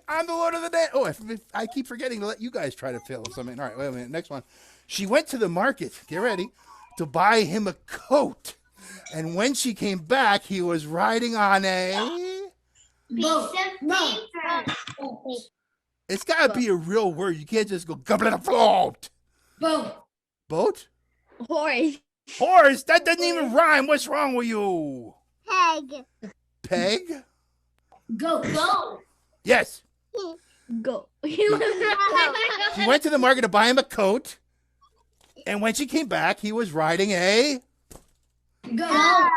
I'm the Lord of the Dance. Oh, I keep forgetting to let you guys try to fill something. All right, wait a minute. Next one. She went to the market, get ready, to buy him a coat. And when she came back, he was riding on a... Boat. It's got to be a real word. You can't just go goblet of float. Boat. Boat? Horse. Horse? That doesn't even rhyme. What's wrong with you? Peg. Peg? Go. Yes. Go. She went to the market to buy him a coat. And when she came back, he was riding a... Go.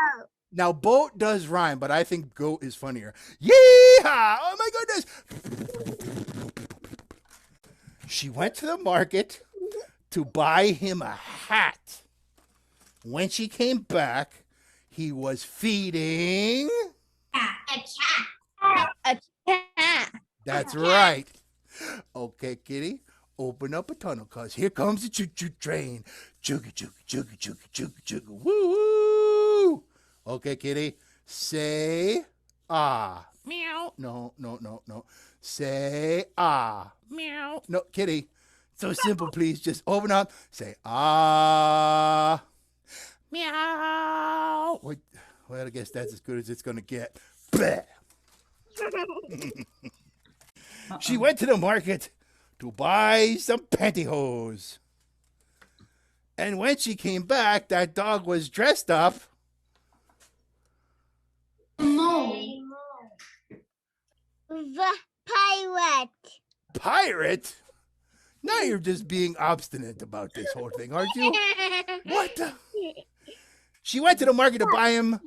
Now, boat does rhyme, but I think goat is funnier. Yeehaw! Oh, my goodness. She went to the market to buy him a hat. When she came back, he was feeding... A cat. That's right. Okay, kitty, open up a tunnel, cause here comes the choo-choo train. Chugga. Woo! Okay, kitty, say ah. Meow. No. Say ah. Meow. No, kitty. So simple, please. Just open up. Say ah. Meow. Well, I guess that's as good as it's gonna get. Bleh. She went to the market to buy some pantyhose. And when she came back, that dog was dressed up. The pirate. Pirate? Now you're just being obstinate about this whole thing, aren't you? What the? She went to the market to buy him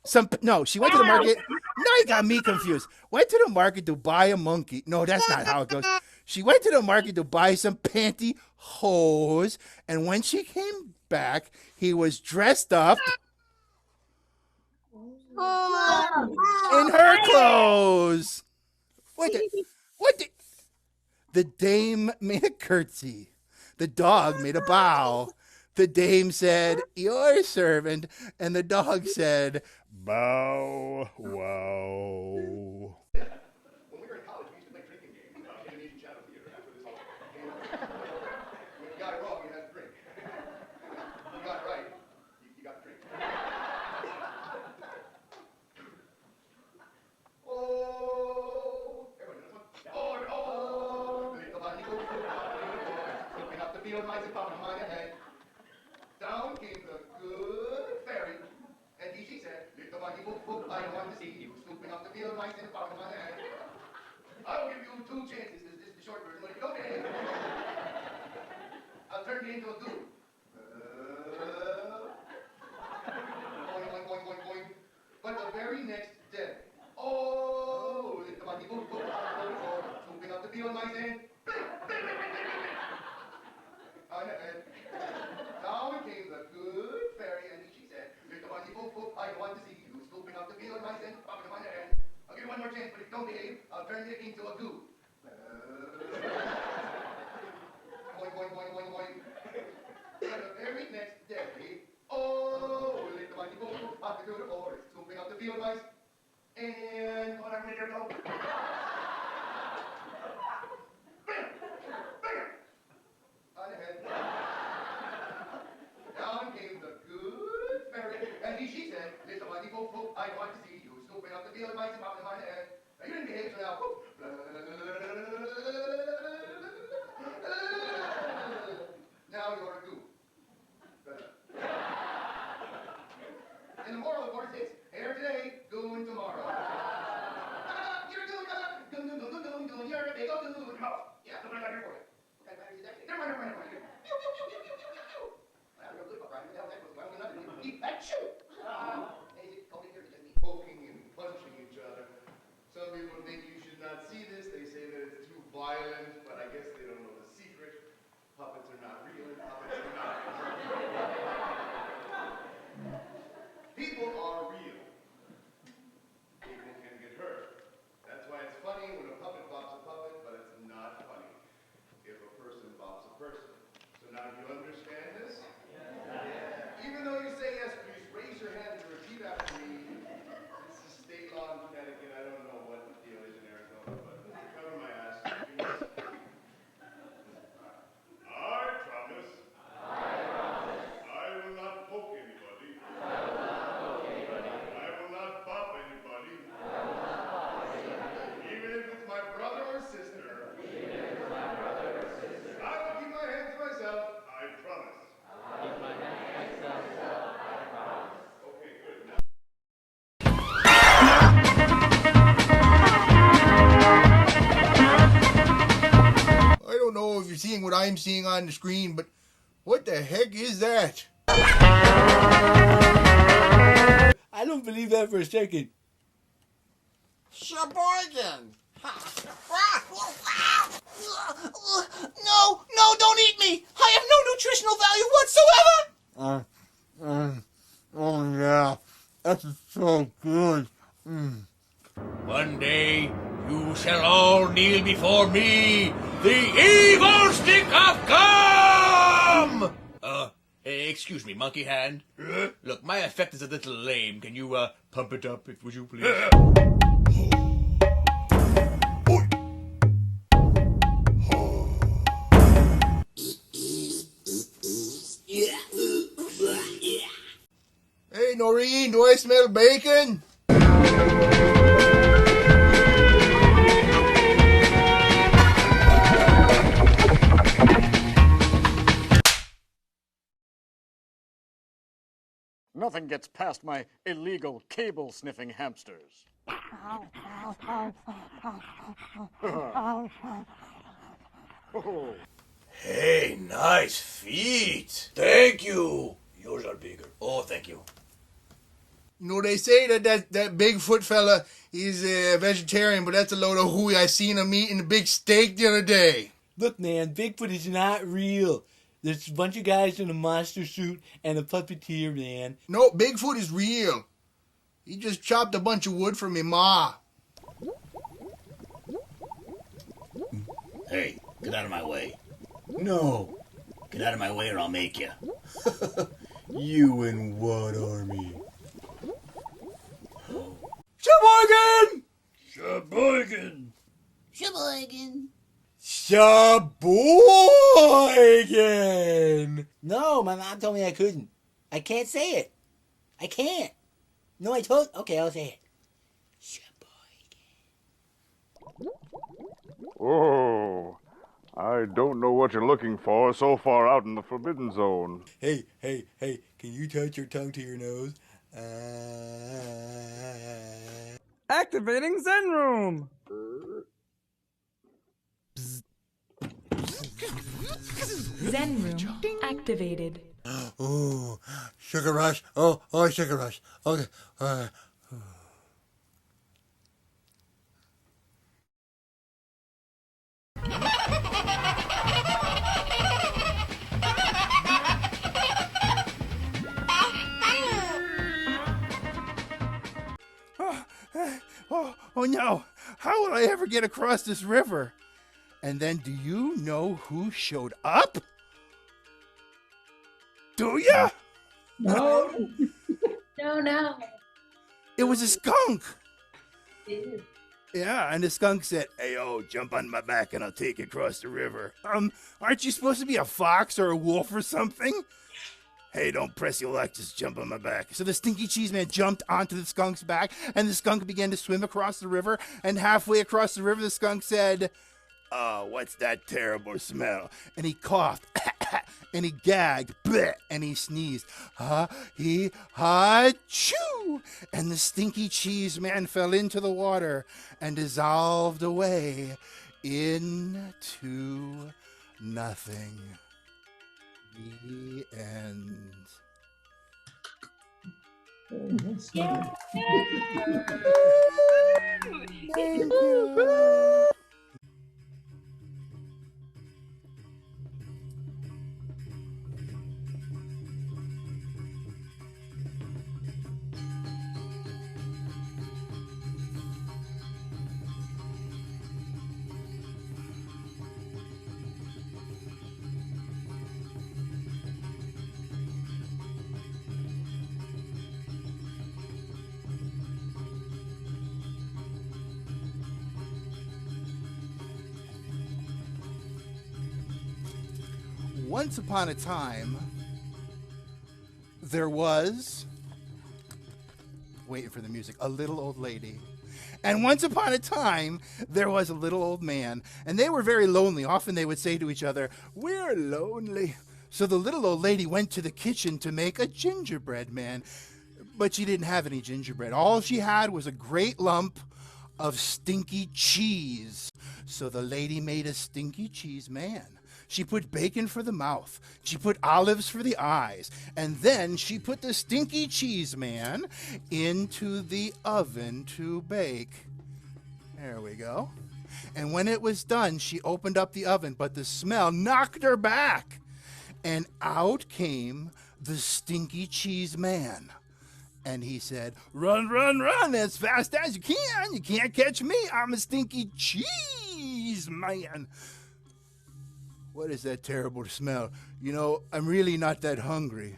some. No, she went to the market. Now you got me confused. Went to the market to buy a monkey. No, that's not how it goes. She went to the market to buy some pantyhose, and when she came back, he was dressed up in her clothes. What the? What the? The dame made a curtsy. The dog made a bow. The dame said, "Your servant," and the dog said, "Bow wow." When we were in college, we used to play drinking games in Indonesian Shadow Theater after this all came out. When you got it wrong, you had to drink. If you got it right, you got to drink. Oh, everybody knows one. Little bunny goes sweeping up the field, mice and popping behind the head. Down came the good fairy, and she said, "Little bunny, I want to see you scooping up the field, mice and popping behind the head. I will give you 2 chances. This is the short version, but if you don't behave, I'll turn you into a goo." Boing, boing, boing, boing. But the very next day, oh, little bunny, scooping up the field, mice and on the head. Down came the good fairy, and she said, "Little bunny, I want to see you scooping up the field, mice and popping behind the head. I'll give you 1 more chance, but if you don't behave, I'll turn you into a goo." Boing, boing, boing, boing, boing. And the very next day, oh, little bunny, up to the forest, scooping up the field mice, and what a go. Bam! Bam! On the head. Down came the good fairy, and she said, "Little bunny, I want to see you scooping up the field mice and popping behind the head. Now you didn't behave, so now, now you're a goo." And the moral, of course, is hair today, goon tomorrow. You're a goon, goon, you're a big old goon. Oh, yeah, look what I got here for you. What kind of battery is that? Never mind. Pew, pew, pew, pew, pew, pew, pew. Well, you're a good Brian. What the hell is that? Why don't you not eat that shoe? Hey, over here, just me. Poking and punching each other. Some people think you should not see this. They say that it's too violent, but I guess they don't know the secret. Puppets are not real. Puppets are not people are real. People can get hurt. That's why it's funny when a puppet bops a puppet, but it's not funny if a person bops a person. So now do you understand this? Yeah. Even though you say yes, please raise your hand and repeat after me. This is state law in Connecticut. I don't know what the deal is in Arizona, but cover my ass. I promise. I will not poke anybody. I will not bop anybody. Even if it's my brother or sister. I will keep my hands to myself. I promise. Okay, good. Now. I don't know if you're seeing what I'm seeing on the screen, but what the heck is that? I don't believe that for a second. Sheboygan. No, don't eat me. I have no nutritional value whatsoever. Oh yeah, that's so good. One day you shall all kneel before me, the evil stick of gum! Excuse me, monkey hand. Look, my effect is a little lame. Can you, pump it up, would you please? Hey Noreen, do I smell bacon? Nothing gets past my illegal cable-sniffing hamsters. Oh. Hey, nice feet. Thank you. Yours are bigger. Oh, thank you. You know, they say that Bigfoot fella is a vegetarian, but that's a load of hooey. I seen him eating a big steak the other day. Look, man, Bigfoot is not real. There's a bunch of guys in a monster suit and a puppeteer, man. No, Bigfoot is real. He just chopped a bunch of wood for me ma. Hey, get out of my way. No. Get out of my way or I'll make you. You and what army? Sheboygan! Sheboygan! Sheboygan. Sheboygan! No, my mom told me I couldn't. I can't say it. I can't. No, okay, I'll say it. Oh, I don't know what you're looking for so far out in the forbidden zone. Hey, can you touch your tongue to your nose? Activating Zen Room! Zen Room activated. Oh, sugar rush. Oh, sugar rush. Okay, all right. Oh no, how will I ever get across this river? And then do you know who showed up? Do ya? No. No. It was a skunk. Ew. Yeah, and the skunk said, "Hey, jump on my back and I'll take you across the river." Aren't you supposed to be a fox or a wolf or something? Hey, don't press your luck, just jump on my back. So the stinky cheese man jumped onto the skunk's back, and the skunk began to swim across the river, and halfway across the river, the skunk said, "Oh, what's that terrible smell?" And he coughed, and he gagged, bleh, and he sneezed. He-ha-chew! And the stinky cheese man fell into the water and dissolved away into nothing. The end. Thank you. Once upon a time, there was, waiting for the music, a little old lady. And once upon a time, there was a little old man. And they were very lonely. Often they would say to each other, "We're lonely." So the little old lady went to the kitchen to make a gingerbread man. But she didn't have any gingerbread. All she had was a great lump of stinky cheese. So the lady made a stinky cheese man. She put bacon for the mouth. She put olives for the eyes. And then she put the stinky cheese man into the oven to bake. There we go. And when it was done, she opened up the oven, but the smell knocked her back. And out came the stinky cheese man. And he said, "Run, run, run as fast as you can. You can't catch me. I'm a stinky cheese man." What is that terrible smell? You know, I'm really not that hungry.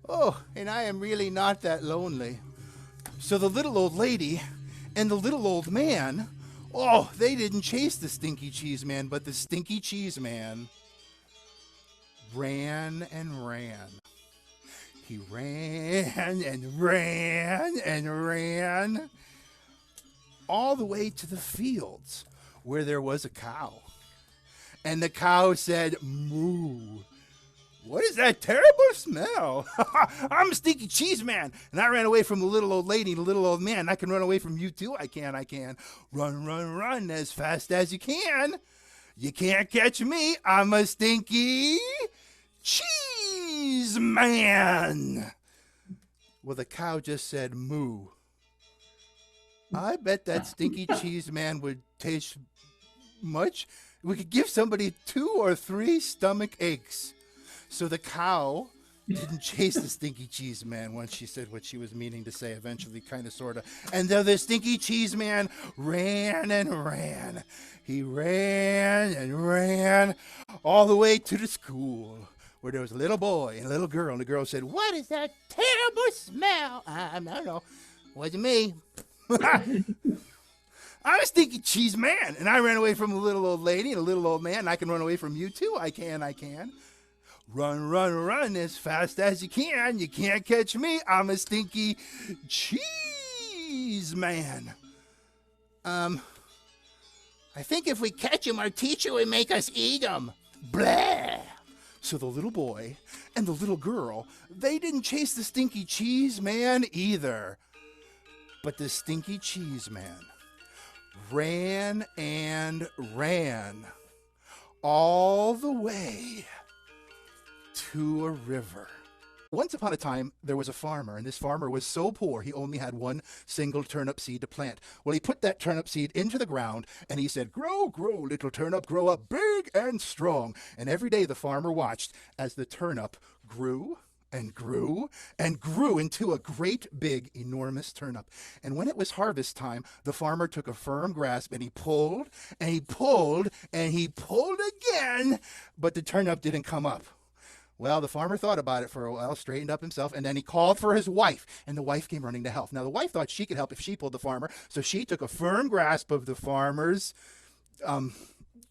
Oh, and I am really not that lonely. So the little old lady and the little old man, they didn't chase the stinky cheese man, but the stinky cheese man ran and ran. He ran and ran and ran all the way to the fields where there was a cow. And the cow said, "Moo. What is that terrible smell? I'm a stinky cheese man." And I ran away from the little old lady and the little old man. I can run away from you too. I can. Run, run, run as fast as you can. You can't catch me. I'm a stinky cheese man. Well, the cow just said moo. I bet that stinky cheese man would taste much. We could give somebody 2 or 3 stomach aches. So the cow didn't chase the stinky cheese man once she said what she was meaning to say, eventually, kind of, sort of. And the stinky cheese man ran and ran. He ran and ran all the way to the school where there was a little boy and a little girl. And the girl said, "What is that terrible smell?" I don't know. Wasn't me. I'm a stinky cheese man, and I ran away from a little old lady and a little old man. And I can run away from you too. I can. Run, run, run as fast as you can. You can't catch me. I'm a stinky cheese man. I think if we catch him, our teacher would make us eat him. Blah. So the little boy and the little girl, they didn't chase the stinky cheese man either. But the stinky cheese man ran and ran all the way to a river. Once upon a time, there was a farmer, and this farmer was so poor he only had one single turnip seed to plant. Well, he put that turnip seed into the ground, and he said, "Grow, grow, little turnip, grow up big and strong." And every day the farmer watched as the turnip grew and grew and grew into a great, big, enormous turnip. And when it was harvest time, the farmer took a firm grasp, and he pulled, and he pulled, and he pulled again, but the turnip didn't come up. Well, the farmer thought about it for a while, straightened up himself, and then he called for his wife, and the wife came running to help. Now, the wife thought she could help if she pulled the farmer, so she took a firm grasp of the farmer's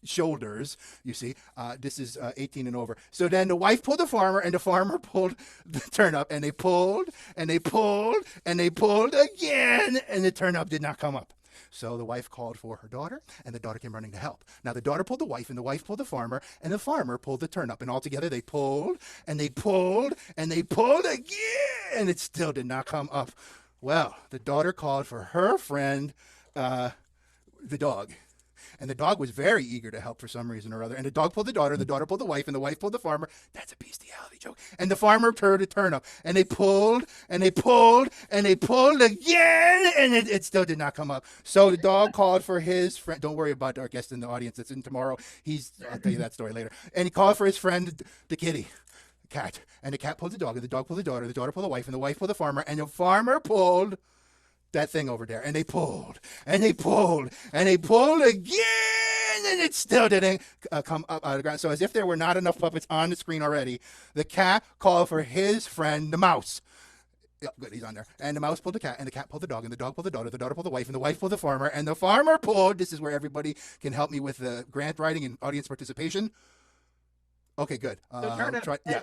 shoulders. You see, this is 18 and over. So then the wife pulled the farmer, and the farmer pulled the turnip, and they pulled, and they pulled, and they pulled again, and the turnip did not come up. So the wife called for her daughter, and the daughter came running to help. Now the daughter pulled the wife, and the wife pulled the farmer, and the farmer pulled the turnip. And all together they pulled, and they pulled, and they pulled again, and it still did not come up. Well, the daughter called for her friend, the dog. And the dog was very eager to help for some reason or other. And the dog pulled the daughter pulled the wife, and the wife pulled the farmer. That's a bestiality joke. And the farmer turned a turnip. And they pulled, and they pulled, and they pulled again, and it still did not come up. So the dog called for his friend. Don't worry about our guest in the audience that's in tomorrow. I'll tell you that story later. And he called for his friend, the kitty. Cat. And the cat pulled the dog, and the dog pulled the daughter pulled the wife, and the wife pulled the farmer, and the farmer pulled that thing over there, and they pulled, and they pulled, and they pulled again, and it still didn't come up out of the ground. So as if there were not enough puppets on the screen already, the cat called for his friend, the mouse. Yeah, good, he's on there. And the mouse pulled the cat, and the cat pulled the dog, and the dog pulled the daughter pulled the wife, and the wife pulled the farmer, and the farmer pulled, this is where everybody can help me with the grant writing and audience participation. Okay, good. We'll try, yeah,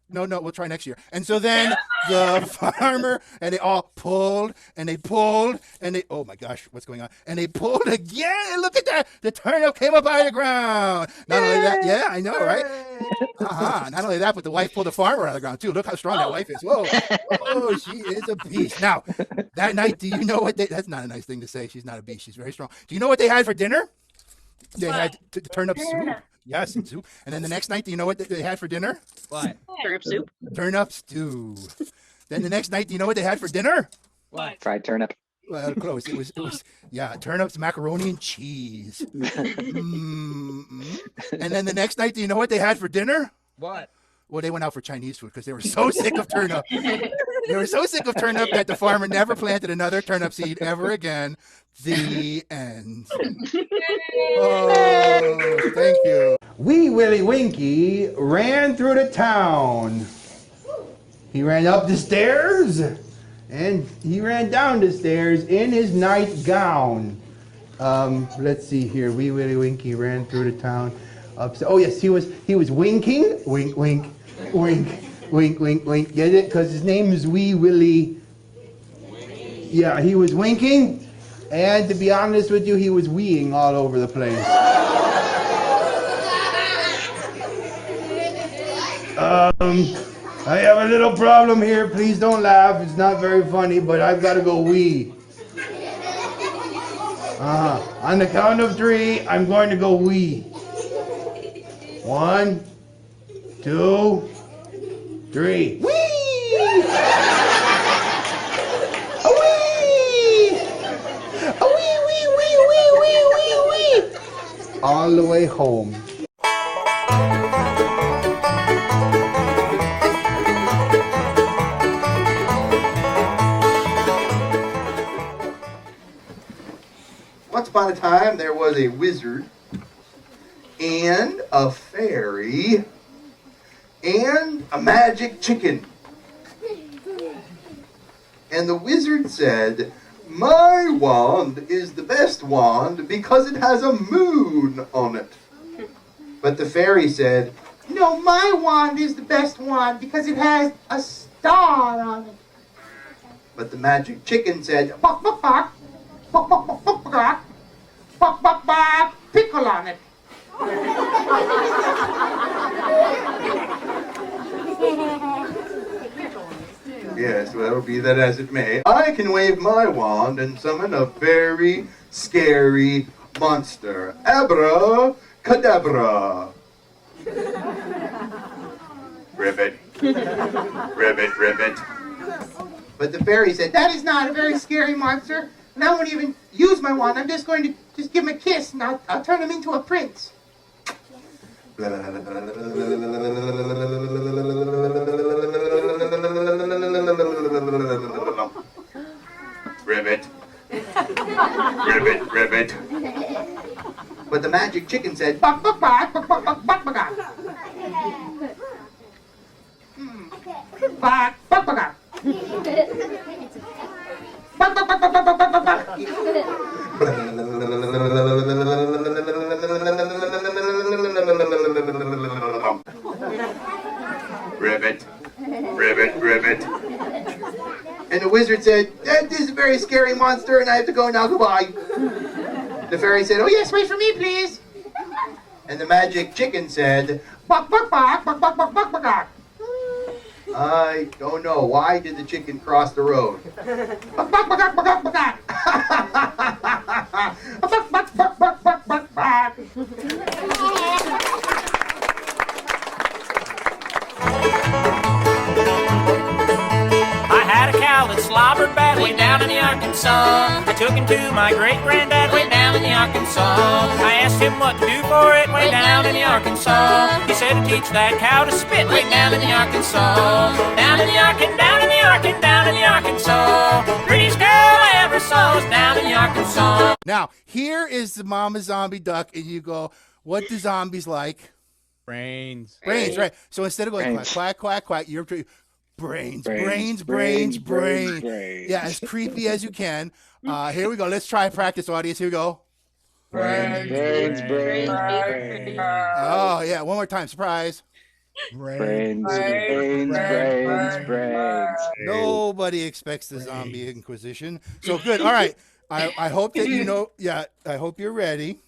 we'll try next year. And so then the farmer, and they all pulled, and they pulled, and they, oh my gosh, what's going on? And they pulled again, and look at that, the turnip came up out of the ground. Not only that, yeah, I know, right? Not only that, but the wife pulled the farmer out of the ground too. Look how strong that wife is. Whoa, oh, she is a beast. Now, that night, do you know what that's not a nice thing to say. She's not a beast, she's very strong. Do you know what they had for dinner? They had turnip soup. Yes, and soup. And then the next night, do you know what they had for dinner? What? Turnip soup. Turnip stew. Then the next night, do you know what they had for dinner? What? Fried turnip. Well, close. It was turnips, macaroni, and cheese. Mm-hmm. And then the next night, do you know what they had for dinner? What? Well, they went out for Chinese food because they were so sick of turnip. They were so sick of turnip that the farmer never planted another turnip seed ever again. The end. Oh, thank you. Wee Willie Winky ran through the town. He ran up the stairs and he ran down the stairs in his nightgown. Let's see here. Wee Willie Winky ran through the town. Oh yes, he was winking. Wink, wink, wink, wink, wink, wink. Get it? Because his name is Wee Willie. Yeah, he was winking. And to be honest with you, he was weeing all over the place. I have a little problem here. Please don't laugh. It's not very funny, but I've got to go wee. On the count of 3, I'm going to go wee. 1, 2, 3. Whee! All the way home. Once upon a time, there was a wizard and a fairy and a magic chicken. And the wizard said, "My wand is the best wand because it has a moon on it." But the fairy said, No, my wand is the best wand because it has a star on it. but the magic chicken said, Bok, bok, bok. Bok, bok, bok, bok, bok. Bok, bok, bok. Pickle on it. "Yes, well, be that as it may, I can wave my wand and summon a very scary monster. Abracadabra." Ribbit. Ribbit, ribbit. But the fairy said, That is not a very scary monster. And I won't even use my wand. I'm just going to just give him a kiss and I'll turn him into a prince. "Ribbit. Ribbit, ribbit." But the magic chicken said, Bok, bok, bok, bok, bok, bok, bok, bok. Bok, bok, bok, bok. Bok, bok, bok, bok, bok, bok, bok, bok. "Ribbit. Ribbit, ribbit." And the wizard said, "That is a very scary monster and I have to go now, goodbye." The fairy said, "Oh yes, wait for me, please." And the magic chicken said, Bok, bok, bok, bok, bok, bok, bok, bok. "I don't know. Why did the chicken cross the road?" Bok, bok, bok, bok, bok, bok. Bok, bok, bok, bok, bok, bok, bok. I had a cow that slobbered bad way down in the Arkansas. I took him to my great-granddad way down in the Arkansas. I asked him what to do for it way down in the Arkansas. He said to teach that cow to spit way down in the Arkansas. Down in the Arkansas, down in the Arkansas, down in the Arkansas. Prettiest girl I ever saw was down in the Arkansas. Now, here is the Mama Zombie Duck, and you go, what do zombies like? Brains. Brains, right. So instead of going Brains. quack, quack, quack, you're brains, Brains, brains, brains, brains. brains. Yeah, as creepy as you can. Here we go. Let's try practice, audience. Here we go. Brains. Oh, yeah. One more time. Surprise. Brains. Nobody expects the zombie inquisition. So good. All right. I hope that you know. Yeah, I hope you're ready.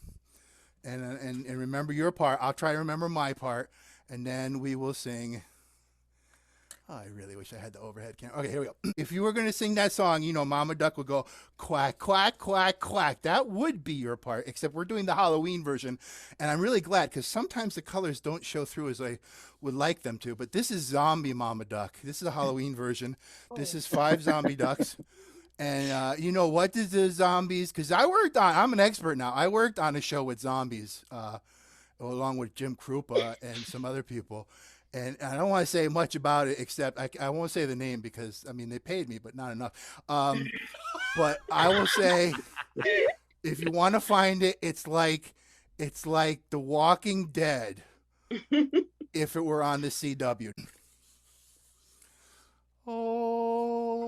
And remember your part. I'll try to remember my part. And then we will sing. Oh, I really wish I had the overhead camera. Okay, here we go. If you were going to sing that song, you know, Mama Duck would go quack, quack, quack, quack. That would be your part, except we're doing the Halloween version. And I'm really glad because sometimes the colors don't show through as I would like them to. But this is zombie Mama Duck. This is a Halloween version. This is 5 zombie ducks. And you know, what did the zombies, because I'm an expert now. I worked on a show with zombies along with Jim Krupa and some other people. And I don't want to say much about it, except I won't say the name because, I mean, they paid me, but not enough. But I will say, if you want to find it, it's like The Walking Dead if it were on the CW. Oh,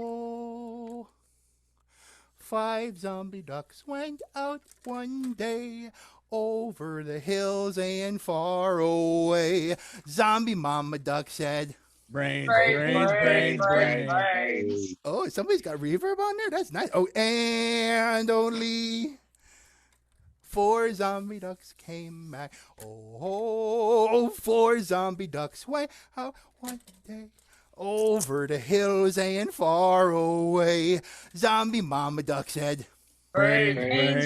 5 zombie ducks went out one day over the hills and far away. Zombie Mama Duck said, Brains. Oh, somebody's got reverb on there? That's nice. Oh, and only 4 zombie ducks came back. Oh, 4 zombie ducks went out one day over the hills and far away. Zombie Mama Duck said, Brains.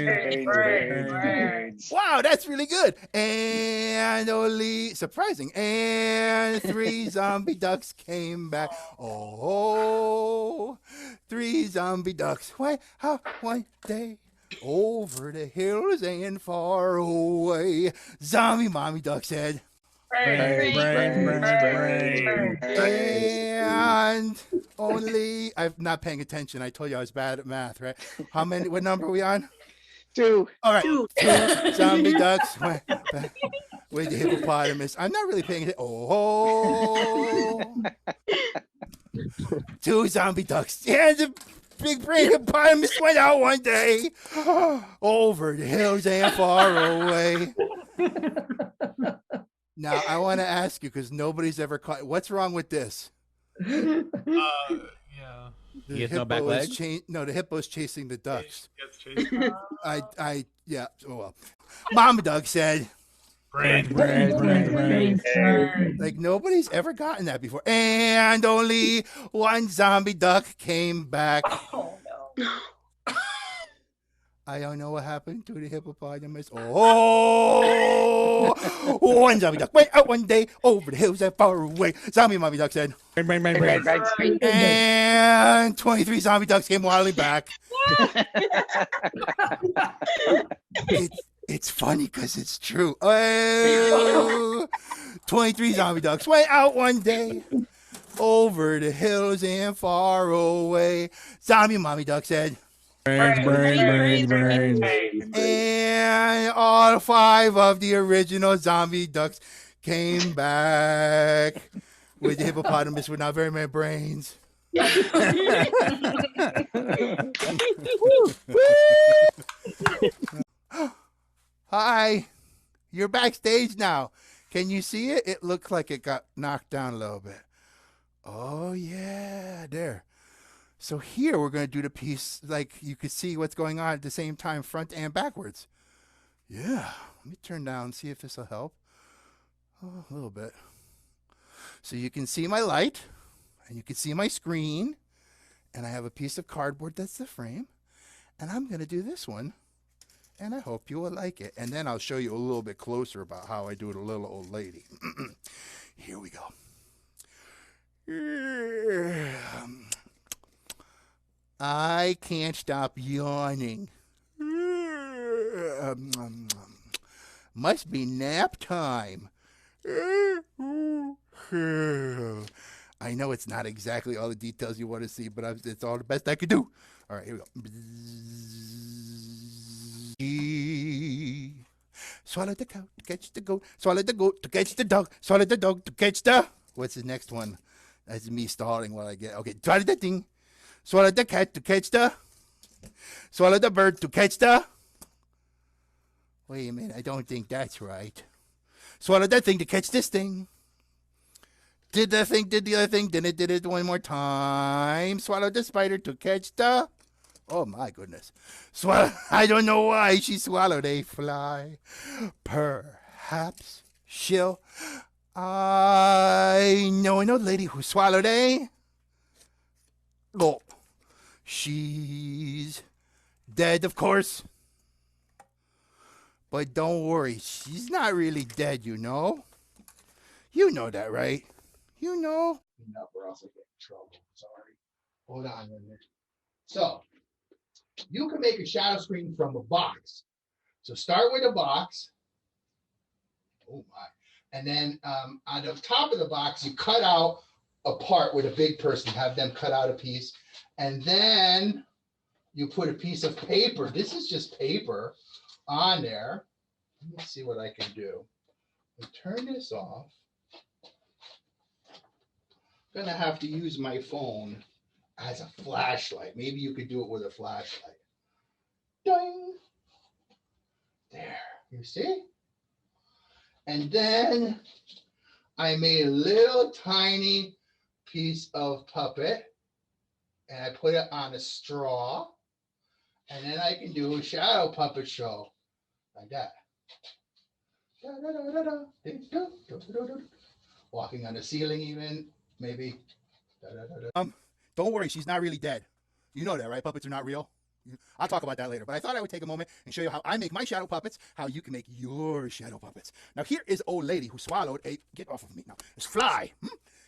Wow, that's really good. And only surprising. And 3 zombie ducks came back. Oh, 3 zombie ducks went out one day over the hills and far away. Zombie mommy duck said. And only I'm not paying attention. I told you I was bad at math, right? How many? What number are we on? 2. All right. 2 zombie ducks went back with the hippopotamus. I'm not really paying attention. Oh, 2 zombie ducks and the big brain hippopotamus went out one day over the hills and far away. Now, I want to ask you, because nobody's ever caught, what's wrong with this? Yeah. The He has no back hippo is leg? no, the hippo's chasing the ducks. Gets chased. Yeah, oh well. Mama Duck said, Brains. like nobody's ever gotten that before. And only 1 zombie duck came back. Oh, no. I don't know what happened to the hippopotamus. Oh, 1 zombie duck went out one day over the hills and far away. Zombie mommy duck said. And 23 zombie ducks came waddling back. It's funny because it's true. Oh, 23 zombie ducks went out one day over the hills and far away. Zombie mommy duck said. And all 5 of the original zombie ducks came back with the hippopotamus with not very many brains. Hi, you're backstage now. Can you see it? It looks like it got knocked down a little bit. Oh, yeah, there. So here we're going to do the piece like you could see what's going on at the same time, front and backwards. Yeah, let me turn down and see if this will help. Oh, a little bit. So you can see my light, and you can see my screen, and I have a piece of cardboard that's the frame, and I'm going to do this one, and I hope you will like it. And then I'll show you a little bit closer about how I do it, a little old lady. Here we go. I can't stop yawning. Must be nap time. I know it's not exactly all the details you want to see, but it's all the best I could do. All right, here we go. Swallow the cow to catch the goat. Swallow the goat to catch the dog. Swallow the dog to catch the... What's the next one? That's me stalling while I get... Okay, swallow the thing. Swallow the cat to catch the... Swallow the bird to catch the... Wait a minute, I don't think that's right. Swallow that thing to catch this thing. Did the thing, did the other thing, then it did it one more time. Swallow the spider to catch the... Oh my goodness. Swallow... I don't know why she swallowed a fly. Perhaps she'll... I know an old lady who swallowed a... Oh, she's dead, of course. But don't worry, she's not really dead, you know. You know that, right? You know. Enough or else I get in trouble. Sorry. Hold on a minute. So, you can make a shadow screen from a box. So start with a box. Oh my. And then on the top of the box, you cut out a part with a big person, have them cut out a piece. And then you put a piece of paper. This is just paper on there. Let me see what I can do. I'll turn this off. I'm gonna have to use my phone as a flashlight. Maybe you could do it with a flashlight. Doing. There, you see? And then I made a little tiny piece of puppet and I put it on a straw. And then I can do a shadow puppet show like that. Walking on the ceiling even, maybe. Don't worry, she's not really dead. You know that, right? Puppets are not real. I'll talk about that later. But I thought I would take a moment and show you how I make my shadow puppets, how you can make your shadow puppets. Now, here is old lady who swallowed a... Get off of me now. It's fly.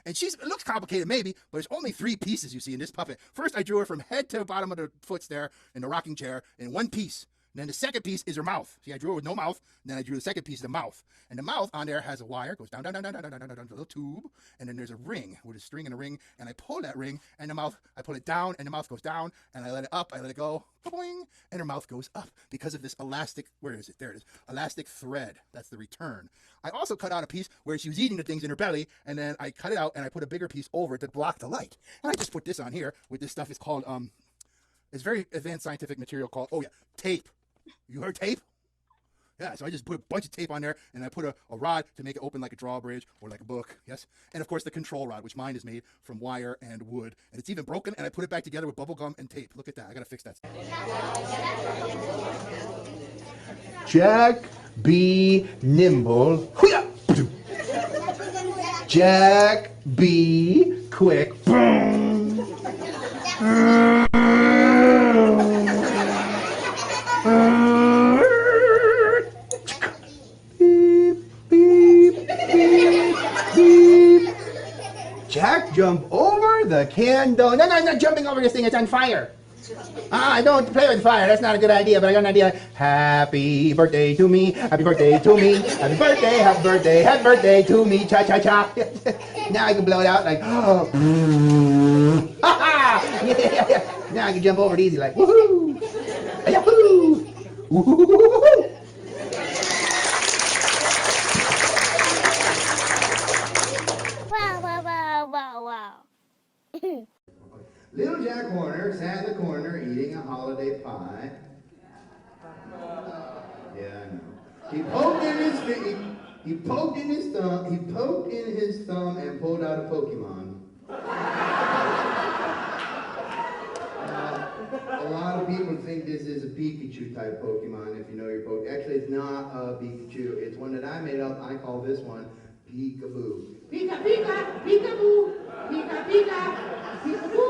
And it looks complicated maybe, but there's only 3 pieces you see in this puppet. First, I drew her from head to the bottom of the foots there in the rocking chair in one piece. And then the second piece is her mouth. See, I drew her with no mouth. And then I drew the second piece of the mouth. And the mouth on there has a wire, goes down, down, down, down, down, down, down, down, a little tube. And then there's a ring with a string and a ring. And I pull that ring, and the mouth, I pull it down, and the mouth goes down. And I let it up, I let it go, boing, and her mouth goes up because of this elastic, where is it? There it is. Elastic thread. That's the return. I also cut out a piece where she was eating the things in her belly, and then I cut it out, and I put a bigger piece over it to block the light. And I just put this on here with this stuff. It's called, it's very advanced scientific material called, oh yeah, tape. You heard tape? Yeah, so I just put a bunch of tape on there, and I put a rod to make it open like a drawbridge or like a book, yes? And of course the control rod, which mine is made from wire and wood. And it's even broken, and I put it back together with bubble gum and tape. Look at that, I gotta fix that. Jack, be nimble. Jack, be quick. Boom. Jack, jump over the candle. No, I'm not jumping over this thing. It's on fire. I don't play with fire. That's not a good idea, but I got an idea. Happy birthday to me. Happy birthday to me. Happy birthday, happy birthday, happy birthday to me. Cha cha cha. Now I can blow it out like, oh. Yeah. Now I can jump over it easy like, woohoo. Yahoo. Woohoo. Little Jack Horner sat in the corner eating a holiday pie. Yeah, I know. He poked in his thumb and pulled out a Pokemon. A lot of people think this is a Pikachu type Pokemon if you know your Pokemon. Actually, it's not a Pikachu. It's one that I made up. I call this one Peekaboo. Pika, pika, peekaboo. Pika, pika, peekaboo.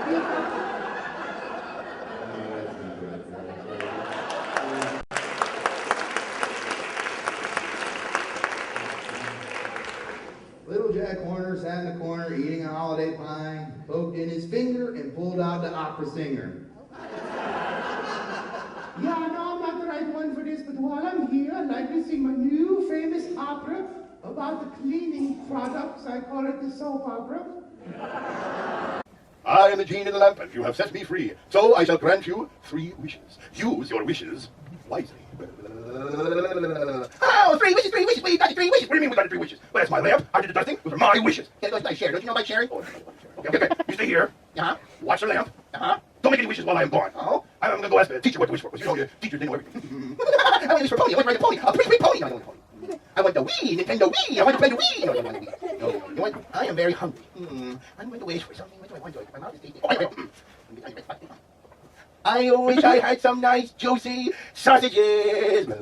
Pika. No, that's not right. Little Jack Horner sat in the corner eating a holiday pie, poked in his finger, and pulled out the opera singer. Yeah, no, I'm not the right one for this, but while I'm here, I'd like to sing my new famous opera about the cleaning products. I call it the soap opera. I am the genie in the lamp, and you have set me free. So I shall grant you 3 wishes. Use your wishes wisely. Oh, 3 wishes, 3 wishes. We got 3 wishes. What do you mean we got 3 wishes? Well, that's my lamp. I did the dusting. Those are my wishes. Yeah, let's share. Don't you know about sharing? Oh, okay. You stay here. Watch the lamp. Don't make any wishes while I am gone. Oh. I'm going to go ask the teacher what to wish for, because you know, teachers, they know everything. I want to wish for pony. I want to ride a pony. A pretty pony. I want the Wii, Nintendo Wii. I want to play the Wii. No, I want the Wii. No. I am very hungry. I'm going to wish for something. What do I want to? My mouth is tasting. I wish I had some nice, juicy sausages. What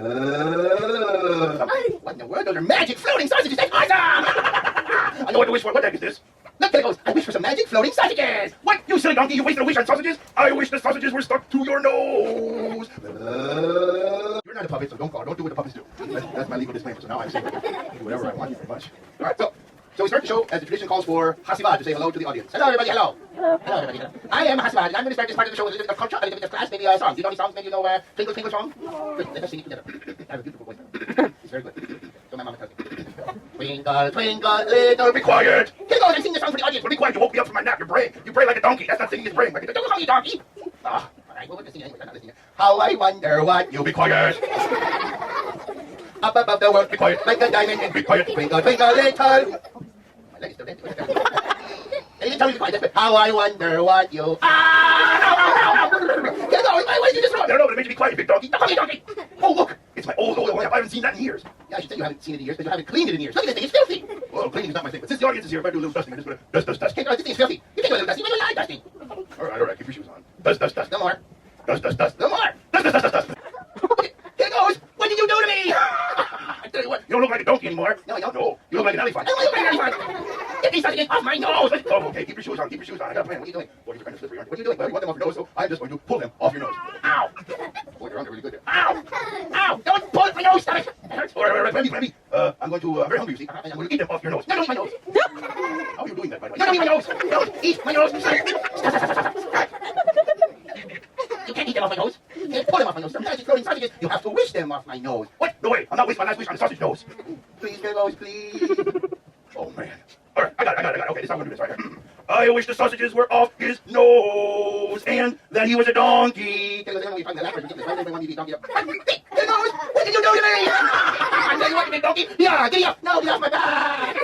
in the world? Those are magic floating sausages. That's awesome! I know what to wish for. What the heck is this? Look, there it goes. I wish for some magic floating sausages. What? You silly donkey, you wasted a wish on sausages? I wish the sausages were stuck to your nose. You're not a puppet, so don't do what the puppets do. That's my legal disclaimer, so now I'm saying I can do whatever I want, pretty much. All right, so we start the show as the tradition calls for Hasivad to say hello to the audience. Hello, everybody, hello. Hello, everybody. I am Hasivad, and I'm going to start this part of the show with a bit of culture, a little bit of class, maybe songs. Do you know any songs? Maybe you know Twinkle Twinkle song? Good, let us sing it together. I have a beautiful voice. It's very good. So my mama tells me. Twinkle, twinkle, little... Be quiet! Here goes, I'm singing the song for the audience. Well, be quiet, you woke me up from my nap. You bray like a donkey. That's not singing, it's braying like a donkey. Don't call me a donkey. All right, well, we're going to sing anyway. I'm not listening. How I wonder what... You be quiet. Up above the world, Be quiet. like a diamond, and Be quiet. Twinkle, twinkle, little... My leg is still dead. You tell me to be quiet. How I wonder what you... Here goes. Why did you just throw it? No, but it made you be quiet, you big donkey. Don't call me a donkey. Oh, look. It's my old oil lamp. I haven't seen that in years. Yeah, I should say you haven't seen it in years, but you haven't cleaned it in years. Look at this thing. It's filthy. Well, cleaning is not my thing, but since the audience is here, if I do a little dusting, I just put a dust. This thing is filthy. You can't do a little dusting. You do a lot of dusting. All right, keep your shoes on. Dust. No more. Dust. No more. Dust. Here goes. What did you do to me? I tell you what, you don't look like a donkey anymore. No, I don't. No, you look like an elephant. I don't look like an elephant. Get these sausages off my nose! Oh, okay, keep your shoes on, keep your shoes on. I got a plan. What are you doing? Boy, you're kind of slippery, aren't you? What are you doing? Well, you want them off your nose, so I'm just going to pull them off your nose. Ow! Boy, you're under really good there. Ow! Ow! Don't pull my nose! Stop it! It hurts. All right, Remy. I'm going to, I'm very hungry, you see, and I'm going to eat them off your nose. No, don't eat my nose! How are you doing that, by the way? No, don't eat my nose! Don't eat my nose! Stop. You can't eat them off my nose. You can't pull them off my nose. Sometimes it's growing sausages. You have to wish them off my nose. What? No way. I'm not wasting my last wish on a sausage nose. Please, dear nose, please. Oh, man. All right, I got it. Okay, this is how I'm going to do this right here. I wish the sausages were off his nose and that he was a donkey. Dear nose, what did you do to me? I tell you what, you big donkey. Yeah, get up. No, get off my back.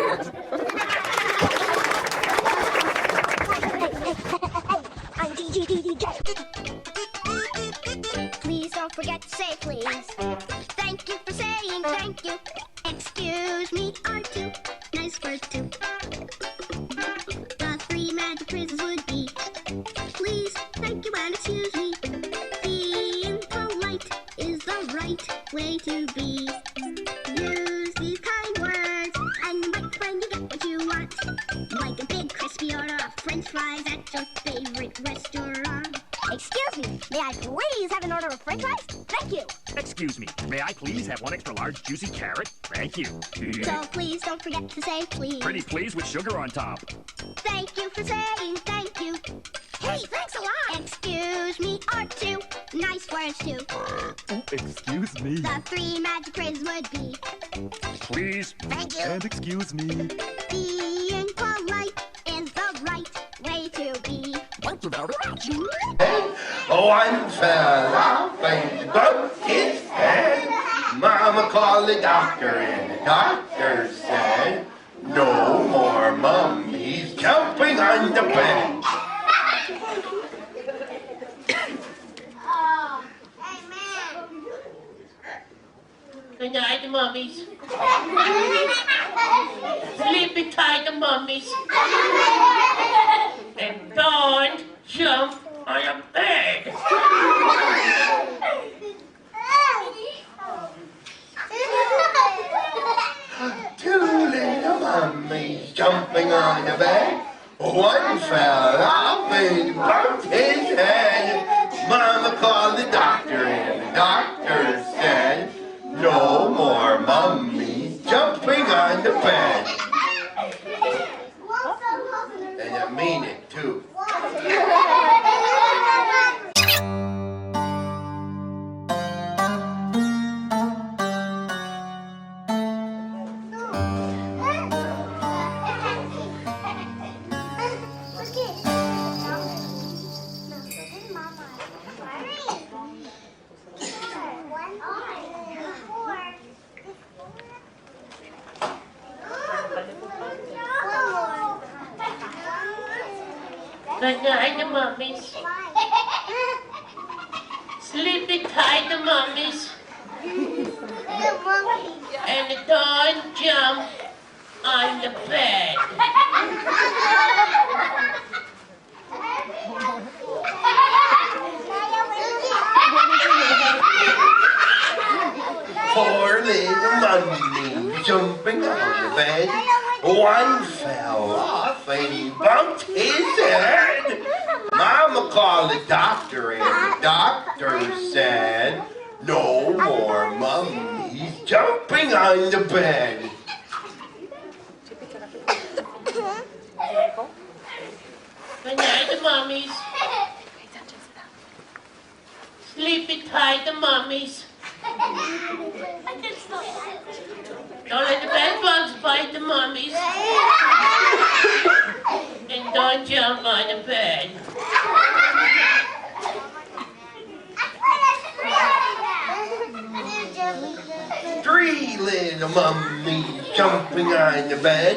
Please don't forget to say please. Thank you for saying thank you. Excuse me are two nice words too. The three magic phrases would be please, thank you, and excuse me. Being polite is the right way to be. Use these kind words and you might find you get what you want. Like a big crispy order of french fries at your favorite restaurant. Excuse me, may I please have an order of french fries? Thank you. Excuse me, may I please have one extra large juicy carrot? Thank you. So please don't forget to say please. Pretty please with sugar on top. Thank you for saying thank you. Hey, thanks a lot. Excuse me are two nice words too. Excuse me. The three magic phrases would be Please. Thank you. And excuse me. being polite is the right way to be. Thank you very much. One fella bumped his head. Mama called the doctor and the doctor said, no more mummies jumping on the bed. Good night, mummies. Sleepy tight, mummies. And don't jump on a bed. Two little mummies jumping on the bed. One fell off and bumped his head. Mama called the doctor and the doctor said, no more mummies jumping on the bed. And I mean it too. Good night, mummies. Sleepy tight, mummies. And don't jump on the bed. Poor little mummy jumping on the bed. One fell off and he bumped his head. Mama called the doctor and the doctor said, no more mummies jumping on the bed. Good night, mummies. Sleepy tight, mummies. Don't let the bed bugs bite the mummies. And don't jump on the bed. Three little mummies jumping on the bed.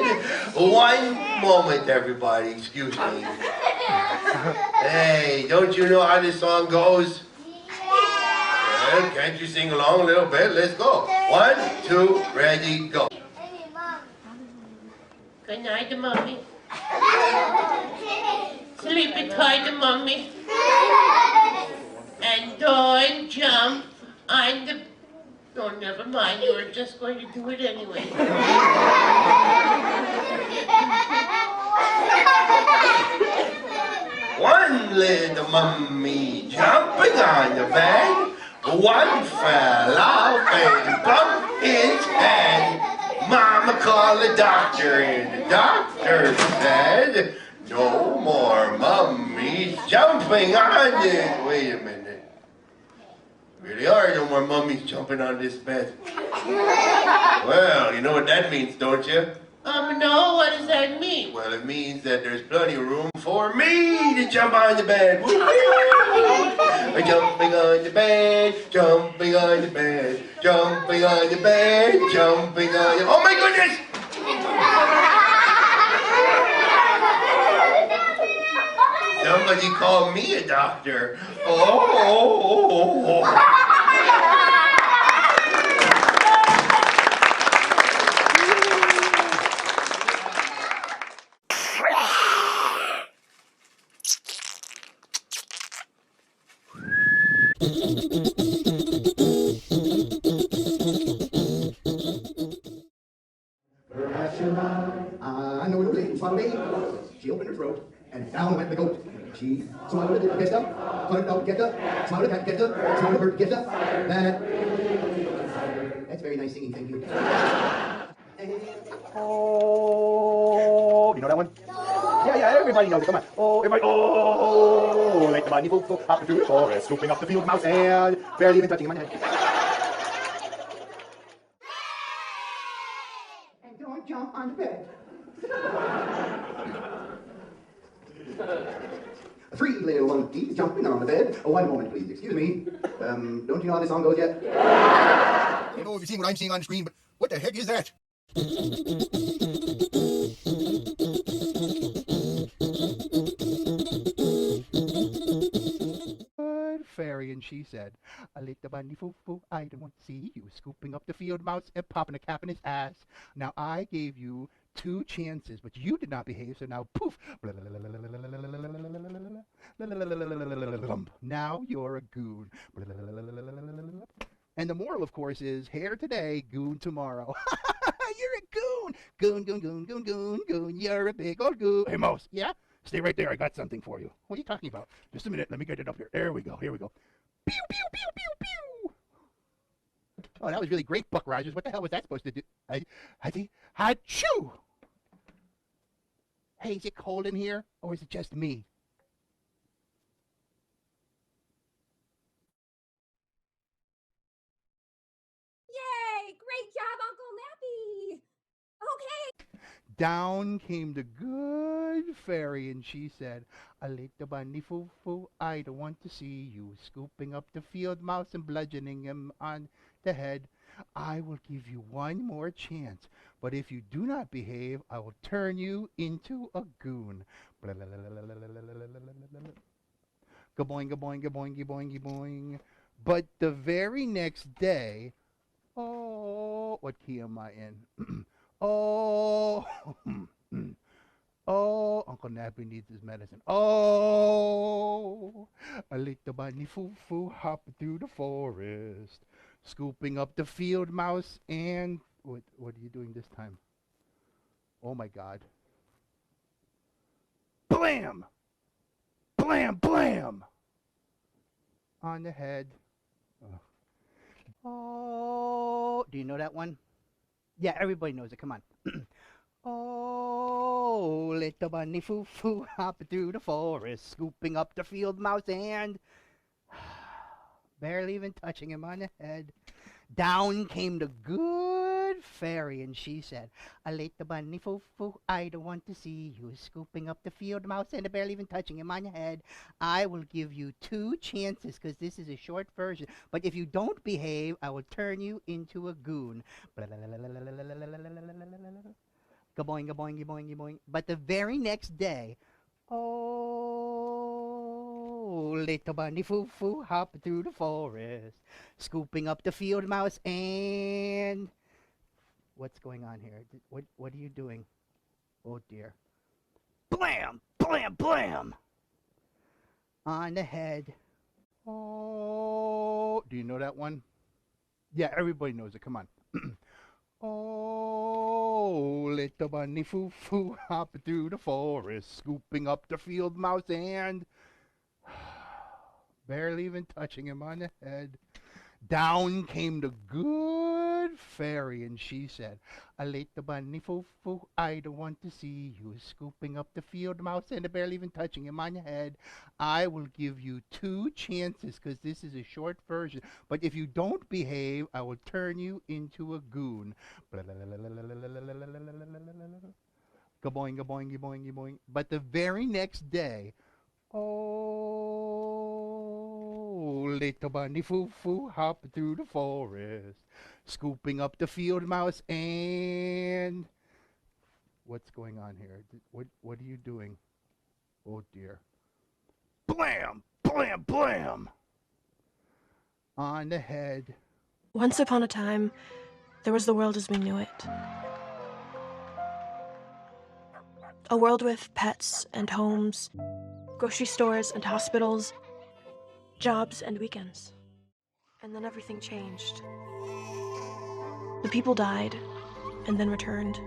One moment, everybody, excuse me. Hey, don't you know how this song goes? Well, can't you sing along a little bit? Let's go. 1, 2, ready, go. Good night, mummy. Sleepy tight, mummy. And don't jump on the... Oh, never mind. You were just going to do it anyway. little mummy jumping on the bed. One fell off and bumped his head. Mama called the doctor and the doctor said, no more mummies jumping on this. Wait a minute. Really are no more mummies jumping on this bed. Well, you know what that means, don't you? No, what does that mean? Well, it means that there's plenty of room for me to jump on the bed. Woo-hoo! Jumping on the bed, jumping on the bed, jumping on the bed, jumping on the... Oh my goodness! Somebody call me a doctor. Oh. I know a lady swallowed a. She opened her throat, and down went the goat. She swallowed it, get up, put it out, get up, swallowed it, get up, swallowed a bird, get up. That's very nice singing, thank you. Oh, you know that one? Yeah, everybody knows it. Come on. Oh, everybody. Oh, like the bunny folk hop through the forest, scooping up the field mouse and barely even touching him on the head. And don't jump on the bed. Three little monkeys jumping on the bed. Oh, one moment, please. Excuse me. Don't you know how this song goes yet? I don't know if you're seeing what I'm seeing on the screen, but what the heck is that? Good fairy, and she said, a little bunny foo-foo, I don't want to see you scooping up the field mouse and popping a cap in his ass. Now, I gave you 2 chances, but you did not behave, so now, poof. Now you're a goon. And the moral, of course, is hair today, goon tomorrow. You're a goon. Goon, goon, goon, goon, goon, goon. You're a big old goon. Hey, Mouse. Yeah? Stay right there. I got something for you. What are you talking about? Just a minute. Let me get it up here. There we go. Here we go. Pew, pew, pew, pew, pew. Oh, that was really great, Buck Rogers. What the hell was that supposed to do? Achoo! Hey, is it cold in here? Or is it just me? Yay! Great job, Uncle Nappy! Okay. Down came the good fairy, and she said, a little bunny foo-foo, I don't want to see you scooping up the field mouse and bludgeoning him on the head. I will give you one more chance, but if you do not behave, I will turn you into a goon. Gaboing, gaboing, gaboing, gaboing, gaboing. But the very next day, oh, what key am I in? Oh, oh, Uncle Nappy needs his medicine. Oh, a little bunny foo-foo hopping through the forest, scooping up the field mouse and... What are you doing this time? Oh, my God. Blam! Blam, blam! On the head. Oh, do you know that one? Yeah, everybody knows it. Come on. Oh, little bunny foo-foo hopping through the forest, scooping up the field mouse and barely even touching him on the head. Down came the good fairy, and she said, a little bunny foo-foo, I don't want to see you scooping up the field mouse and barely even touching him on the head. I will give you 2 chances, because this is a short version. But if you don't behave, I will turn you into a goon. Gaboing, gaboing, gaboing, gaboing. But the very next day, oh, little bunny foo-foo hopping through the forest, scooping up the field mouse and... What's going on here? What are you doing? Oh, dear. Blam! Blam! Blam! On the head. Oh, do you know that one? Yeah, everybody knows it. Come on. Oh, little bunny foo-foo hopping through the forest, scooping up the field mouse and... Barely even touching him on the head. Down came the good fairy, and she said, "I laid the bunny foo-foo, I don't want to see you scooping up the field mouse and barely even touching him on the head. I will give you 2 chances because this is a short version, but if you don't behave, I will turn you into a goon." Gaboing, gaboing, gaboing, gaboing. But the very next day, oh, little bunny foo-foo hopped through the forest, scooping up the field mouse and... What's going on here? What are you doing? Oh, dear. Blam! Blam! Blam! On the head. Once upon a time, there was the world as we knew it. A world with pets and homes, grocery stores and hospitals, jobs and weekends. And then everything changed. The people died and then returned,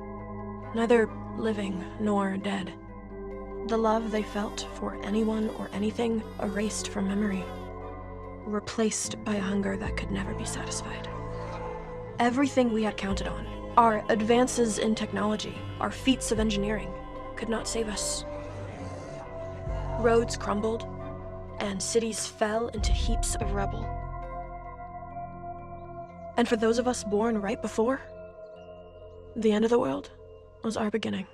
neither living nor dead. The love they felt for anyone or anything erased from memory, replaced by a hunger that could never be satisfied. Everything we had counted on, our advances in technology, our feats of engineering, could not save us. Roads crumbled, and cities fell into heaps of rubble. And for those of us born right before, the end of the world was our beginning.